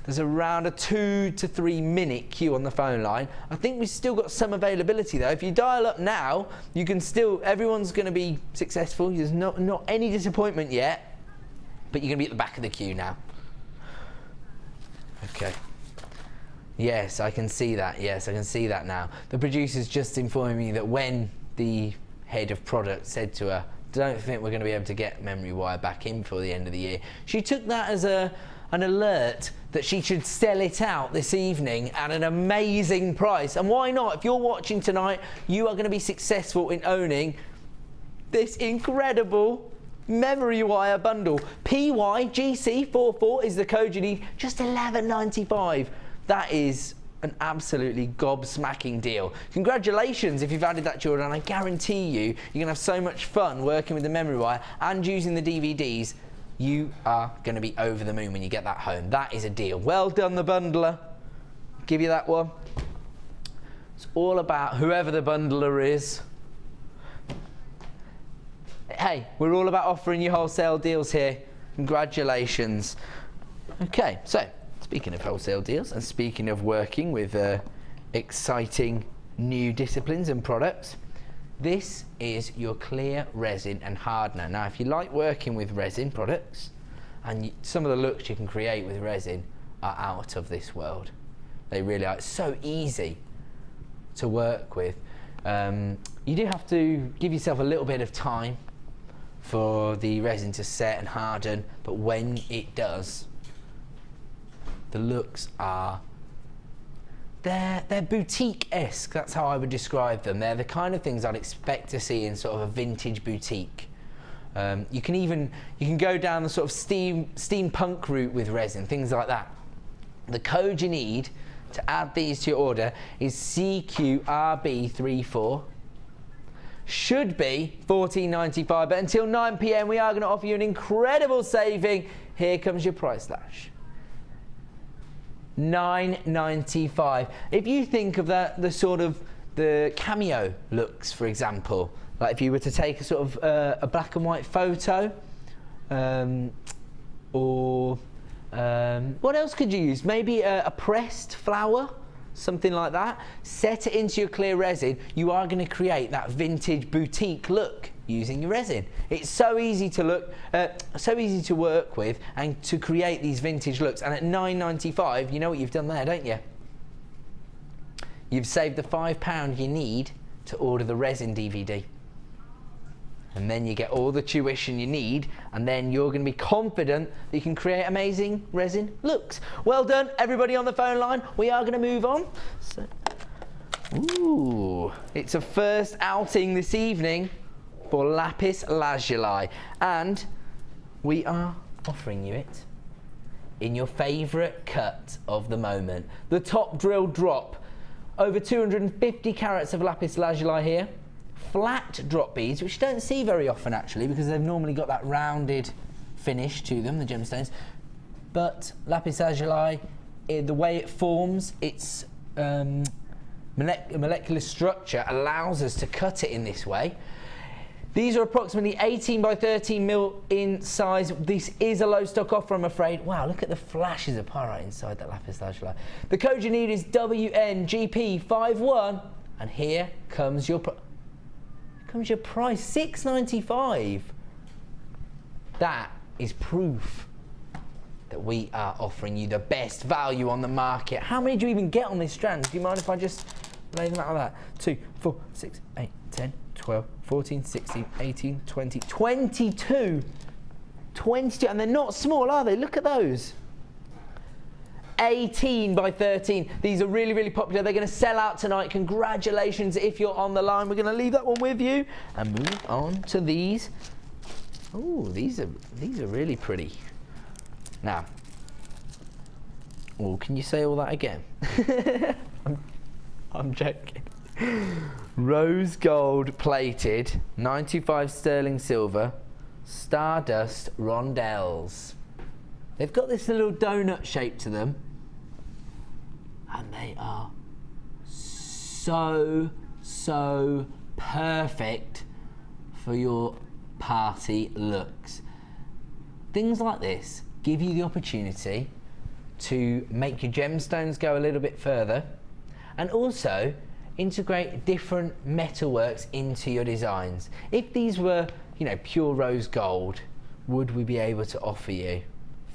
there's around a 2 to 3 minute queue on the phone line. I think we've still got some availability though. If you dial up now, you can still, everyone's going to be successful. There's not any disappointment yet, but you're going to be at the back of the queue now. Okay. Yes, I can see that. Yes, I can see that now. The producer's just informing me that when the head of product said to her, don't think we're going to be able to get memory wire back in for the end of the year, she took that as an alert that she should sell it out this evening at an amazing price. And why not? If you're watching tonight, you are going to be successful in owning this incredible memory wire bundle. PYGC44 is the code you need, just $11.95. That is an absolutely gobsmacking deal. Congratulations if you've added that to your order, and I guarantee you, you're going to have so much fun working with the memory wire and using the DVDs. You are going to be over the moon when you get that home. That is a deal. Well done, the bundler. Give you that one. It's all about whoever the bundler is. Hey, we're all about offering you wholesale deals here. Congratulations. Okay, so speaking of wholesale deals and speaking of working with exciting new disciplines and products, this is your clear resin and hardener. Now, if you like working with resin products, and some of the looks you can create with resin are out of this world. They really are. It's so easy to work with. You do have to give yourself a little bit of time for the resin to set and harden, but when it does, the looks are, they're boutique-esque. That's how I would describe them. They're the kind of things I'd expect to see in sort of a vintage boutique. You can go down the sort of steampunk route with resin, things like that. The code you need to add these to your order is CQRB34. Should be $14.95, but until 9 PM we are going to offer you an incredible saving. Here comes your price slash. $9.95. If you think of that, the sort of the cameo looks, for example, like if you were to take a sort of a black and white photo, or what else could you use? Maybe a pressed flower, something like that. Set it into your clear resin. You are going to create that vintage boutique look using your resin. It's so easy to look, so easy to work with, and to create these vintage looks. And at $9.95, you know what you've done there, don't you? You've saved the £5 you need to order the resin DVD. And then you get all the tuition you need, and then you're going to be confident that you can create amazing resin looks. Well done, everybody on the phone line. We are going to move on. So, ooh, it's a first outing this evening for lapis lazuli, and we are offering you it in your favourite cut of the moment. The top drill drop. Over 250 carats of lapis lazuli here. Flat drop beads, which you don't see very often actually, because they've normally got that rounded finish to them, the gemstones. But lapis lazuli, the way it forms, its molecular structure allows us to cut it in this way. These are approximately 18 by 13 mil in size. This is a low stock offer, I'm afraid. Wow, look at the flashes of pyrite inside that lapis lazuli. The code you need is WNGP51, and here comes your price, $6.95. That is proof that we are offering you the best value on the market. How many do you even get on this strand? Do you mind if I just lay them out like that? 2, 4, 6, 8, 10, 12, 14, 16, 18, 20, 22. 22, and they're not small, are they? Look at those. 18 by 13. These are really, really popular. They're going to sell out tonight. Congratulations if you're on the line. We're going to leave that one with you and move on to these. Oh, these are really pretty. Now, oh, can you say all that again? I'm joking. Rose gold plated, 95 sterling silver, Stardust rondelles. They've got this little donut shape to them, and they are so perfect for your party looks. Things like this give you the opportunity to make your gemstones go a little bit further, and also integrate different metalworks into your designs. If these were, you know, pure rose gold, would we be able to offer you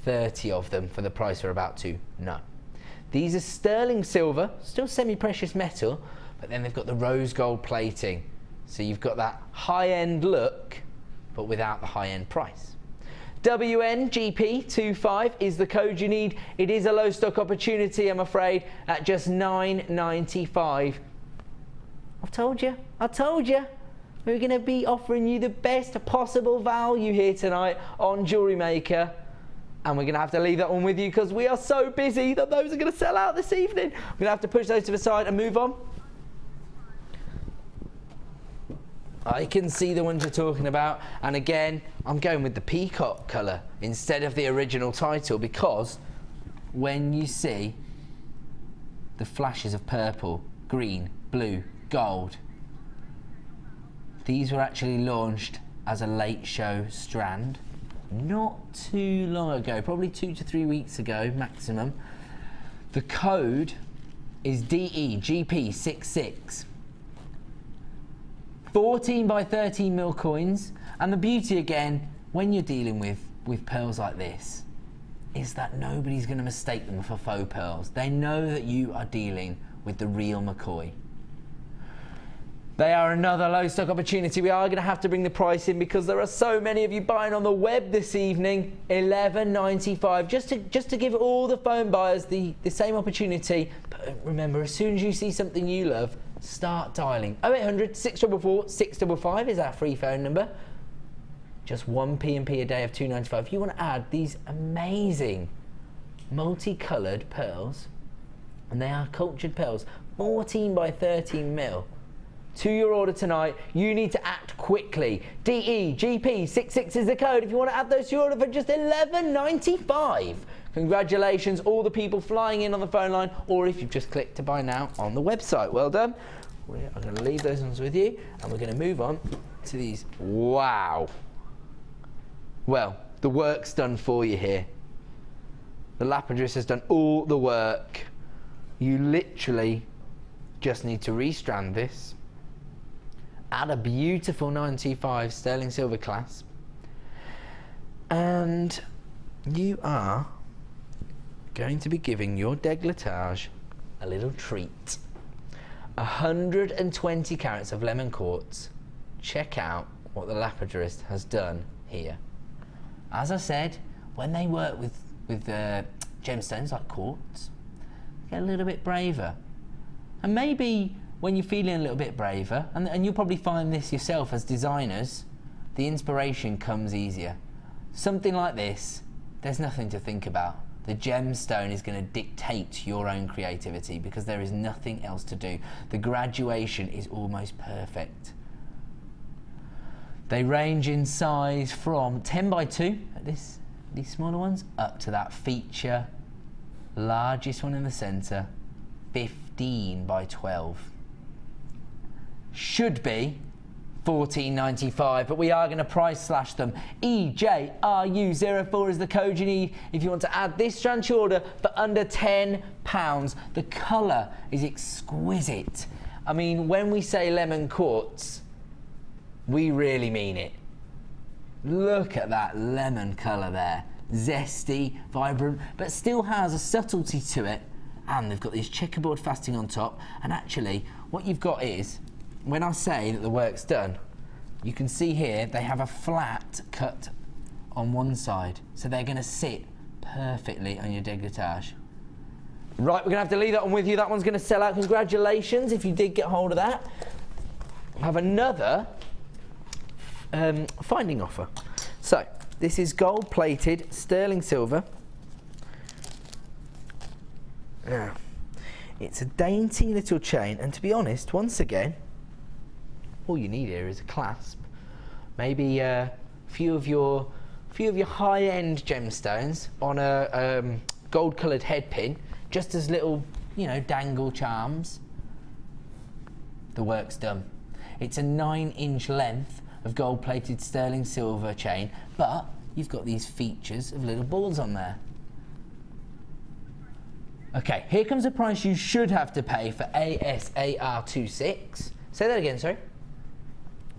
30 of them for the price we're about to? No. These are sterling silver, still semi-precious metal, but then they've got the rose gold plating. So you've got that high-end look, but without the high-end price. WNGP25 is the code you need. It is a low stock opportunity, I'm afraid, at just $9.95. I told you. We're going to be offering you the best possible value here tonight on Jewellery Maker. And we're going to have to leave that one with you because we are so busy that those are going to sell out this evening. We're going to have to push those to the side and move on. I can see the ones you're talking about, and again, I'm going with the peacock colour instead of the original title, because when you see the flashes of purple, green, blue, gold, these were actually launched as a late show strand not too long ago, probably 2 to 3 weeks ago maximum. The code is DEGP66. 14 by 13 mil coins, and the beauty again when you're dealing with pearls like this is that nobody's going to mistake them for faux pearls. They know that you are dealing with the real McCoy. They are another low stock opportunity. We are going to have to bring the price in because there are so many of you buying on the web this evening. $11.95, just to give all the phone buyers the same opportunity. But remember, as soon as you see something you love, start dialing. 0800 644 655 is our free phone number. Just 1 P&P a day of $2.95. If you want to add these amazing multicoloured pearls, and they are cultured pearls, 14 by 13 mil, to your order tonight, you need to act quickly. DEGP66 is the code if you want to add those to your order for just $11.95. Congratulations, all the people flying in on the phone line, or if you've just clicked to buy now on the website. Well done. I'm going to leave those ones with you, and we're going to move on to these. Wow. Well, the work's done for you here. The lapidus has done all the work. You literally just need to restrand this, add a beautiful 925 sterling silver clasp, and you are going to be giving your décolletage a little treat. 120 carats of lemon quartz. Check out what the lapidurist has done here. As I said, when they work with gemstones like quartz, get a little bit braver. And maybe when you're feeling a little bit braver, and you'll probably find this yourself as designers, the inspiration comes easier. Something like this, there's nothing to think about. The gemstone is going to dictate your own creativity because there is nothing else to do. The graduation is almost perfect. They range in size from 10 by 2, these smaller ones, up to that feature, largest one in the centre, 15 by 12. Should be 14.95, but we are going to price slash them. EJRU04 is the code you need if you want to add this strand to your order for under £10. The colour is exquisite. I mean, when we say lemon quartz, we really mean it. Look at that lemon colour there. Zesty, vibrant, but still has a subtlety to it. And they've got this checkerboard faceting on top. And actually, what you've got is, when I say that the work's done, you can see here they have a flat cut on one side. So they're going to sit perfectly on your décolletage. Right, we're going to have to leave that one with you. That one's going to sell out. Congratulations if you did get hold of that. I have another finding offer. So, this is gold-plated sterling silver. Now, it's a dainty little chain, and to be honest, once again, all you need here is a clasp. Maybe a few of your high-end gemstones on a gold-coloured head pin, just as little, you know, dangle charms. The work's done. It's a 9-inch length of gold-plated sterling silver chain, but you've got these features of little balls on there. Okay, here comes a price you should have to pay for ASAR26. Say that again, sorry.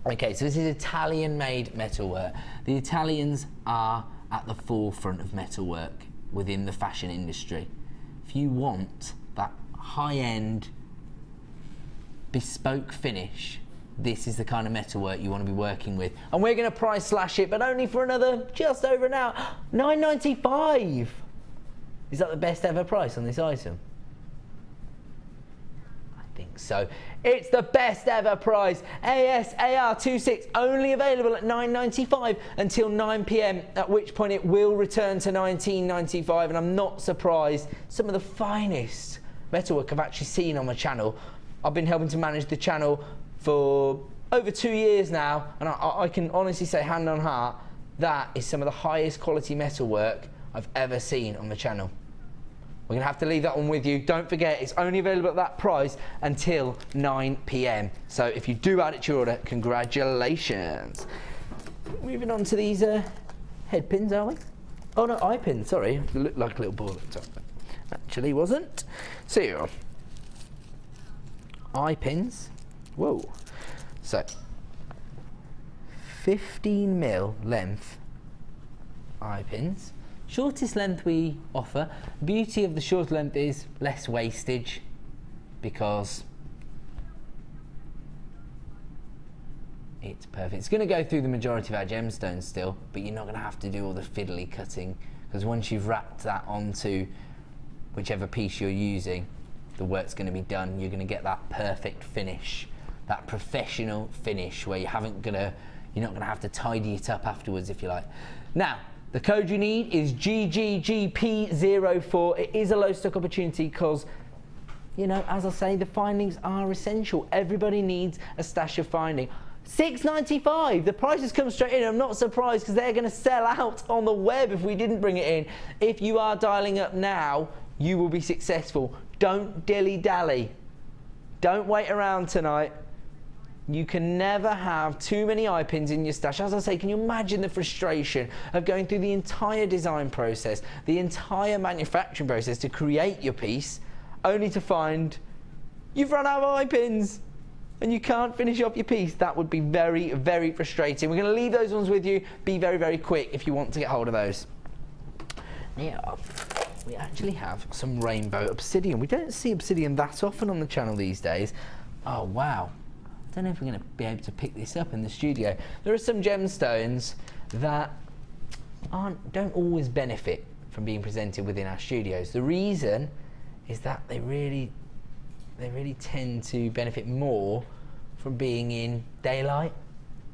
Okay, so this is Italian-made metalwork. The Italians are at the forefront of metalwork within the fashion industry. If you want that high-end, bespoke finish, this is the kind of metalwork you want to be working with. And we're going to price slash it, but only for another just over an hour. £9.95. Is that the best ever price on this item? I think so. It's the best ever price. ASAR26 only available at £9.95 until 9 PM, at which point it will return to £19.95. And I'm not surprised. Some of the finest metalwork I've actually seen on my channel. I've been helping to manage the channel for over 2 years now, and I can honestly say, hand on heart, that is some of the highest quality metalwork I've ever seen on the channel. We're going to have to leave that one with you. Don't forget, it's only available at that price until 9 PM. So if you do add it to your order, congratulations. Moving on to these head pins, are we? Oh no, eye pins, sorry. It looked like a little ball at the top. Actually wasn't. So you're on. Eye pins. Whoa. So 15mm length eye pins. Shortest length we offer. The beauty of the short length is less wastage, because it's perfect. It's going to go through the majority of our gemstones still, but you're not going to have to do all the fiddly cutting, because once you've wrapped that onto whichever piece you're using, the work's going to be done. You're going to get that perfect finish, that professional finish where you're not going to have to tidy it up afterwards, if you like. Now, the code you need is GGGP04. It is a low stock opportunity because, you know, as I say, the findings are essential. Everybody needs a stash of finding. £6.95. The prices come straight in. I'm not surprised, because they're going to sell out on the web if we didn't bring it in. If you are dialing up now, you will be successful. Don't dilly-dally. Don't wait around tonight. You can never have too many eye pins in your stash. As I say, can you imagine the frustration of going through the entire design process, the entire manufacturing process to create your piece, only to find you've run out of eye pins and you can't finish off your piece? That would be very, very frustrating. We're going to leave those ones with you. Be very, very quick if you want to get hold of those. Now, we actually have some rainbow obsidian. We don't see obsidian that often on the channel these days. Oh, wow. I don't know if we're going to be able to pick this up in the studio. There are some gemstones that don't always benefit from being presented within our studios. The reason is that they really tend to benefit more from being in daylight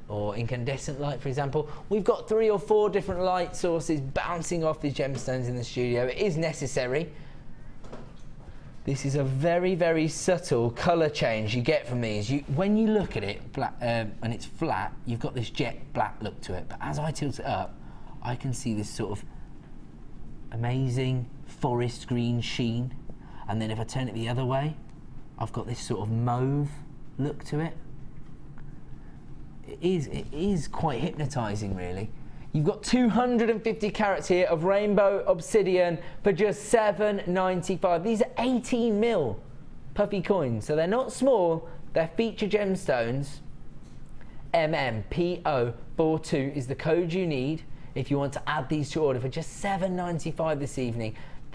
or incandescent light, for example. We've got 3 or 4 different light sources bouncing off these gemstones in the studio. It is necessary. This is a very, very subtle colour change you get from these. When you look at it and it's flat, you've got this jet black look to it. But as I tilt it up, I can see this sort of amazing forest green sheen. And then if I turn it the other way, I've got this sort of mauve look to it. it is quite hypnotising, really. You've got 250 carats here of rainbow obsidian for just $7.95. These are 18mm puffy coins, so they're not small, they're feature gemstones. MMPO42 is the code you need if you want to add these to your order for just $7.95 this evening.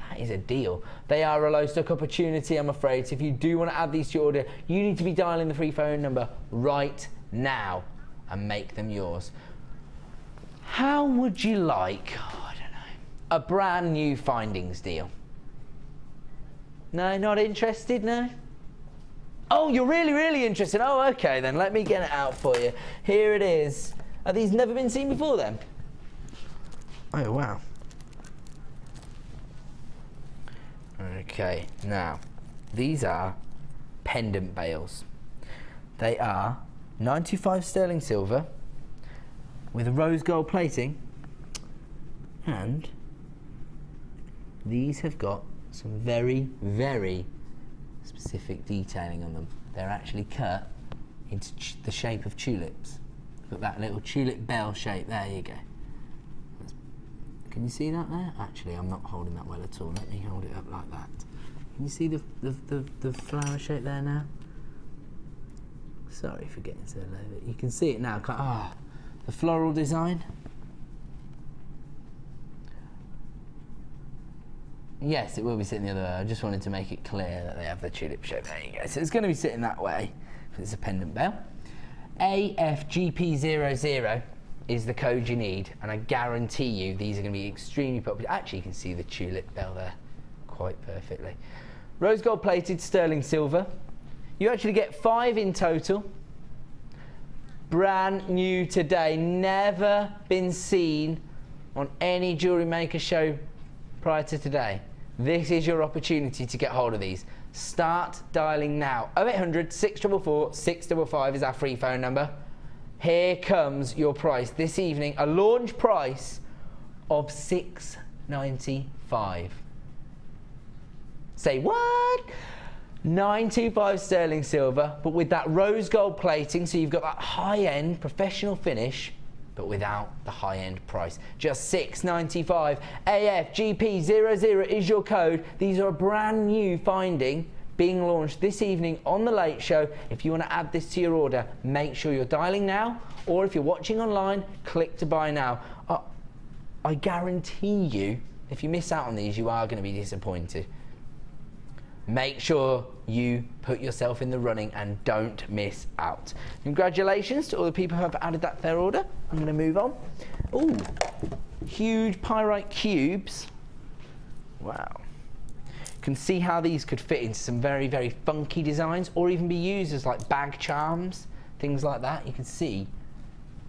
That is a deal. They are a low stock opportunity, I'm afraid, so if you do want to add these to your order, you need to be dialing the free phone number right now and make them yours. How would you like, I don't know, a brand new findings deal? No, not interested, no? Oh, you're really, really interested. Oh, okay, then let me get it out for you. Here it is. Are these never been seen before then? Oh, wow. Okay, now, these are pendant bales. They are 925 sterling silver with rose gold plating, and these have got some very, very specific detailing on them. They're actually cut into the shape of tulips. Got that little tulip bell shape. There you go. Can you see that there? Actually, I'm not holding that well at all. Let me hold it up like that. Can you see the flower shape there now? Sorry for getting so low, but you can see it now. Ah, the floral design. Yes, it will be sitting the other way. I just wanted to make it clear that they have the tulip shape. There you go. So it's going to be sitting that way if it's a pendant bell. AFGP00 is the code you need, and I guarantee you these are going to be extremely popular. Actually, you can see the tulip bell there quite perfectly. Rose gold plated sterling silver. You actually get 5 in total. Brand new today, never been seen on any Jewellery Maker show prior to today. This is your opportunity to get hold of these. Start dialing now. 0800 644 655 is our free phone number. Here comes your price this evening, a launch price of $6.95. Say what? 925 sterling silver, but with that rose gold plating, so you've got that high-end professional finish, but without the high-end price. Just $6.95. AFGP00 is your code. These are a brand new finding being launched this evening on The Late Show. If you want to add this to your order, make sure you're dialing now, or if you're watching online, click to buy now. I guarantee you, if you miss out on these, you are going to be disappointed. Make sure you put yourself in the running and don't miss out. Congratulations to all the people who have added that to their order. I'm going to move on. Ooh, huge pyrite cubes. Wow. You can see how these could fit into some very, very funky designs, or even be used as like bag charms, things like that. You can see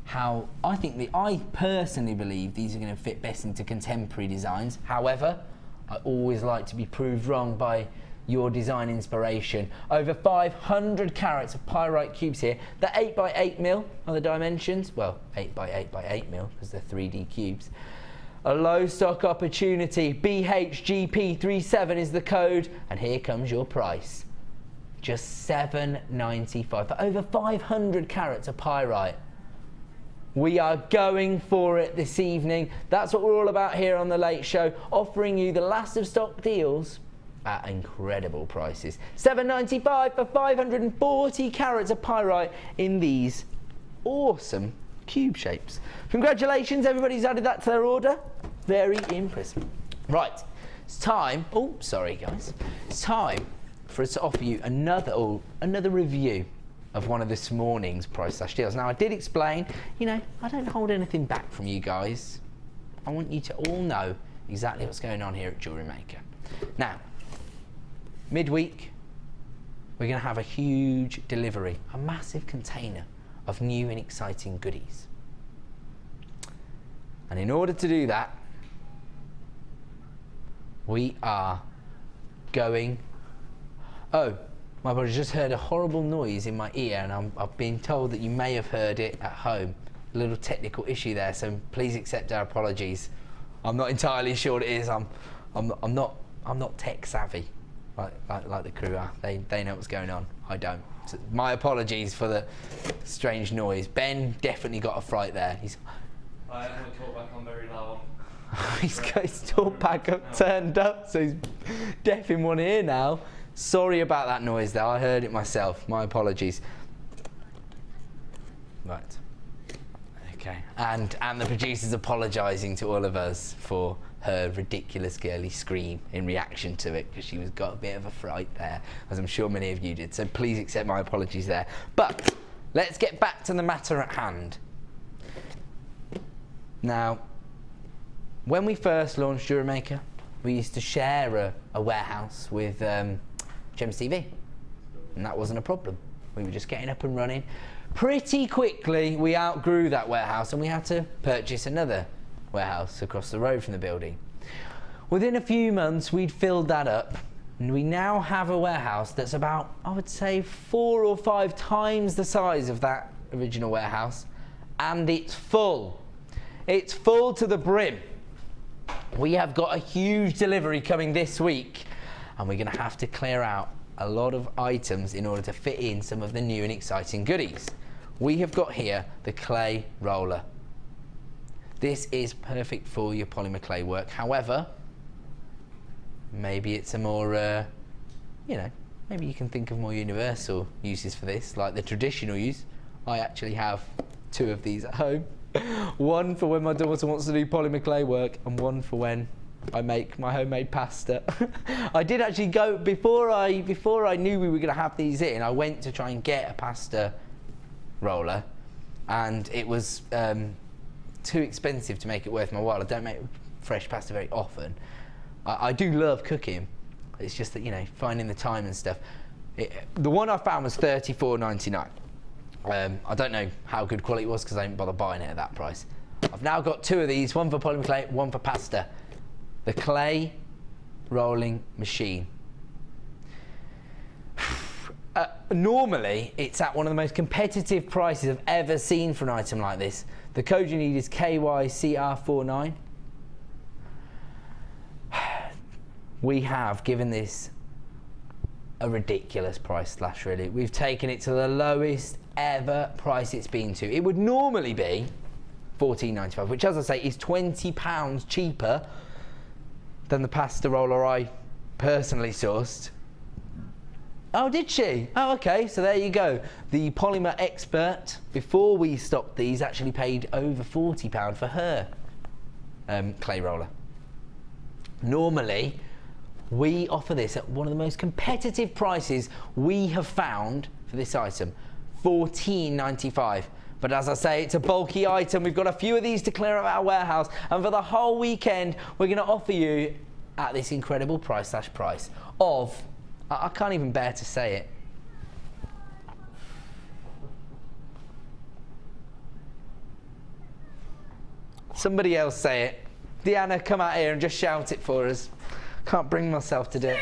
how I personally believe these are going to fit best into contemporary designs. However, I always like to be proved wrong by your design inspiration. Over 500 carats of pyrite cubes here. The 8x8mm are the dimensions. Well, 8x8x8mm because they're 3D cubes. A low stock opportunity. BHGP37 is the code, and here comes your price. Just $7.95 for over 500 carats of pyrite. We are going for it this evening. That's what we're all about here on The Late Show, offering you the last of stock deals at incredible prices. $7.95 for 540 carats of pyrite in these awesome cube shapes. Congratulations, everybody's added that to their order. Very impressive. Right, it's time. Oh, sorry guys. It's time for us to offer you another review of one of this morning's price slash deals. Now, I did explain, you know, I don't hold anything back from you guys. I want you to all know exactly what's going on here at Jewellery Maker. Now, midweek, we're going to have a huge delivery, a massive container of new and exciting goodies. And in order to do that, we are going... Oh, my brother just heard a horrible noise in my ear, and I've been told that you may have heard it at home. A little technical issue there, so please accept our apologies. I'm not entirely sure what it is. I'm not tech savvy. like the crew are. They know what's going on. I don't. So my apologies for the strange noise. Ben definitely got a fright there. I have my talk back on very loud. He's got his talk back up, turned up, so he's deaf in one ear now. Sorry about that noise there. I heard it myself. My apologies. Right. Okay. And the producer's apologising to all of us for her ridiculous girly scream in reaction to it, because she got a bit of a fright there, as I'm sure many of you did. So please accept my apologies there. But let's get back to the matter at hand. Now, when we first launched Jewellery Maker, we used to share a warehouse with Gems TV, and that wasn't a problem. We were just getting up and running. Pretty quickly, we outgrew that warehouse and we had to purchase another warehouse across the road from the building. Within a few months, we'd filled that up, and we now have a warehouse that's about, I would say, 4 or 5 times the size of that original warehouse, and it's full. It's full to the brim. We have got a huge delivery coming this week, and we're going to have to clear out a lot of items in order to fit in some of the new and exciting goodies. We have got here the clay roller. This is perfect for your polymer clay work. However, maybe it's a more, maybe you can think of more universal uses for this, like the traditional use. I actually have 2 of these at home. One for when my daughter wants to do polymer clay work, and one for when I make my homemade pasta. I did actually go, before I knew we were going to have these in, I went to try and get a pasta roller, and it was too expensive to make it worth my while. I don't make fresh pasta very often. I do love cooking. It's just that, finding the time and stuff. The one I found was $34.99. I don't know how good quality it was because I didn't bother buying it at that price. I've now got 2 of these, one for polymer clay, one for pasta. The clay rolling machine. Normally, it's at one of the most competitive prices I've ever seen for an item like this. The code you need is KYCR49. We have given this a ridiculous price slash, really. We've taken it to the lowest ever price it's been to. It would normally be $14.95, which, as I say, is £20 cheaper than the pasta roller I personally sourced. Oh, did she? Oh, okay, so there you go. The polymer expert, before we stopped these, actually paid over £40 for her clay roller. Normally, we offer this at one of the most competitive prices we have found for this item, $14.95. But as I say, it's a bulky item. We've got a few of these to clear out our warehouse, and for the whole weekend, we're going to offer you at this incredible price of, I can't even bear to say it, somebody else say it. Deanna, come out here and just shout it for us. Can't bring myself to do it.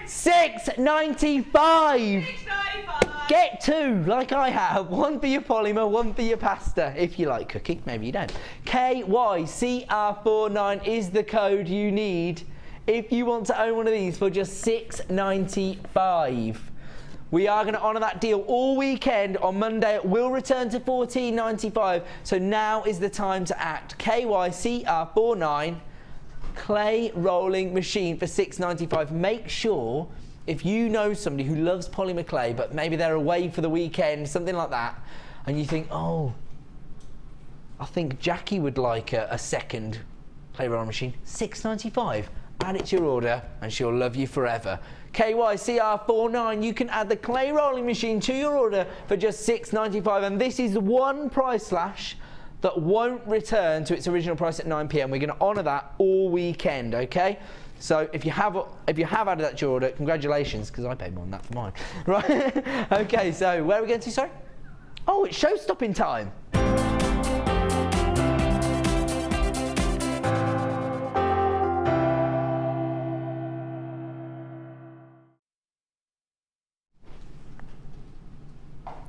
$6.95! $6.95! $6.95! Get 2, like I have. One for your polymer, one for your pasta. If you like cooking, maybe you don't. KYCR49 is the code you need if you want to own one of these for just $6.95. We are going to honour that deal all weekend. On Monday, it will return to $14.95. So now is the time to act. KYCR49, clay rolling machine for $6.95. Make sure, if you know somebody who loves polymer clay, but maybe they're away for the weekend, something like that, and you think, oh, I think Jackie would like a second clay rolling machine, $6.95. Add it to your order and she'll love you forever. KYCR49, you can add the clay rolling machine to your order for just $6.95, and this is one price slash that won't return to its original price at 9 PM. We're going to honour that all weekend, okay? So if you have added that to your order, congratulations, because I paid more than that for mine. Right? Okay, so where are we going to, sorry? Oh, it's show stopping time.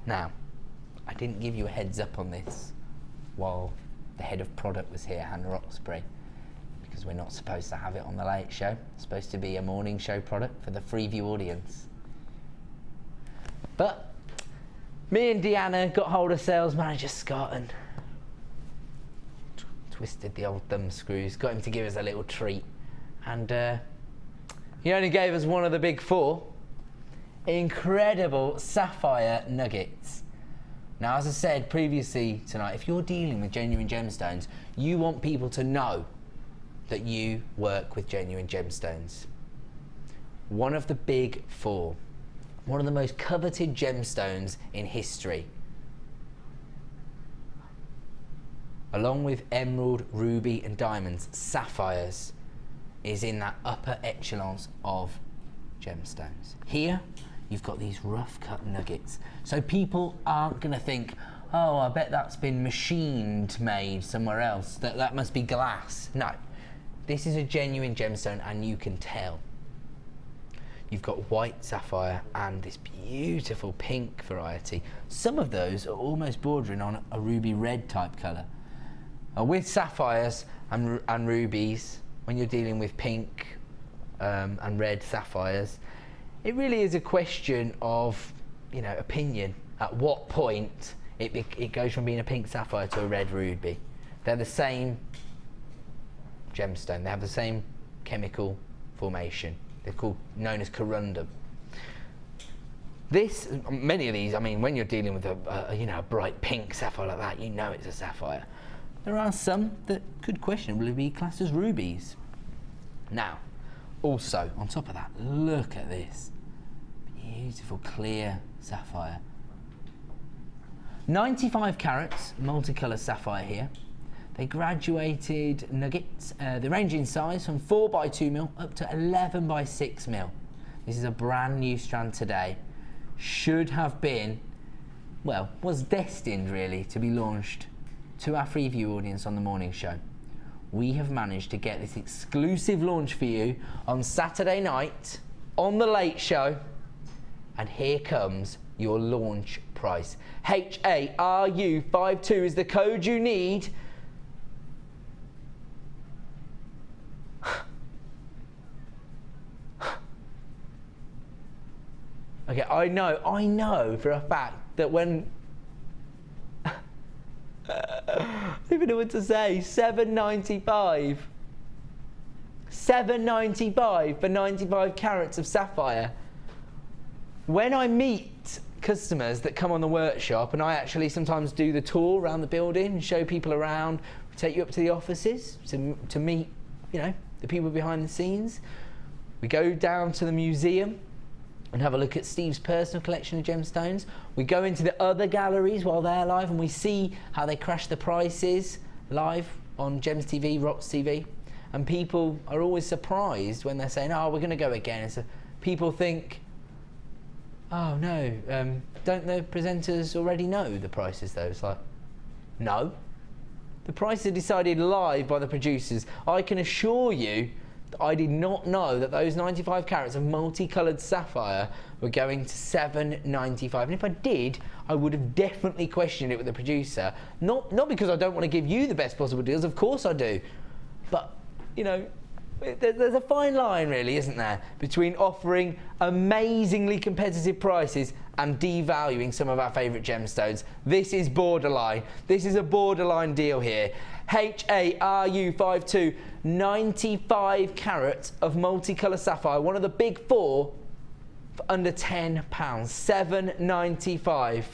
Now, I didn't give you a heads up on this while the head of product was here, Hannah Oxberry, because we're not supposed to have it on the late show. It's supposed to be a morning show product for the Freeview audience. But me and Deanna got hold of sales manager Scott and twisted the old thumb screws, got him to give us a little treat. And he only gave us one of the big 4 incredible sapphire nuggets. Now, as I said previously tonight, if you're dealing with genuine gemstones, you want people to know that you work with genuine gemstones. One of the big 4, one of the most coveted gemstones in history, along with emerald, ruby and diamonds, sapphires is in that upper echelons of gemstones. Here, you've got these rough cut nuggets. So people aren't gonna think, oh, I bet that's been machined made somewhere else. That must be glass. No, this is a genuine gemstone and you can tell. You've got white sapphire and this beautiful pink variety. Some of those are almost bordering on a ruby red type colour. With sapphires and rubies, when you're dealing with pink and red sapphires, it really is a question of, you know, opinion. At what point it goes from being a pink sapphire to a red ruby. They're the same gemstone. They have the same chemical formation. They're known as corundum. Many of these, I mean, when you're dealing with a bright pink sapphire like that, you know it's a sapphire. There are some that could questionably be classed as rubies. Now, also, on top of that, look at this. Beautiful, clear sapphire. 95 carats, multicolour sapphire here. They graduated nuggets. They range in size from 4 by 2 mil up to 11 by 6 mil. This is a brand new strand today. Should have been, well, was destined really to be launched to our Freeview audience on the morning show. We have managed to get this exclusive launch for you on Saturday night on the late show. And here comes your launch price. HARU52 is the code you need. Okay, I know for a fact that when I don't even know what to say. $7.95. $7.95 for 95 carats of sapphire. When I meet customers that come on the workshop, and I actually sometimes do the tour around the building and show people around, take you up to the offices to meet, you know, the people behind the scenes. We go down to the museum and have a look at Steve's personal collection of gemstones. We go into the other galleries while they're live and we see how they crash the prices live on Gems TV, Rocks TV. And people are always surprised when they're saying, oh, we're gonna go again. And so people think, oh no, don't the presenters already know the prices though? It's like, no. The prices are decided live by the producers. I can assure you I did not know that those 95 carats of multicoloured sapphire were going to $7.95. And if I did, I would have definitely questioned it with the producer. Not because I don't want to give you the best possible deals, of course I do. But, you know, there's a fine line really, isn't there, between offering amazingly competitive prices and devaluing some of our favourite gemstones. This is borderline. This is a borderline deal here. HARU52, 95 carats of multicolour sapphire, one of the big four, for under £10, $7.95.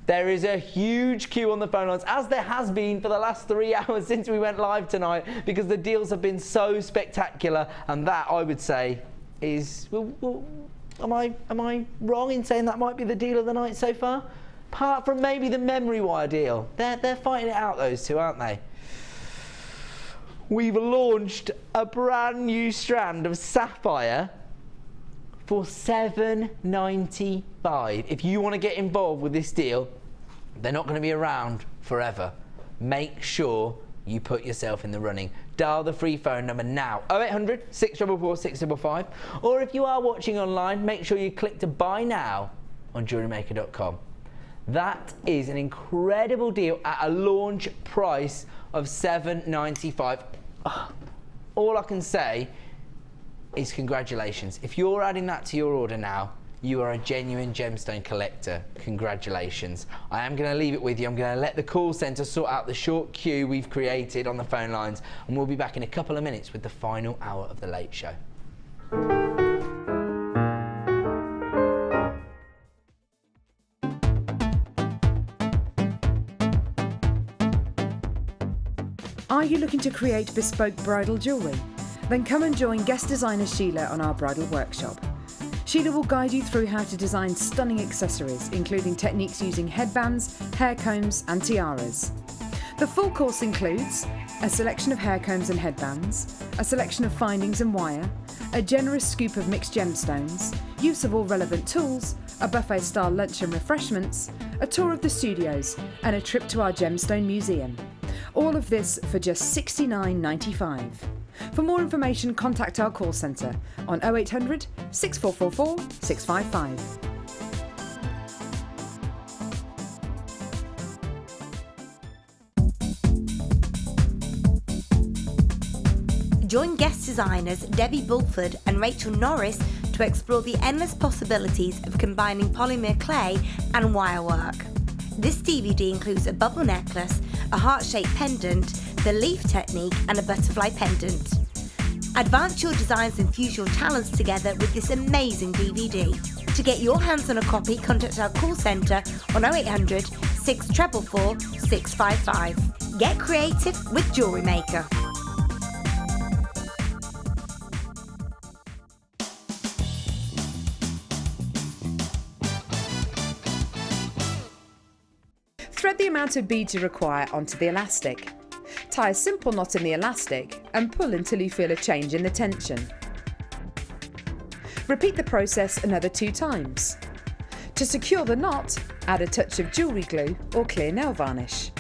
There is a huge queue on the phone lines, as there has been for the last 3 hours since we went live tonight, because the deals have been so spectacular, and that, I would say, is... Well, am I wrong in saying that might be the deal of the night so far? Apart from maybe the memory wire deal. They're fighting it out, those two, aren't they? We've launched a brand new strand of sapphire for $7.95. If you want to get involved with this deal, they're not going to be around forever. Make sure you put yourself in the running. Dial the free phone number now, 0800 644 655. Or if you are watching online, make sure you click to buy now on JewelleryMaker.com. That is an incredible deal at a launch price of $7.95. Oh, all I can say is congratulations. If you're adding that to your order now, you are a genuine gemstone collector. Congratulations. I am going to leave it with you. I'm going to let the call centre sort out the short queue we've created on the phone lines, and we'll be back in a couple of minutes with the final hour of the Late Show. Are you looking to create bespoke bridal jewellery? Then come and join guest designer Sheila on our bridal workshop. Sheila will guide you through how to design stunning accessories, including techniques using headbands, hair combs and tiaras. The full course includes a selection of hair combs and headbands, a selection of findings and wire, a generous scoop of mixed gemstones, use of all relevant tools, a buffet-style lunch and refreshments, a tour of the studios and a trip to our gemstone museum. All of this for just $69.95. For more information, contact our call centre on 0800 6444 655. Join guest designers Debbie Bulford and Rachel Norris to explore the endless possibilities of combining polymer clay and wire work. This DVD includes a bubble necklace, a heart-shaped pendant, the leaf technique and a butterfly pendant. Advance your designs and fuse your talents together with this amazing DVD. To get your hands on a copy, contact our call centre on 0800 644 655. Get creative with Jewellery Maker. Thread the amount of beads you require onto the elastic. Tie a simple knot in the elastic and pull until you feel a change in the tension. Repeat the process another 2 times. To secure the knot, add a touch of jewellery glue or clear nail varnish.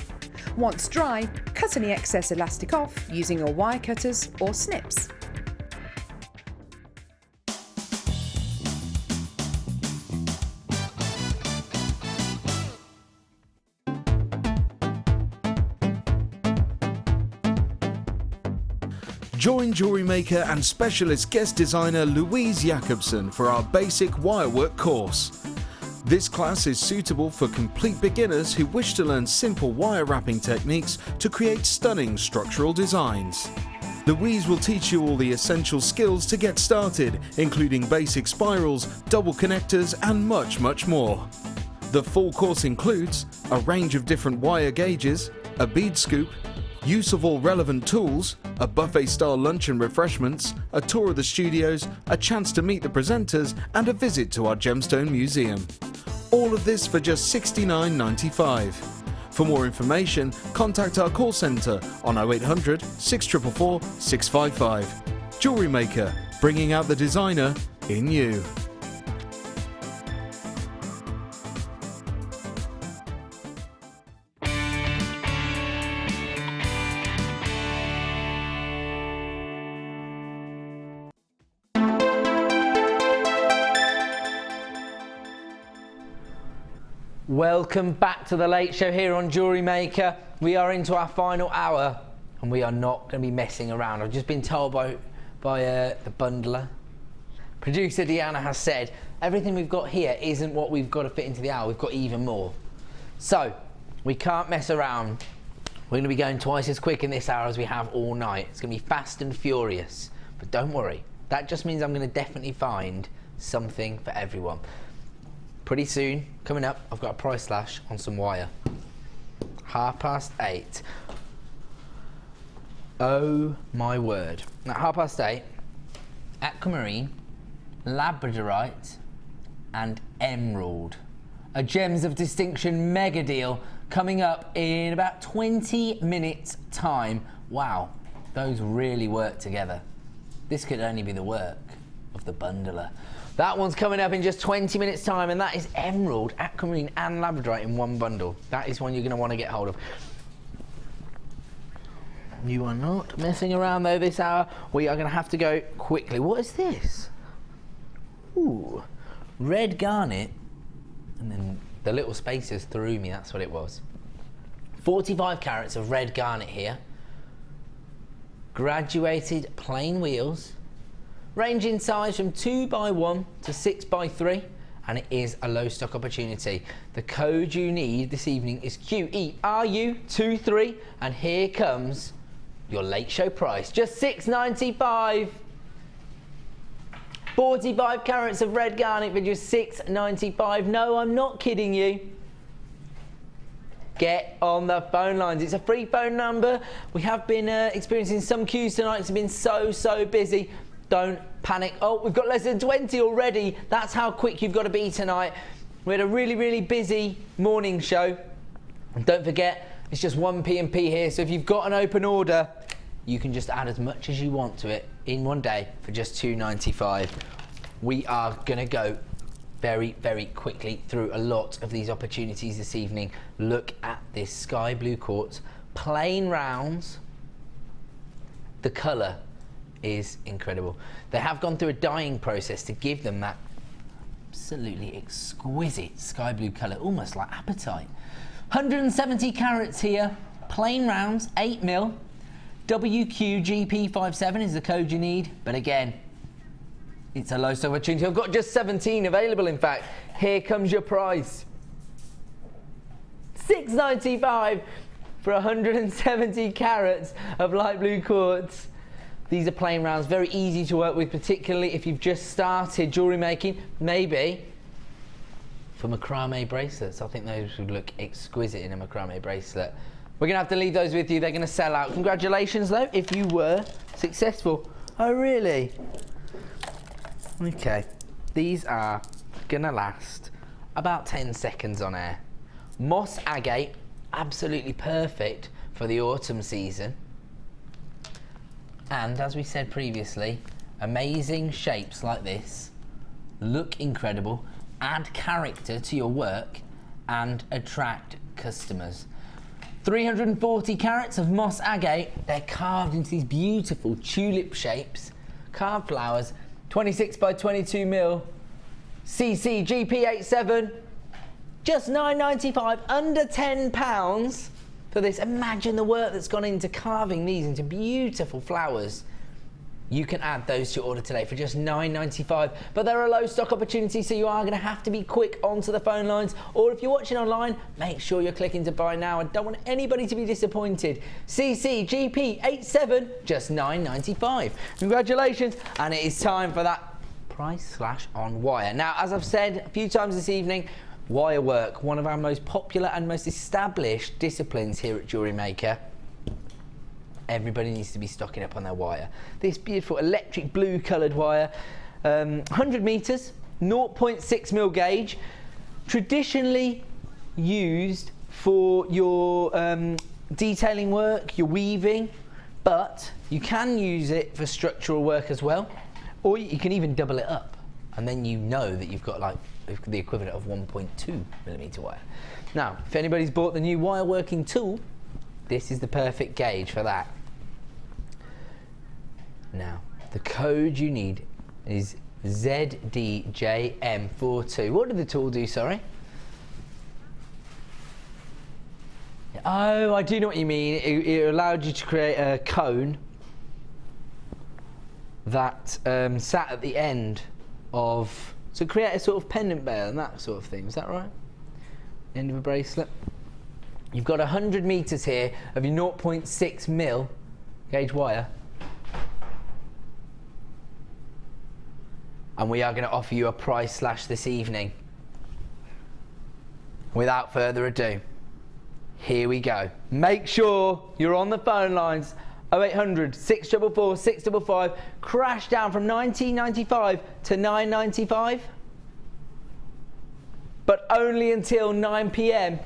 Once dry, cut any excess elastic off using your wire cutters or snips. Join Jewellery Maker and specialist guest designer Louise Jacobson for our basic wirework course. This class is suitable for complete beginners who wish to learn simple wire wrapping techniques to create stunning structural designs. Louise will teach you all the essential skills to get started, including basic spirals, double connectors and much more. The full course includes a range of different wire gauges, a bead scoop, use of all relevant tools, a buffet-style lunch and refreshments, a tour of the studios, a chance to meet the presenters and a visit to our gemstone museum. All of this for just $69.95. For more information, contact our call centre on 0800 644 655. Jewellery Maker, bringing out the designer in you. Welcome back to the Late Show here on Jewellery Maker. We are into our final hour and we are not going to be messing around. I've just been told by the bundler. Producer Deanna has said everything we've got here isn't what we've got to fit into the hour. We've got even more. So we can't mess around. We're going to be going twice as quick in this hour as we have all night. It's going to be fast and furious. But don't worry. That just means I'm going to definitely find something for everyone. Pretty soon, coming up, I've got a price slash on some wire. 8:30. Oh my word. At 8:30, aquamarine, labradorite and emerald. A Gems of Distinction mega deal coming up in about 20 minutes time. Wow, those really work together. This could only be the work of the bundler. That one's coming up in just 20 minutes time, and that is emerald, aquamarine and labradorite in one bundle. That is one you're going to want to get hold of. You are not messing around though this hour. We are going to have to go quickly. What is this? Ooh, red garnet. And then the little spaces threw me, that's what it was. 45 carats of red garnet here. graduated plain wheels, range in size from 2x1 to 6x3, and it is a low stock opportunity. The code you need this evening is QERU23, and here comes your late show price, just $6.95. 45 carats of red garnet for just $6.95. No, I'm not kidding you. Get on the phone lines. It's a free phone number. We have been experiencing some queues tonight. It's been so busy. Don't panic. Oh, we've got less than 20 already. That's how quick you've got to be tonight. We had a really busy morning show. And don't forget, it's just one P&P here. So if you've got an open order, you can just add as much as you want to it in one day for just $2.95. We are going to go very quickly through a lot of these opportunities this evening. Look at this sky blue quartz, plain rounds. The colour is incredible. They have gone through a dyeing process to give them that absolutely exquisite sky blue colour, almost like apatite. 170 carats here, plain rounds, 8mm. WQGP57 is the code you need, but again, it's a low stock opportunity. I've got just 17 available, in fact. Here comes your price. $6.95 for 170 carats of light blue quartz. These are plain rounds, very easy to work with, particularly if you've just started jewellery making, maybe for macrame bracelets. I think those would look exquisite in a macrame bracelet. We're going to have to leave those with you. They're going to sell out. Congratulations, though, if you were successful. Oh, really? Okay. These are going to last about 10 seconds on air. Moss agate, absolutely perfect for the autumn season. And as we said previously, amazing shapes like this look incredible, add character to your work, and attract customers. 340 carats of moss agate. They're carved into these beautiful tulip shapes, carved flowers, 26 by 22 mil. CC GP87, just $9.95, under £10 for this. Imagine the work that's gone into carving these into beautiful flowers. You can add those to your order today for just $9.95, but they're a low stock opportunity, so you are going to have to be quick onto the phone lines, or if you're watching online, make sure you're clicking to buy now. I don't want anybody to be disappointed. CC GP87, just $9.95. Congratulations, and it is time for that price slash on wire. Now, as I've said a few times this evening, wire work, one of our most popular and most established disciplines here at Jewellery Maker. Everybody needs to be stocking up on their wire. This beautiful electric blue coloured wire, 100 metres, 0.6mm gauge, traditionally used for your detailing work, your weaving, but you can use it for structural work as well, or you can even double it up, and then you know that you've got like the equivalent of 1.2mm wire. Now, if anybody's bought the new wire working tool, this is the perfect gauge for that. Now, the code you need is ZDJM42. What did the tool do, sorry? Oh, I do know what you mean. It allowed you to create a cone that sat at the end of, so create a sort of pendant bell and that sort of thing. Is that right? End of a bracelet. You've got 100 metres here of your 0.6mm gauge wire. And we are going to offer you a price slash this evening. Without further ado, here we go. Make sure you're on the phone lines. 0800 644 655. Crash down from $19.95 to $9.95. But only until 9 PM.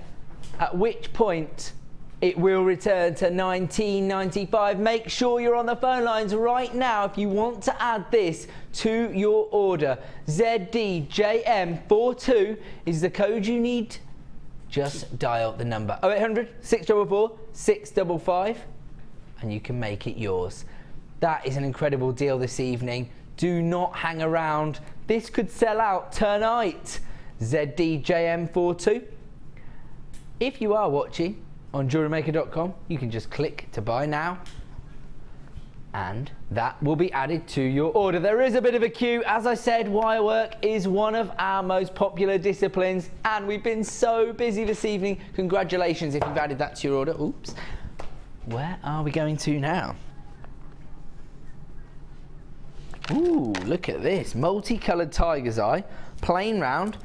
At which point it will return to $19.95. Make sure you're on the phone lines right now if you want to add this to your order. ZDJM42 is the code you need. Just dial the number 0800 644 655 and you can make it yours. That is an incredible deal this evening. Do not hang around. This could sell out tonight. ZDJM42. If you are watching on JewelleryMaker.com, you can just click to buy now. and that will be added to your order. There is a bit of a queue. As I said, wire work is one of our most popular disciplines, and we've been so busy this evening. Congratulations if you've added that to your order. Oops. Where are we going to now? Ooh, look at this. Multicoloured tiger's eye, plain round.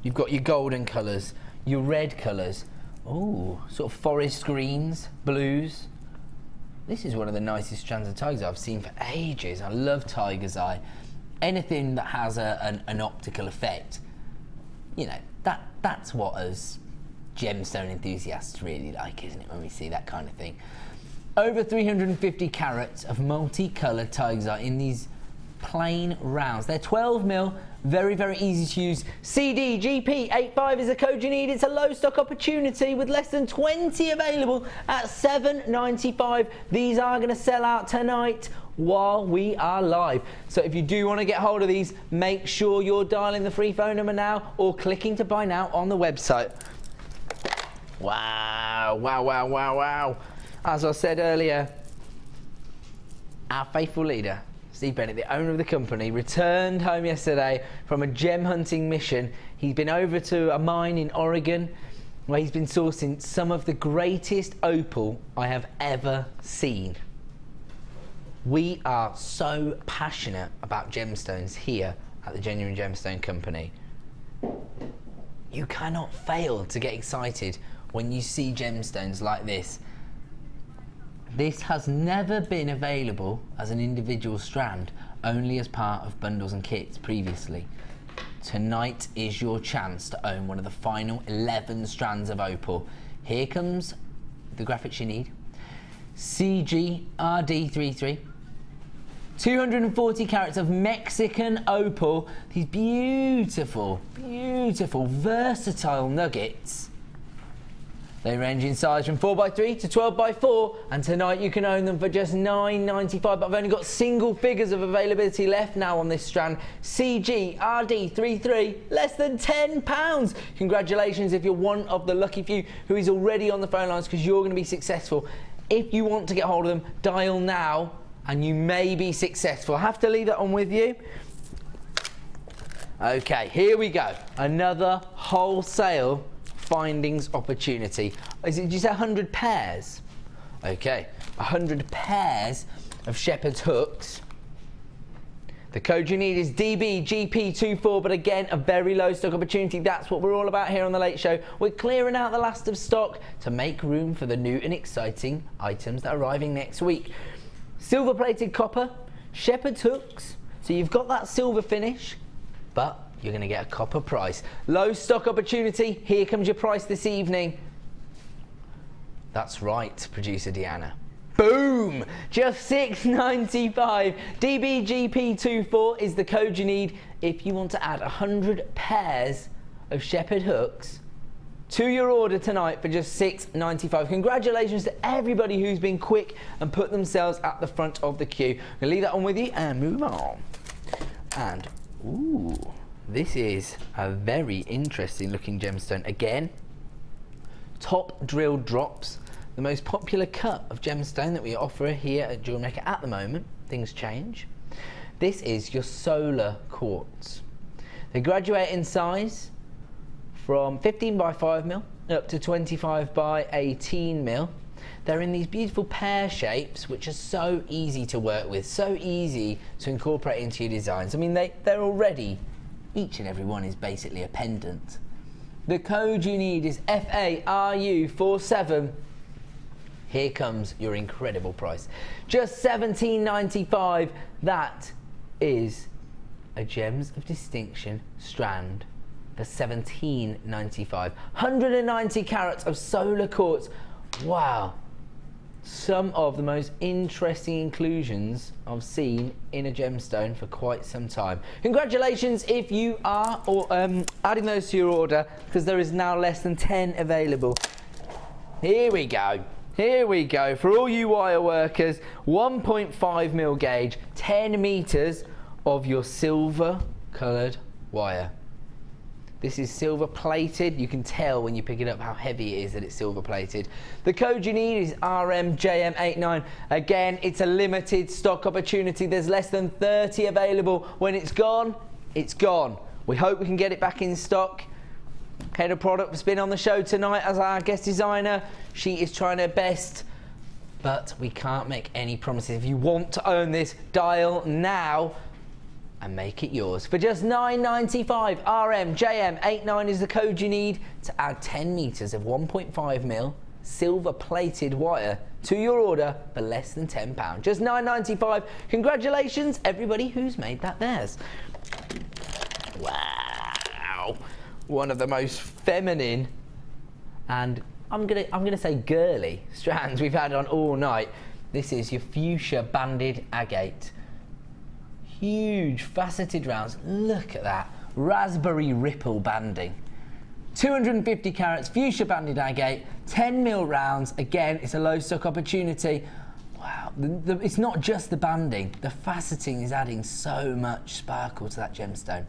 You've got your golden colours, your red colours. Ooh, sort of forest greens, blues. This is one of the nicest strands of tiger's eye I've seen for ages. I love tiger's eye. Anything that has an optical effect, you know, that's what us gemstone enthusiasts really like, isn't it, when we see that kind of thing. Over 350 carats of multicoloured tiger's eye in these plain rounds. They're 12mm, very, very easy to use. CDGP85 is the code you need. It's a low stock opportunity with less than 20 available at $7.95. These are going to sell out tonight while we are live. So if you do want to get hold of these, make sure you're dialing the free phone number now or clicking to buy now on the website. Wow, wow, wow, wow, wow. As I said earlier, our faithful leader, Steve Bennett, the owner of the company, returned home yesterday from a gem hunting mission. He's been over to a mine in Oregon where he's been sourcing some of the greatest opal I have ever seen. We are so passionate about gemstones here at the Genuine Gemstone Company. You cannot fail to get excited when you see gemstones like this. This has never been available as an individual strand, only as part of bundles and kits previously. Tonight is your chance to own one of the final 11 strands of opal. Here comes the graphics you need. CGRD33. 240 carats of Mexican opal. These beautiful, beautiful, versatile nuggets. They range in size from 4x3 to 12x4, and tonight you can own them for just $9.95, but I've only got single figures of availability left now on this strand. CGRD33, less than £10. Congratulations if you're one of the lucky few who is already on the phone lines, because you're going to be successful. If you want to get hold of them, dial now and you may be successful. I have to leave that on with you. Okay, here we go. Another wholesale findings opportunity. Did you say 100 pairs? Okay, 100 pairs of shepherd's hooks. The code you need is DBGP24, but again, a very low stock opportunity. That's what we're all about here on The Late Show. We're clearing out the last of stock to make room for the new and exciting items that are arriving next week. Silver plated copper, shepherd's hooks, so you've got that silver finish, but you're going to get a copper price. Low stock opportunity. Here comes your price this evening. That's right, producer Deanna. Boom! Just $6.95. DBGP24 is the code you need if you want to add 100 pairs of shepherd hooks to your order tonight for just $6.95. Congratulations to everybody who's been quick and put themselves at the front of the queue. I'm going to leave that on with you and move on. And, ooh, this is a very interesting looking gemstone. Again, top drilled drops, the most popular cut of gemstone that we offer here at Jewellery Maker at the moment. Things change. This is your solar quartz. They graduate in size from 15 by 5mm up to 25 by 18mm. They're in these beautiful pear shapes, which are so easy to work with, so easy to incorporate into your designs. I mean, they're already, each and every one is basically a pendant. The code you need is FARU47. Here comes your incredible price. Just $17.95. That is a Gems of Distinction strand for $17.95. 190 carats of solar quartz. Wow. Some of the most interesting inclusions I've seen in a gemstone for quite some time. Congratulations if you are adding those to your order, because there is now less than 10 available. Here we go. Here we go. For all you wire workers, 1.5mm gauge, 10 meters of your silver coloured wire. This is silver plated. You can tell when you pick it up how heavy it is that it's silver plated. The code you need is RMJM89. Again, it's a limited stock opportunity. There's less than 30 available. When it's gone, it's gone. We hope we can get it back in stock. Head of product has been on the show tonight as our guest designer. She is trying her best, but we can't make any promises. If you want to own this, dial now and make it yours. For just $9.95, RMJM89 is the code you need to add 10 metres of 1.5mm silver plated wire to your order for less than £10. Just $9.95. Congratulations, everybody who's made that theirs. Wow. One of the most feminine and I'm gonna say girly strands we've had on all night. This is your fuchsia banded agate. Huge faceted rounds. Look at that. Raspberry ripple banding. 250 carats, fuchsia banded agate, 10mm rounds. Again, it's a low stock opportunity. Wow, it's not just the banding. The faceting is adding so much sparkle to that gemstone.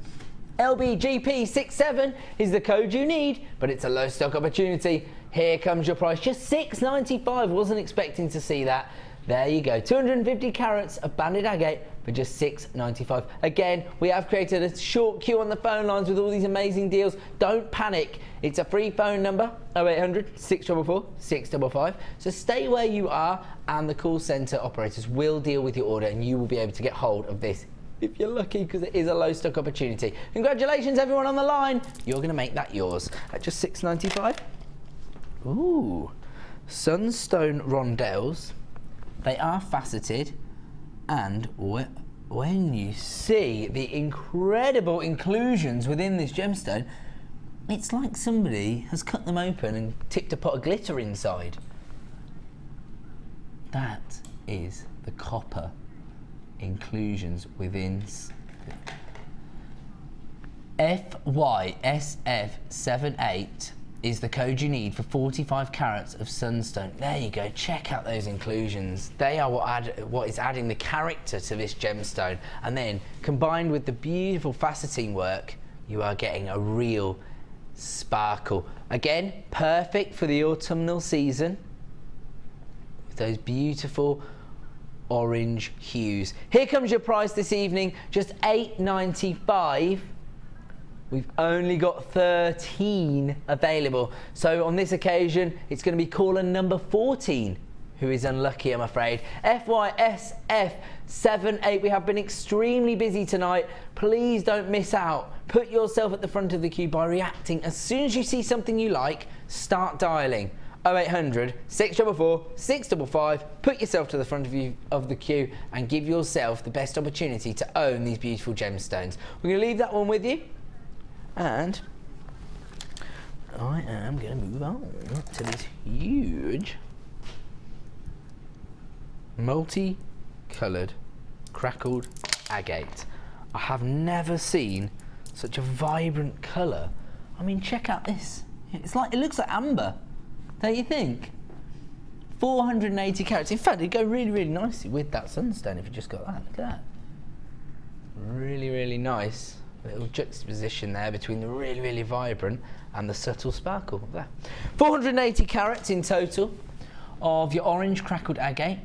LBGP67 is the code you need, but it's a low stock opportunity. Here comes your price, just $6.95. Wasn't expecting to see that. There you go, 250 carats of banded agate for just $6.95. Again, we have created a short queue on the phone lines with all these amazing deals. Don't panic. It's a free phone number, 0800 644 655. So stay where you are and the call centre operators will deal with your order and you will be able to get hold of this if you're lucky, because it is a low stock opportunity. Congratulations everyone on the line. You're going to make that yours at just $6.95. Ooh, sunstone rondelles. They are faceted, and when you see the incredible inclusions within this gemstone, it's like somebody has cut them open and tipped a pot of glitter inside. That is the copper inclusions within FYSF78 is the code you need for 45 carats of sunstone. There you go, check out those inclusions. They are what is adding the character to this gemstone, and then combined with the beautiful faceting work, you are getting a real sparkle. Again, perfect for the autumnal season with those beautiful orange hues. Here comes your price this evening, just $8.95. We've only got 13 available. So on this occasion, it's going to be caller number 14 who is unlucky, I'm afraid. FYSF78. We have been extremely busy tonight. Please don't miss out. Put yourself at the front of the queue by reacting. As soon as you see something you like, start dialing. 0800 644 655. Put yourself to the front of the queue and give yourself the best opportunity to own these beautiful gemstones. We're going to leave that one with you. And I am going to move on to this huge multi-coloured crackled agate. I have never seen such a vibrant colour. I mean, check out this. It looks like amber, don't you think? 480 carats. In fact, it'd go really, really nicely with that sunstone if you just got that. Look at that. Really, really nice. Little juxtaposition there between the really, really vibrant and the subtle sparkle of that. 480 carats in total of your orange crackled agate.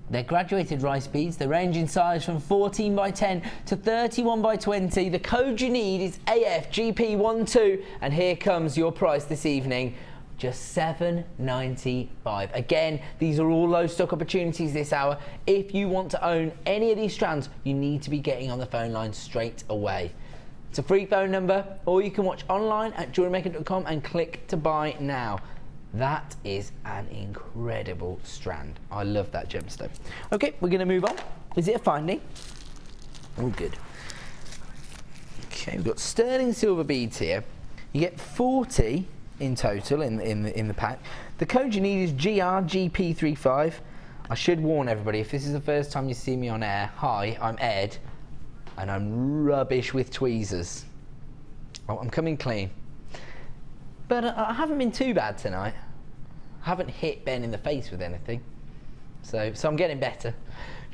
They're graduated rice beads. They range in size from 14 by 10 to 31 by 20. The code you need is AFGP12, and here comes your price this evening. Just $7.95. Again, these are all low stock opportunities this hour. If you want to own any of these strands, you need to be getting on the phone line straight away. It's a free phone number, or you can watch online at JewelleryMaker.com and click to buy now. That is an incredible strand. I love that gemstone. Okay, we're going to move on. Is it a finding? Oh, good. Okay, we've got sterling silver beads here. You get 40 in total in the pack. The code you need is GRGP35. I should warn everybody, if this is the first time you see me on air, hi, I'm Ed, and I'm rubbish with tweezers. Oh, I'm coming clean. But I haven't been too bad tonight. I haven't hit Ben in the face with anything. So I'm getting better.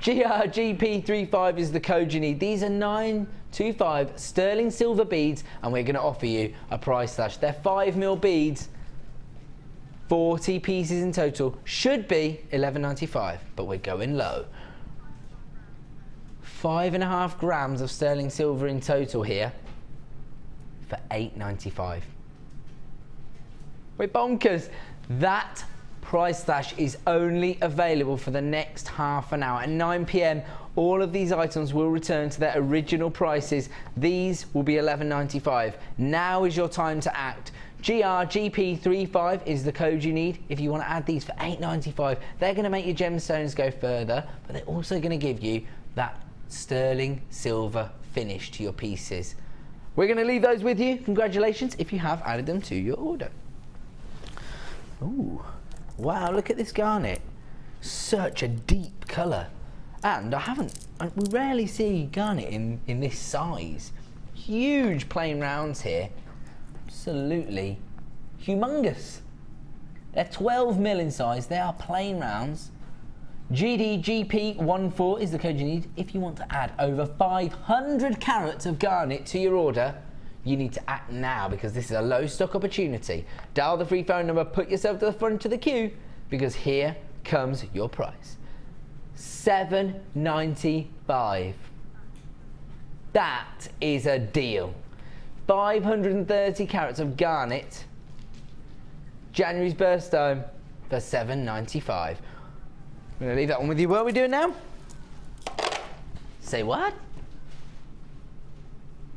GRGP35 is the code you need. These are 925 sterling silver beads, and we're going to offer you a price slash. They're 5mm beads, 40 pieces in total. Should be $11.95, but we're going low. 5.5 grams of sterling silver in total here for $8.95. We're bonkers. That price slash is only available for the next half an hour. At 9 p.m, all of these items will return to their original prices. These will be $11.95. Now is your time to act. GRGP35 is the code you need if you want to add these for $8.95. They're going to make your gemstones go further, but they're also going to give you that sterling silver finish to your pieces. We're going to leave those with you. Congratulations if you have added them to your order. Ooh, wow, look at this garnet. Such a deep colour. And we rarely see garnet in this size. Huge plain rounds here. Absolutely humongous. They're 12mm in size. They are plain rounds. GDGP14 is the code you need if you want to add over 500 carats of garnet to your order. You need to act now because this is a low stock opportunity. Dial the free phone number, put yourself to the front of the queue because here comes your price. $7.95. That is a deal. 530 carats of garnet, January's birthstone for $7.95. I'm going to leave that one with you. What are we doing now? Say what?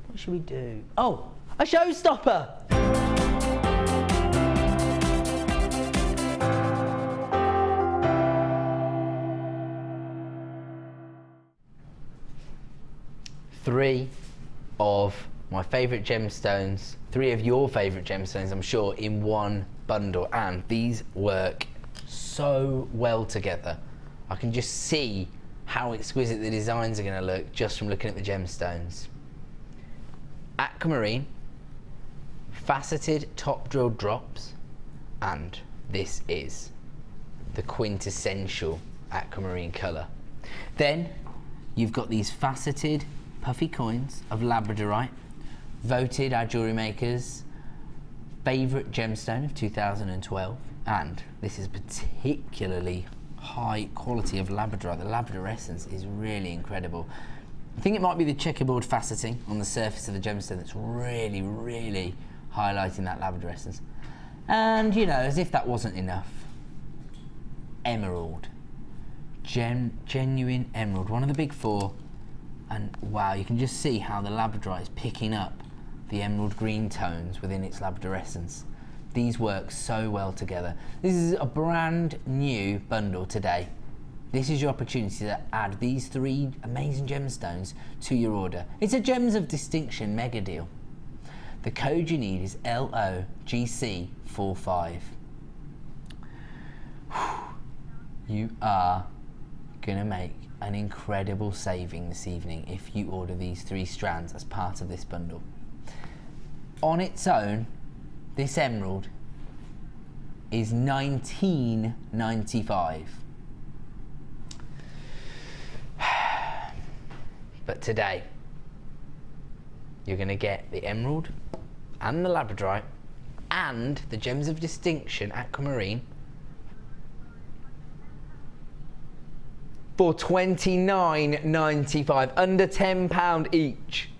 What should we do? Oh, a showstopper! Three of my favourite gemstones, three of your favourite gemstones, I'm sure, in one bundle, and these work so well together. I can just see how exquisite the designs are going to look just from looking at the gemstones. Aquamarine, faceted top drilled drops, and this is the quintessential aquamarine colour. Then you've got these faceted puffy coins of labradorite, voted our Jewellery Maker's favourite gemstone of 2012, and this is particularly high quality of labradorite. The labrador essence is really incredible. I think it might be the checkerboard faceting on the surface of the gemstone that's really, really highlighting that labrador essence. And you know, as if that wasn't enough, emerald. Genuine emerald, one of the big four. And wow, you can just see how the labradorite is picking up the emerald green tones within its labrador essence. These work so well together. This is a brand new bundle today. This is your opportunity to add these three amazing gemstones to your order. It's a Gems of Distinction mega deal. The code you need is LOGC45. You are gonna make an incredible saving this evening if you order these three strands as part of this bundle. On its own, this emerald is $19.95. But today, you're going to get the emerald and the labradorite and the Gems of Distinction aquamarine for $29.95, under £10 each.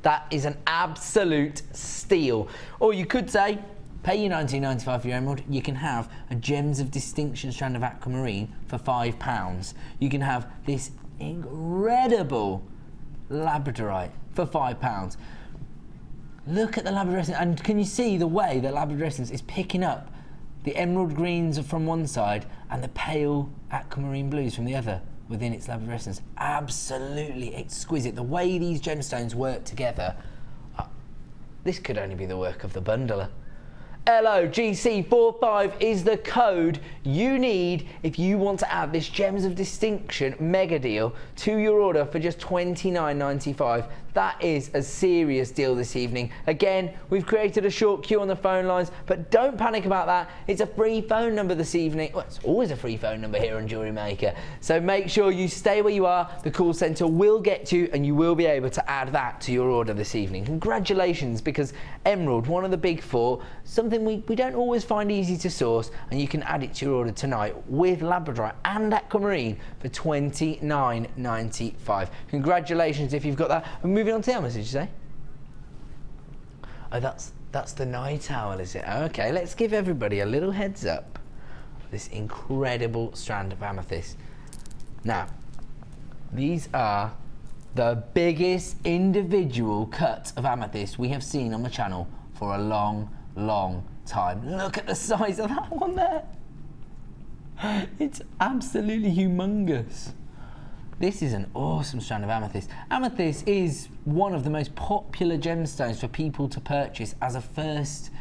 That is an absolute steal. Or you could say, pay your $19.95 for your emerald, you can have a Gems of Distinction strand of aquamarine for £5. You can have this incredible labradorite for £5. Look at the labrador essence, and can you see the way the labrador essence is picking up the emerald greens from one side and the pale aquamarine blues from the other within its labrador essence? Absolutely exquisite. The way these gemstones work together, this could only be the work of the bundler. LOGC45 is the code you need if you want to add this Gems of Distinction mega deal to your order for just $29.95. That is a serious deal this evening. Again, we've created a short queue on the phone lines, but don't panic about that. It's a free phone number this evening. Well, it's always a free phone number here on Jewellery Maker. So make sure you stay where you are. The call centre will get to you and you will be able to add that to your order this evening. Congratulations, because emerald, one of the big four, something we don't always find easy to source, and you can add it to your order tonight with Labradorite and aquamarine for $29.95. Congratulations if you've got that. And moving on to the amethyst, did you say? Oh, that's the night owl, is it? Okay, let's give everybody a little heads up. This incredible strand of amethyst. Now, these are the biggest individual cut of amethyst we have seen on the channel for a long, long time. Look at the size of that one there. It's absolutely humongous. This is an awesome strand of amethyst. Amethyst is one of the most popular gemstones for people to purchase as a first,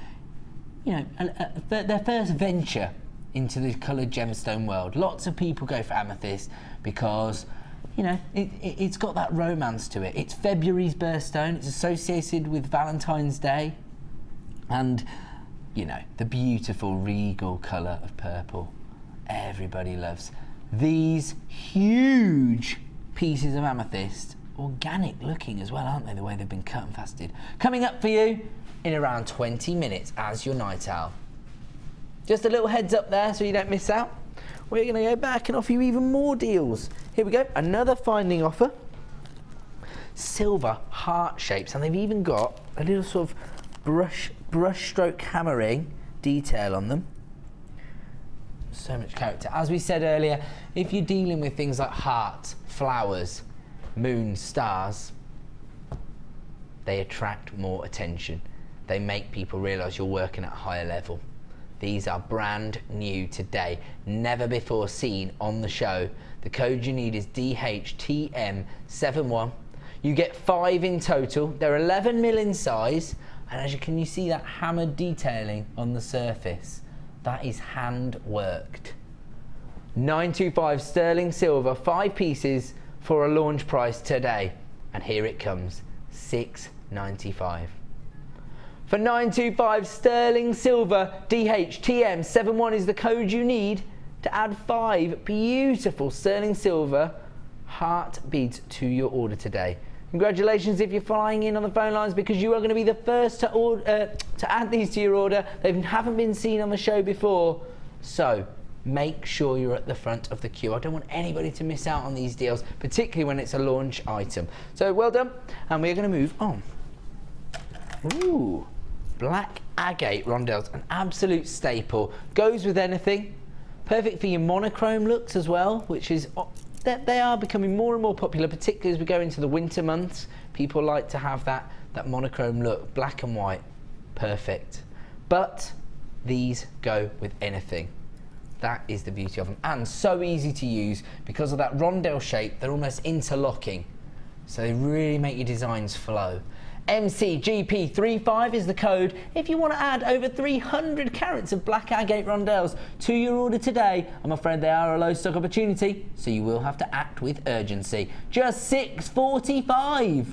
their first venture into the coloured gemstone world. Lots of people go for amethyst because, it's got that romance to it. It's February's birthstone. It's associated with Valentine's Day. And, the beautiful regal colour of purple. Everybody loves these huge pieces of amethyst. Organic looking as well, aren't they, the way they've been cut and faceted. Coming up for you in around 20 minutes as your night owl. Just a little heads up there so you don't miss out. We're going to go back and offer you even more deals. Here we go, another finding offer. Silver heart shapes, and they've even got a little sort of brush stroke hammering detail on them. So much character. As we said earlier, if you're dealing with things like hearts, flowers, moon, stars, they attract more attention. They make people realise you're working at a higher level. These are brand new today, never before seen on the show. The code you need is DHTM71. You get 5 in total. They're 11 mil in size, and as you see that hammered detailing on the surface. That is hand worked. 925 sterling silver, 5 pieces for a launch price today. And here it comes, $6.95. For 925 sterling silver, DHTM71 is the code you need to add 5 beautiful sterling silver heart beads to your order today. Congratulations if you're flying in on the phone lines, because you are going to be the first to add these to your order. They haven't been seen on the show before, so make sure you're at the front of the queue. I don't want anybody to miss out on these deals, particularly when it's a launch item. So well done, and we're going to move on. Ooh, black agate rondelles, an absolute staple. Goes with anything. Perfect for your monochrome looks as well, which is... They are becoming more and more popular, particularly as we go into the winter months. People like to have that monochrome look, black and white, perfect. But these go with anything. That is the beauty of them, and so easy to use because of that rondelle shape. They're almost interlocking, so they really make your designs flow. MCGP35 is the code if you want to add over 300 carats of black agate rondelles to your order today. I'm afraid they are a low stock opportunity, so you will have to act with urgency. Just $6.45.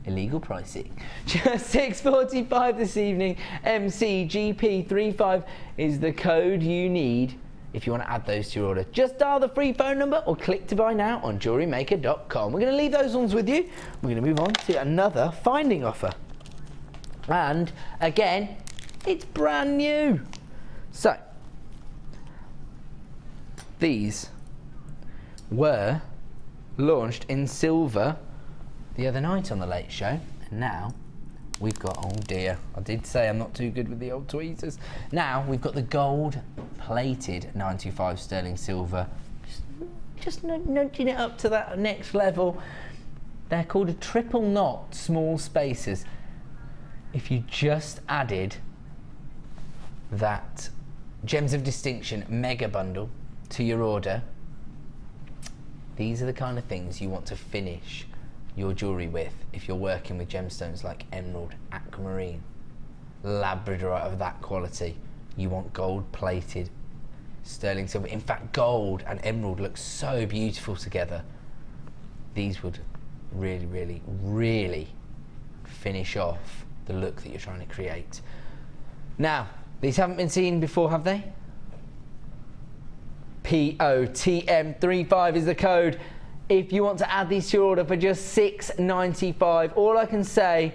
Illegal pricing. Just $6.45 this evening. MCGP35 is the code you need if you want to add those to your order. Just dial the free phone number or click to buy now on JewelleryMaker.com. We're going to leave those ones with you. We're going to move on to another finding offer. And again, it's brand new. So, these were launched in silver the other night on the Late Show, and now we've got, oh dear, I did say I'm not too good with the old tweezers. Now we've got the gold plated 925 sterling silver, just nudging it up to that next level. They're called a triple knot small spacers. If you just added that Gems of Distinction mega bundle to your order, these are the kind of things you want to finish your jewellery with if you're working with gemstones like emerald, aquamarine, labradorite of that quality. You want gold plated sterling silver. In fact, gold and emerald look so beautiful together. These would really, really, really finish off the look that you're trying to create. Now, these haven't been seen before, have they? POTM35 is the code if you want to add these to your order for just $6.95. All I can say,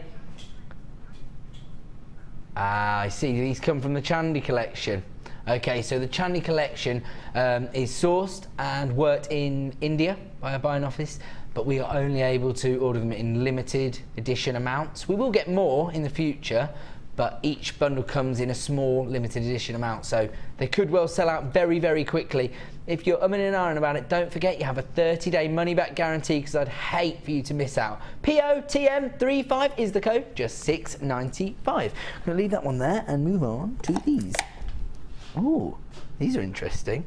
I see these come from the Chandy collection. Okay, so the Chandy collection is sourced and worked in India by a buying office, but we are only able to order them in limited edition amounts. We will get more in the future, but each bundle comes in a small limited edition amount, so they could well sell out very, very quickly. If you're umming and ahhing about it, don't forget you have a 30-day money-back guarantee, because I'd hate for you to miss out. POTM35 is the code, just $6.95. I'm going to leave that one there and move on to these. Oh, these are interesting.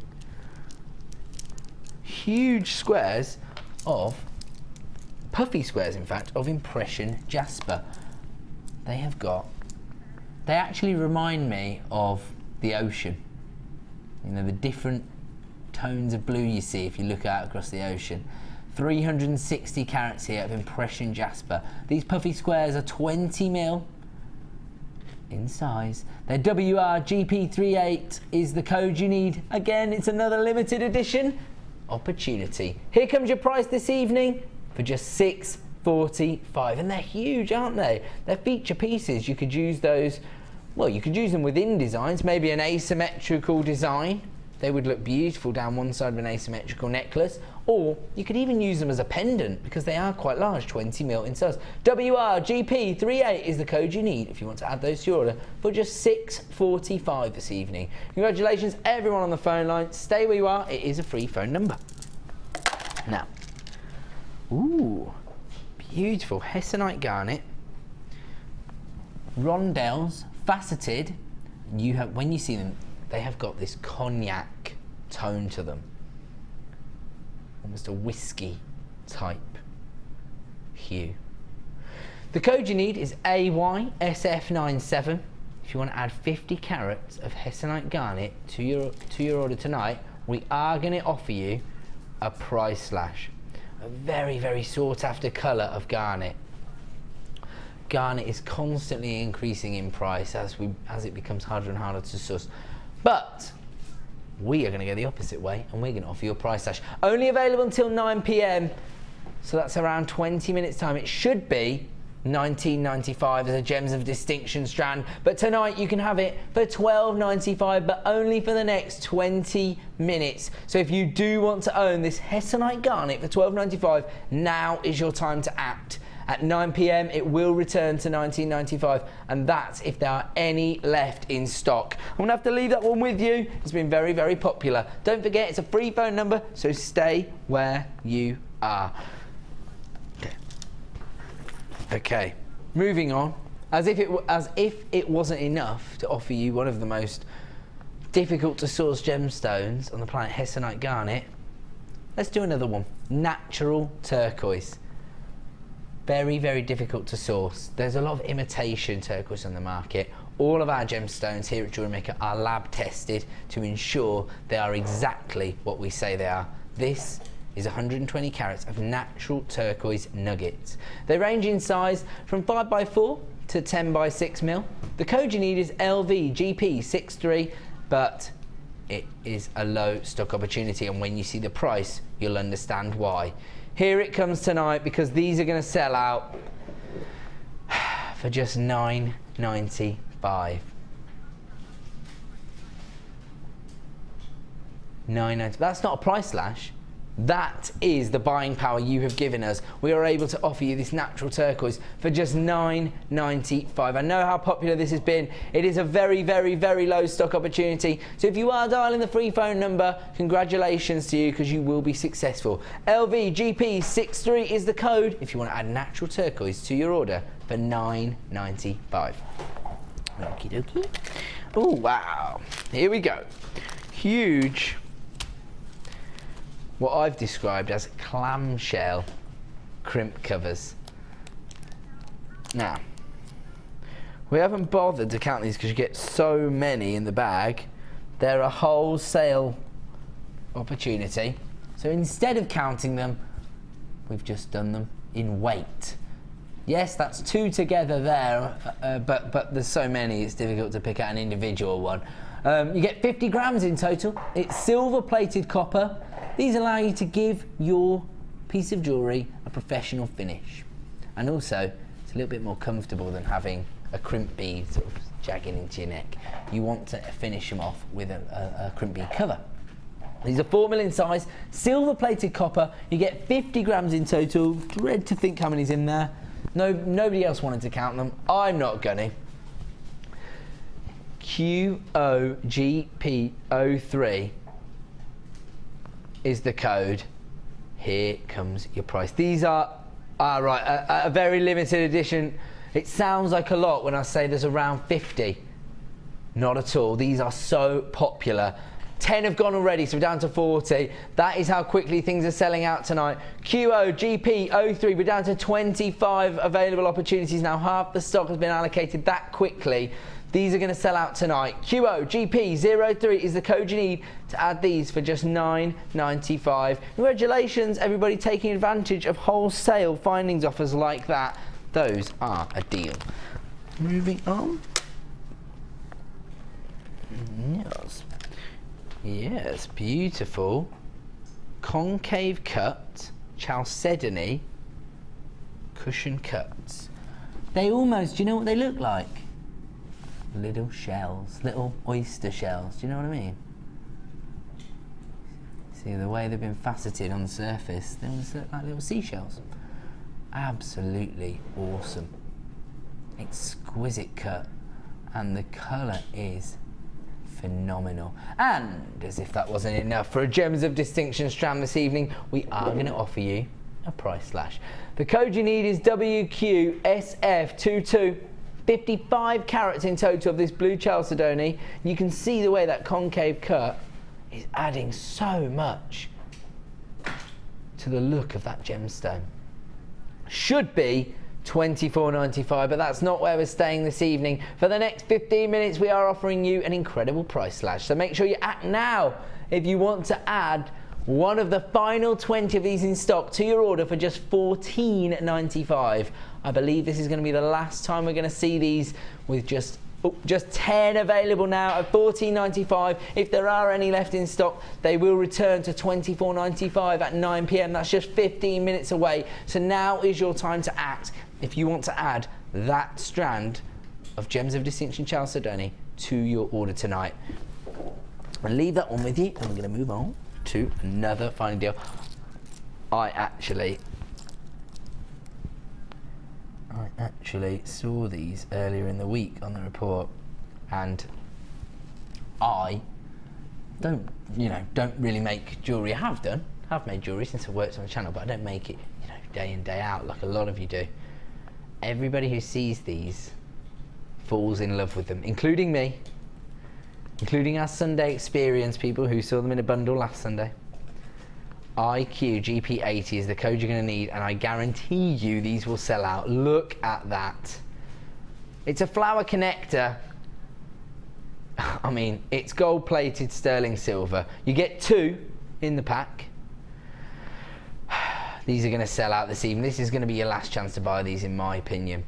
Huge squares of, puffy squares in fact, of impression jasper. They actually remind me of the ocean. You know, the different tones of blue you see if you look out across the ocean. 360 carats here of impression jasper. These puffy squares are 20mm in size. Their WRGP38 is the code you need. Again, it's another limited edition opportunity. Here comes your price this evening for just $6.45, and they're huge, aren't they? They're feature pieces. You could use those, well, you could use them within designs, maybe an asymmetrical design. They would look beautiful down one side of an asymmetrical necklace, or you could even use them as a pendant because they are quite large, 20mm in size. WRGP38 is the code you need if you want to add those to your order for just $6.45 this evening. Congratulations everyone on the phone line. Stay where you are, it is a free phone number. Now, ooh, beautiful Hessonite garnet, rondelles, faceted. When you see them, they have got this cognac tone to them, almost a whiskey type hue. The code you need is AYSF97 if you want to add 50 carats of Hessonite garnet to your order tonight. We are going to offer you a price slash, a very, very sought after colour of garnet. Garnet is constantly increasing in price as it becomes harder and harder to source. But we are going to go the opposite way, and we're going to offer you a price slash. Only available until 9 PM, so that's around 20 minutes time. It should be $19.95 as a Gems of Distinction strand, but tonight you can have it for $12.95, but only for the next 20 minutes. So if you do want to own this Hessonite garnet for $12.95, now is your time to act. At 9 PM, it will return to $19.95, and that's if there are any left in stock. I'm gonna have to leave that one with you. It's been very, very popular. Don't forget, it's a free phone number, so stay where you are. Okay, moving on. As if it wasn't enough to offer you one of the most difficult to source gemstones on the planet, Hessonite garnet, let's do another one. Natural turquoise. Very, very difficult to source. There's a lot of imitation turquoise on the market. All of our gemstones here at Jewellery Maker are lab tested to ensure they are exactly what we say they are. This is 120 carats of natural turquoise nuggets. They range in size from 5x4 to 10x6mm. The code you need is LVGP63, but it is a low stock opportunity, and when you see the price, you'll understand why. Here it comes tonight, because these are going to sell out for just $9.95. $9.95. That's not a price slash. That is the buying power you have given us. We are able to offer you this natural turquoise for just $9.95. I know how popular this has been. It is a very, very, very low stock opportunity. So if you are dialing the free phone number, congratulations to you, because you will be successful. LVGP63 is the code if you want to add natural turquoise to your order for $9.95. Okie dokie. Oh, wow. Here we go. Huge, what I've described as clamshell crimp covers. Now, we haven't bothered to count these because you get so many in the bag. They're a wholesale opportunity. So instead of counting them, we've just done them in weight. Yes, that's 2 together there, but there's so many it's difficult to pick out an individual one. You get 50 grams in total. It's silver-plated copper. These allow you to give your piece of jewellery a professional finish. And also, it's a little bit more comfortable than having a crimp bead sort of jagging into your neck. You want to finish them off with a crimp bead cover. These are 4mm in size, silver-plated copper. You get 50 grams in total. Dread to think how many's in there. No, nobody else wanted to count them. I'm not gonna. QOGP03 is the code. Here comes your price. These are right, a very limited edition. It sounds like a lot when I say there's around 50. Not at all. These are so popular. 10 have gone already, so we're down to 40. That is how quickly things are selling out tonight. QOGP03, we're down to 25 available opportunities now. Half the stock has been allocated that quickly. These are going to sell out tonight. QOGP03 is the code you need to add these for just $9.95. Congratulations, everybody taking advantage of wholesale findings offers like that. Those are a deal. Moving on. Yes. Yes, beautiful. Concave cut, chalcedony, cushion cuts. They almost, do you know what they look like? Little shells, little oyster shells, do you know what I mean? See the way they've been faceted on the surface, they almost look like little seashells. Absolutely awesome. Exquisite cut, and the colour is phenomenal. And as if that wasn't enough, for a Gems of Distinction strand this evening, we are going to offer you a price slash. The code you need is WQSF22. 55 carats in total of this blue chalcedony. You can see the way that concave cut is adding so much to the look of that gemstone. Should be $24.95, but that's not where we're staying this evening. For the next 15 minutes, we are offering you an incredible price slash. So make sure you act now if you want to add one of the final 20 of these in stock to your order for just $14.95. I believe this is going to be the last time we're going to see these, with just 10 available now at $14.95. If there are any left in stock, they will return to $24.95 at 9 p.m. That's just 15 minutes away. So now is your time to act if you want to add that strand of Gems of Distinction chalcedony to your order tonight. I'll leave that one with you, and we're going to move on to another final deal. I actually saw these earlier in the week on the report, and I don't really make jewellery. I have made jewellery since I worked on the channel, but I don't make it, day in, day out like a lot of you do. Everybody who sees these falls in love with them, including me, including our Sunday experience people who saw them in a bundle last Sunday. IQGP80 is the code you're going to need, and I guarantee you these will sell out. Look at that. It's a flower connector. I mean, it's gold-plated sterling silver. You get 2 in the pack. These are going to sell out this evening. This is going to be your last chance to buy these, in my opinion.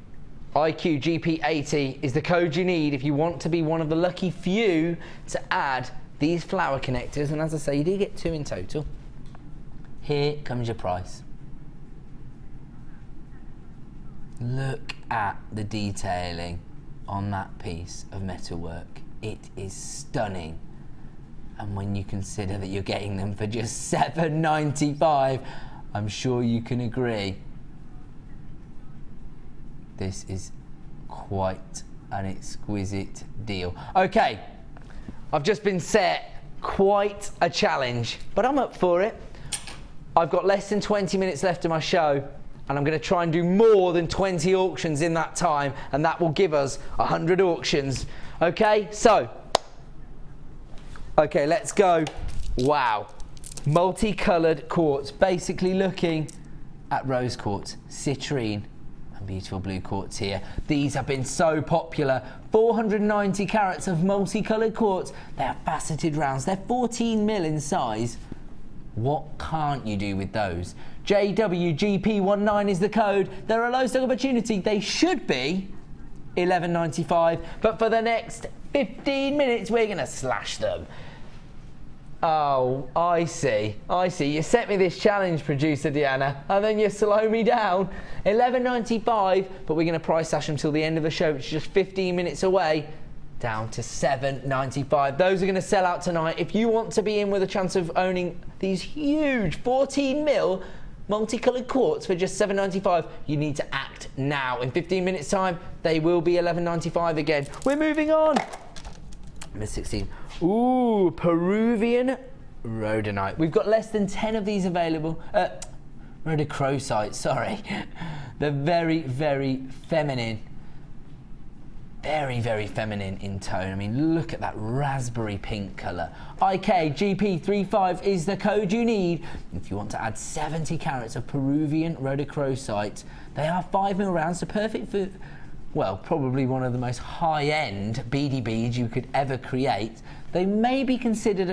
IQGP80 is the code you need if you want to be one of the lucky few to add these flower connectors, and as I say, you do get 2 in total. Here comes your price. Look at the detailing on that piece of metalwork. It is stunning. And when you consider that you're getting them for just $7.95, I'm sure you can agree. This is quite an exquisite deal. Okay, I've just been set quite a challenge, but I'm up for it. I've got less than 20 minutes left of my show, and I'm going to try and do more than 20 auctions in that time, and that will give us 100 auctions. Okay, so, okay, let's go. Wow, multicoloured quartz, basically looking at rose quartz, citrine, and beautiful blue quartz here. These have been so popular. 490 carats of multicoloured quartz. They are faceted rounds. They're 14mm in size. What can't you do with those? JWGP19 is the code. They're a low stock opportunity. They should be $11.95, but for the next 15 minutes, we're going to slash them. Oh, I see. You set me this challenge, producer Deanna, and then you slow me down. $11.95, but we're going to price slash them till the end of the show, which is just 15 minutes away, down to $7.95. Those are going to sell out tonight. If you want to be in with a chance of owning these huge 14mm multicoloured quartz for just $7.95, you need to act now. In 15 minutes time, they will be $11.95 again. We're moving on. Number 16. Ooh, Peruvian rhodonite. We've got less than 10 of these available. Rhodochrosite, sorry. They're very, very feminine. Very, very feminine in tone. I mean, look at that raspberry pink colour. IKGP35 is the code you need if you want to add 70 carats of Peruvian rhodochrosite. They are 5mm rounds, so perfect for, well, probably one of the most high-end beady beads you could ever create. They may be considered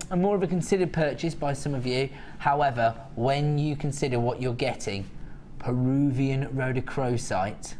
a more of a considered purchase by some of you. However, when you consider what you're getting, Peruvian rhodochrosite,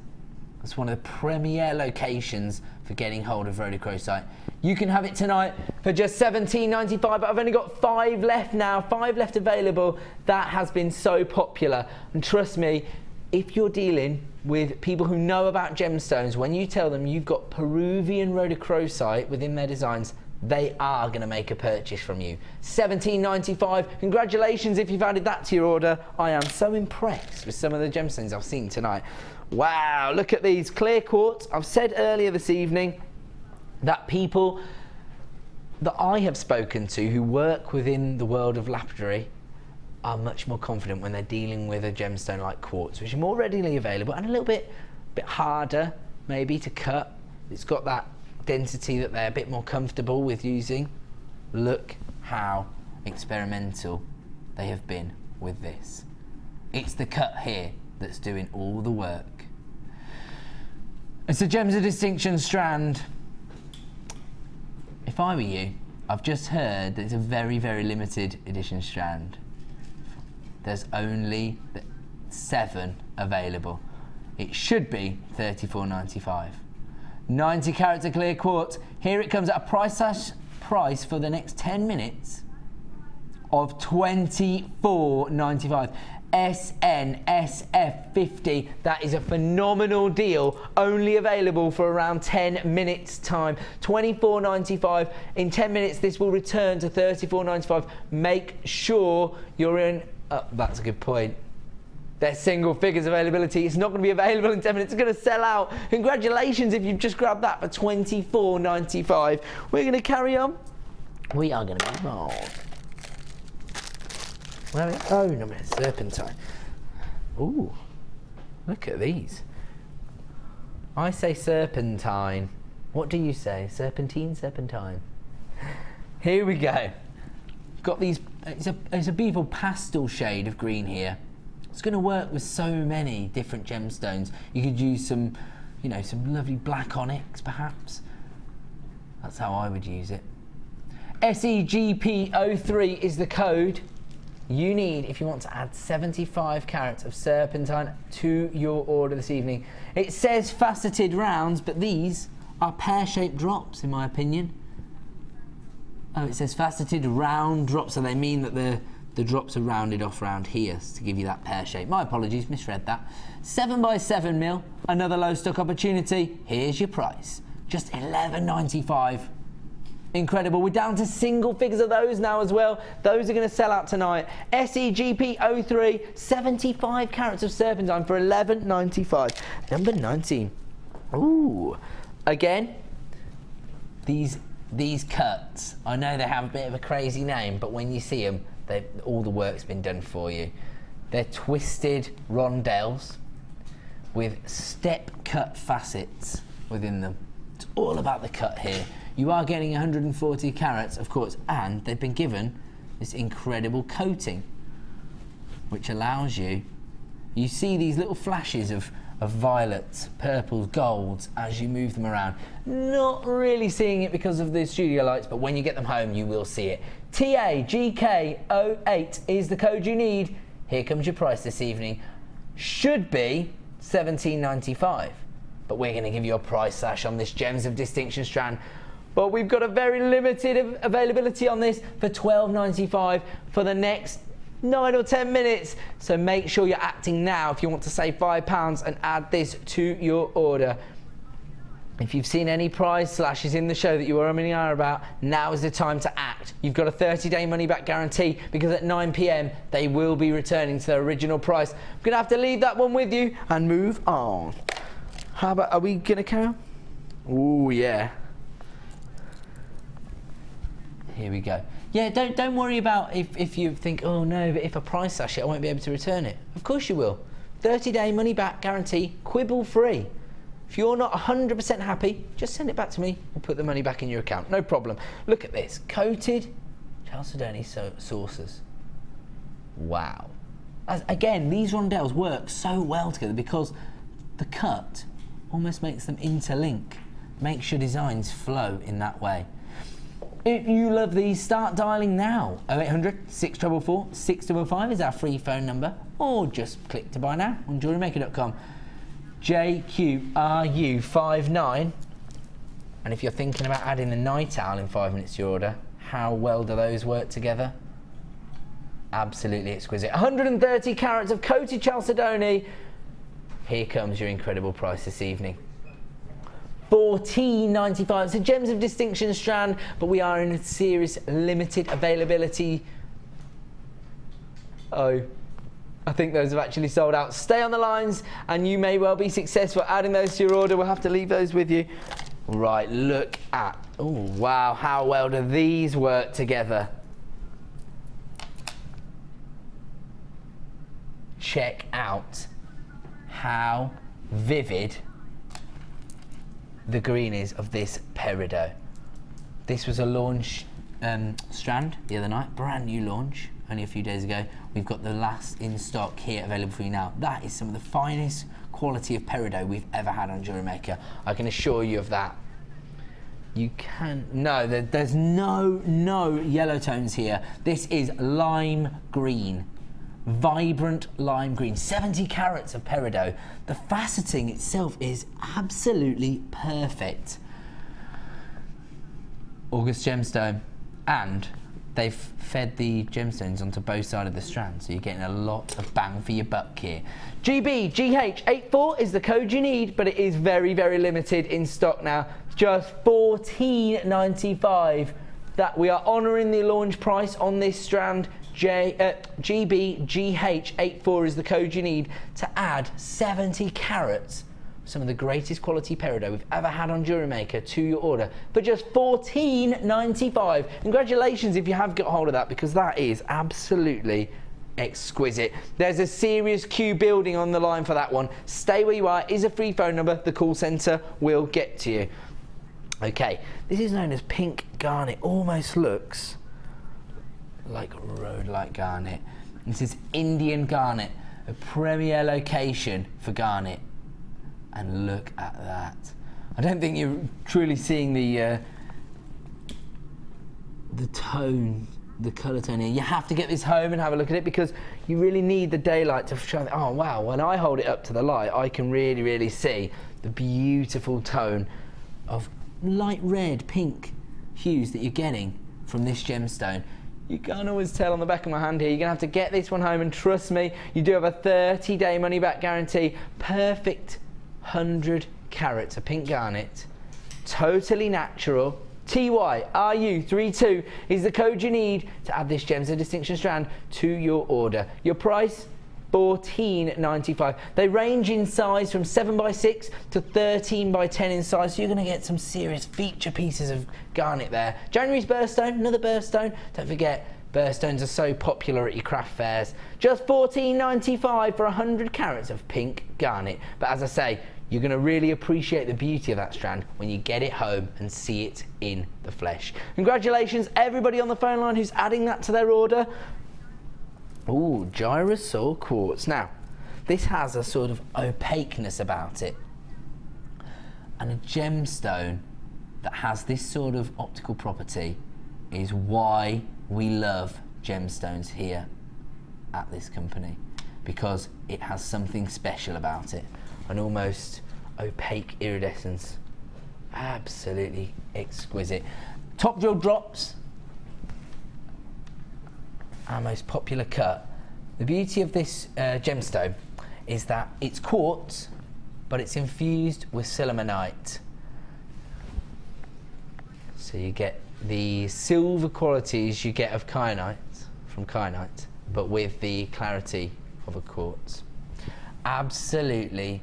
it's one of the premier locations for getting hold of rhodochrosite. You can have it tonight for just $17.95, but I've only got 5 left now, 5 left available. That has been so popular. And trust me, if you're dealing with people who know about gemstones, when you tell them you've got Peruvian rhodochrosite within their designs, they are going to make a purchase from you. $17.95. Congratulations if you've added that to your order. I am so impressed with some of the gemstones I've seen tonight. Wow, look at these clear quartz. I've said earlier this evening that people that I have spoken to who work within the world of lapidary are much more confident when they're dealing with a gemstone like quartz, which is more readily available and a little bit harder maybe to cut. It's got that density that they're a bit more comfortable with using. Look how experimental they have been with this. It's the cut here that's doing all the work. It's a Gems of Distinction strand. If I were you, I've just heard that it's a very, very limited edition strand. There's only 7 available. It should be $34.95. 90 carats of clear quartz. Here it comes at a price for the next 10 minutes of $24.95. SNSF50. That is a phenomenal deal, only available for around 10 minutes time. $24.95. In 10 minutes this will return to $34.95. Make sure you're in. That's a good point. There's single figures availability. It's not going to be available in 10 minutes. It's going to sell out. Congratulations if you've just grabbed that for $24.95. We're going to carry on. We are going to move on. Oh, no, serpentine. Ooh, look at these. I say serpentine. What do you say? Serpentine, serpentine. Here we go. Got these. It's a beautiful pastel shade of green here. It's going to work with so many different gemstones. You could use some, you know, some lovely black onyx, perhaps. That's how I would use it. SEGP03 is the code you need if you want to add 75 carats of serpentine to your order this evening. It says faceted rounds, but these are pear-shaped drops, in my opinion. Oh, it says faceted round drops, so they mean that the drops are rounded off round here to give you that pear shape. My apologies, misread that. 7x7mm, another low stock opportunity. Here's your price, just $11.95. Incredible. We're down to single figures of those now as well. Those are going to sell out tonight. SEGP03, 75 carats of serpentine for $11.95. Number 19. Ooh. Again, these cuts, I know they have a bit of a crazy name, but when you see them, all the work's been done for you. They're twisted rondelles with step cut facets within them. It's all about the cut here. You are getting 140 carats, of course, and they've been given this incredible coating, which allows you see these little flashes of violets, purples, golds as you move them around. Not really seeing it because of the studio lights, but when you get them home, you will see it. TAGK08 is the code you need Here comes your price this evening. Should be $17.95, but we're going to give you a price slash on this Gems of Distinction strand. But we've got a very limited availability on this for $12.95 for the next 9 or 10 minutes. So make sure you're acting now if you want to save £5 and add this to your order. If you've seen any price slashes in the show that you were umming and ahhing about, now is the time to act. You've got a 30-day money-back guarantee because at 9 p.m. they will be returning to their original price. I'm going to have to leave that one with you and move on. How about, are we going to carry on? Ooh, yeah. Here we go. Yeah, don't worry about if you think, oh no, but if I price slash it, I won't be able to return it. Of course you will. 30-day money-back guarantee, quibble-free. If you're not 100% happy, just send it back to me. We'll put the money back in your account. No problem. Look at this. Coated chalcedony saucers. Wow. Again, these rondelles work so well together because the cut almost makes them interlink. Makes your designs flow in that way. If you love these, start dialing now. 0800 644 655 is our free phone number. Or just click to buy now on JewelleryMaker.com. JQRU59. And if you're thinking about adding a night owl in 5 minutes to your order, how well do those work together? Absolutely exquisite. 130 carats of coated chalcedony. Here comes your incredible price this evening. $14.95. It's a Gems of Distinction strand, but we are in a serious limited availability. Oh, I think those have actually sold out. Stay on the lines and you may well be successful adding those to your order. We'll have to leave those with you. Right, look at, oh wow, how well do these work together? Check out how vivid the green is of this peridot. This was a launch strand the other night, brand new launch, only a few days ago. We've got the last in stock here available for you now. That is some of the finest quality of peridot we've ever had on Jewellery Maker. I can assure you of that. You can, no, there's no yellow tones here. This is lime green. Vibrant lime green, 70 carats of peridot. The faceting itself is absolutely perfect. August gemstone, and they've fed the gemstones onto both sides of the strand, so you're getting a lot of bang for your buck here. GBGH84 is the code you need, but it is very, very limited in stock now. Just $14.95. That we are honouring the launch price on this strand. GBGH84 is the code you need to add 70 carats, some of the greatest quality peridot we've ever had on Jewellery Maker, to your order for just $14.95. Congratulations if you have got hold of that, because that is absolutely exquisite. There's a serious queue building on the line for that one. Stay where you are. It is a free phone number. The call centre will get to you. Okay, this is known as pink garnet. Almost looks like rhodolite garnet. This is Indian garnet, a premier location for garnet. And look at that. I don't think you're truly seeing the tone, the colour tone here. You have to get this home and have a look at it, because you really need the daylight to show. Oh wow, when I hold it up to the light, I can really, really see the beautiful tone of light red, pink hues that you're getting from this gemstone. You can't always tell on the back of my hand here. You're going to have to get this one home, and trust me, you do have a 30-day money-back guarantee. Perfect 100 carats of pink garnet, totally natural. TYRU32 is the code you need to add this Gems of Distinction strand to your order. Your price, $14.95. They range in size from 7x6 to 13x10 in size, so you're going to get some serious feature pieces of garnet there. January's birthstone, another birthstone. Don't forget, birthstones are so popular at your craft fairs. Just $14.95 for 100 carats of pink garnet. But as I say, you're going to really appreciate the beauty of that strand when you get it home and see it in the flesh. Congratulations everybody on the phone line who's adding that to their order. Ooh, gyrosol quartz. Now, this has a sort of opaqueness about it, and a gemstone that has this sort of optical property is why we love gemstones here at this company because it has something special about it. An almost opaque iridescence. Absolutely exquisite. Top drill drops. Our most popular cut. The beauty of this gemstone is that it's quartz, but it's infused with sillimanite. So you get the silver qualities you get of kyanite, from kyanite, but with the clarity of a quartz. Absolutely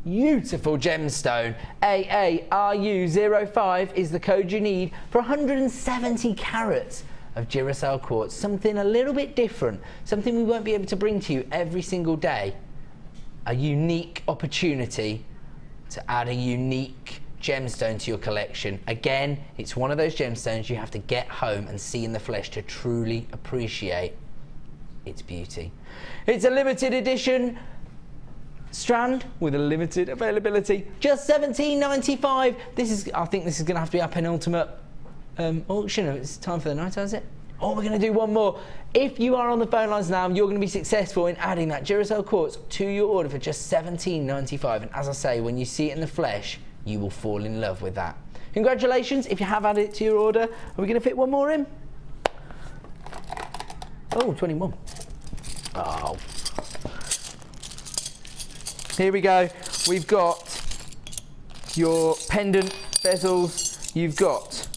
beautiful gemstone. AARU05 is the code you need for 170 carats of Duracell quartz. Something a little bit different, something we won't be able to bring to you every single day. A unique opportunity to add a unique gemstone to your collection. Again, it's one of those gemstones you have to get home and see in the flesh to truly appreciate its beauty. It's a limited edition strand with a limited availability. Just $17.95. I think this is going to have to be our penultimate auction. It's time for the night, is it? Oh, we're going to do one more. If you are on the phone lines now, you're going to be successful in adding that Duracell quartz to your order for just $17.95. And as I say, when you see it in the flesh, you will fall in love with that. Congratulations if you have added it to your order. Are we going to fit one more in? Oh, 21. Oh. Here we go. We've got your pendant bezels. You've got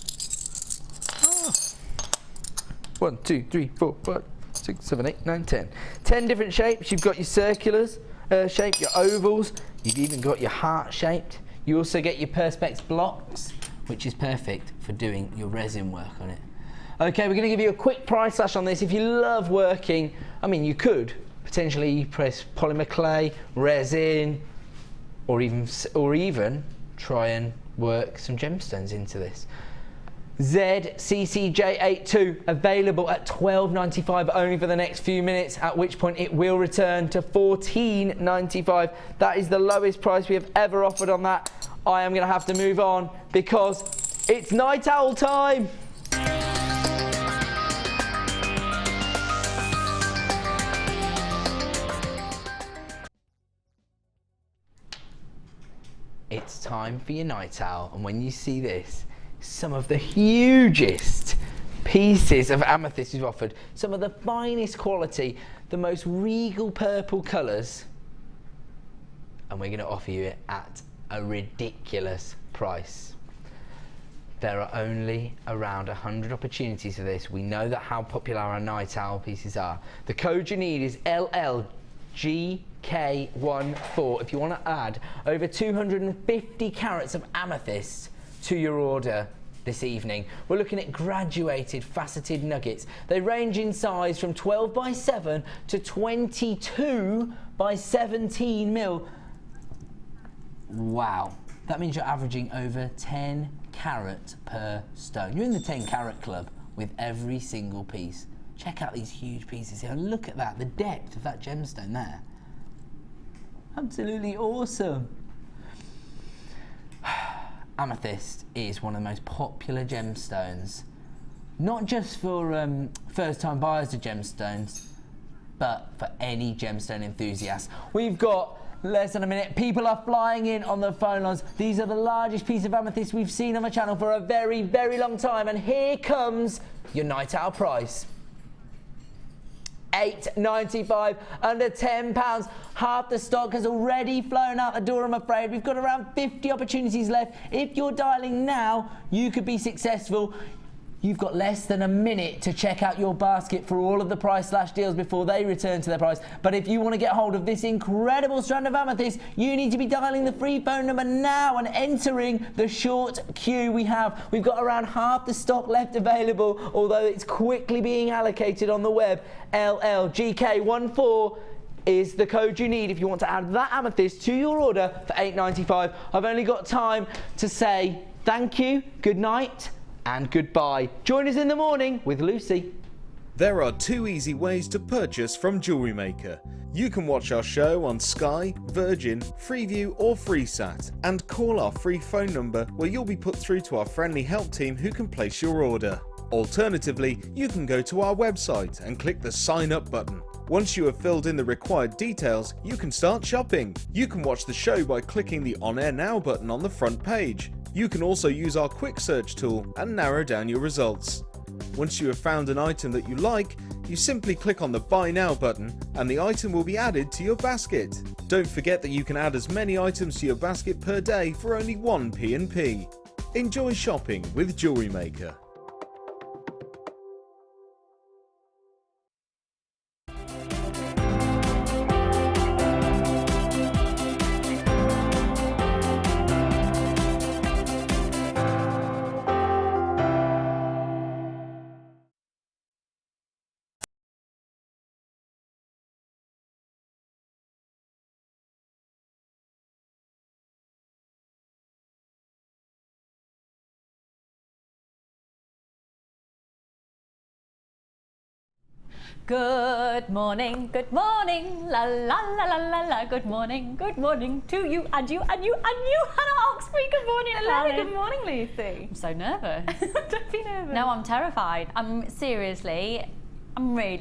1, 2, 3, 4, 5, 6, 7, 8, 9, 10. 10 different shapes. You've got your circulars shape, your ovals. You've even got your heart shaped. You also get your perspex blocks, which is perfect for doing your resin work on it. Okay, we're going to give you a quick price slash on this. If you love working, I mean, you could potentially press polymer clay, resin, or even try and work some gemstones into this. ZCCJ82 available at $12.95 only for the next few minutes, at which point it will return to $14.95. That is the lowest price we have ever offered on that. I am going to have to move on because it's night owl time. It's time for your night owl, and when you see this, some of the hugest pieces of amethyst we've offered, some of the finest quality, the most regal purple colours, and we're going to offer you it at a ridiculous price. There are only around 100 opportunities for this. We know that how popular our night owl pieces are. The code you need is LLGK14 if you want to add over 250 carats of amethyst to your order this evening. We're looking at graduated faceted nuggets. They range in size from 12 by 7 to 22 by 17 mil. Wow, that means you're averaging over 10 carat per stone. You're in the 10 carat club with every single piece. Check out these huge pieces here. Look at that, the depth of that gemstone there. Absolutely awesome. Amethyst is one of the most popular gemstones, not just for first-time buyers of gemstones, but for any gemstone enthusiast. We've got less than a minute. People are flying in on the phone lines. These are the largest piece of amethyst we've seen on the channel for a very, very long time. And here comes your night owl price. $8.95, under £10. Half the stock has already flown out the door, I'm afraid. We've got around 50 opportunities left. If you're dialing now, you could be successful. You've got less than a minute to check out your basket for all of the price slash deals before they return to their price. But if you want to get hold of this incredible strand of amethyst, you need to be dialing the free phone number now and entering the short queue we have. We've got around half the stock left available, although it's quickly being allocated on the web. LLGK14 is the code you need if you want to add that amethyst to your order for $8.95. I've only got time to say thank you, good night, and goodbye. Join us in the morning with Lucy. There are 2 easy ways to purchase from Jewellery Maker. You can watch our show on Sky, Virgin, Freeview or FreeSat and call our free phone number where you'll be put through to our friendly help team who can place your order. Alternatively, you can go to our website and click the sign up button. Once you have filled in the required details, you can start shopping. You can watch the show by clicking the On Air Now button on the front page. You can also use our quick search tool and narrow down your results. Once you have found an item that you like, you simply click on the Buy Now button and the item will be added to your basket. Don't forget that you can add as many items to your basket per day for only 1 P&P. Enjoy shopping with Jewellery Maker. Good morning, la la la la la la. Good morning to you and you and you and you, Hannah Oxberry. Good morning, Hello, good morning, Lucy. I'm so nervous. Don't be nervous. No, I'm terrified. I'm really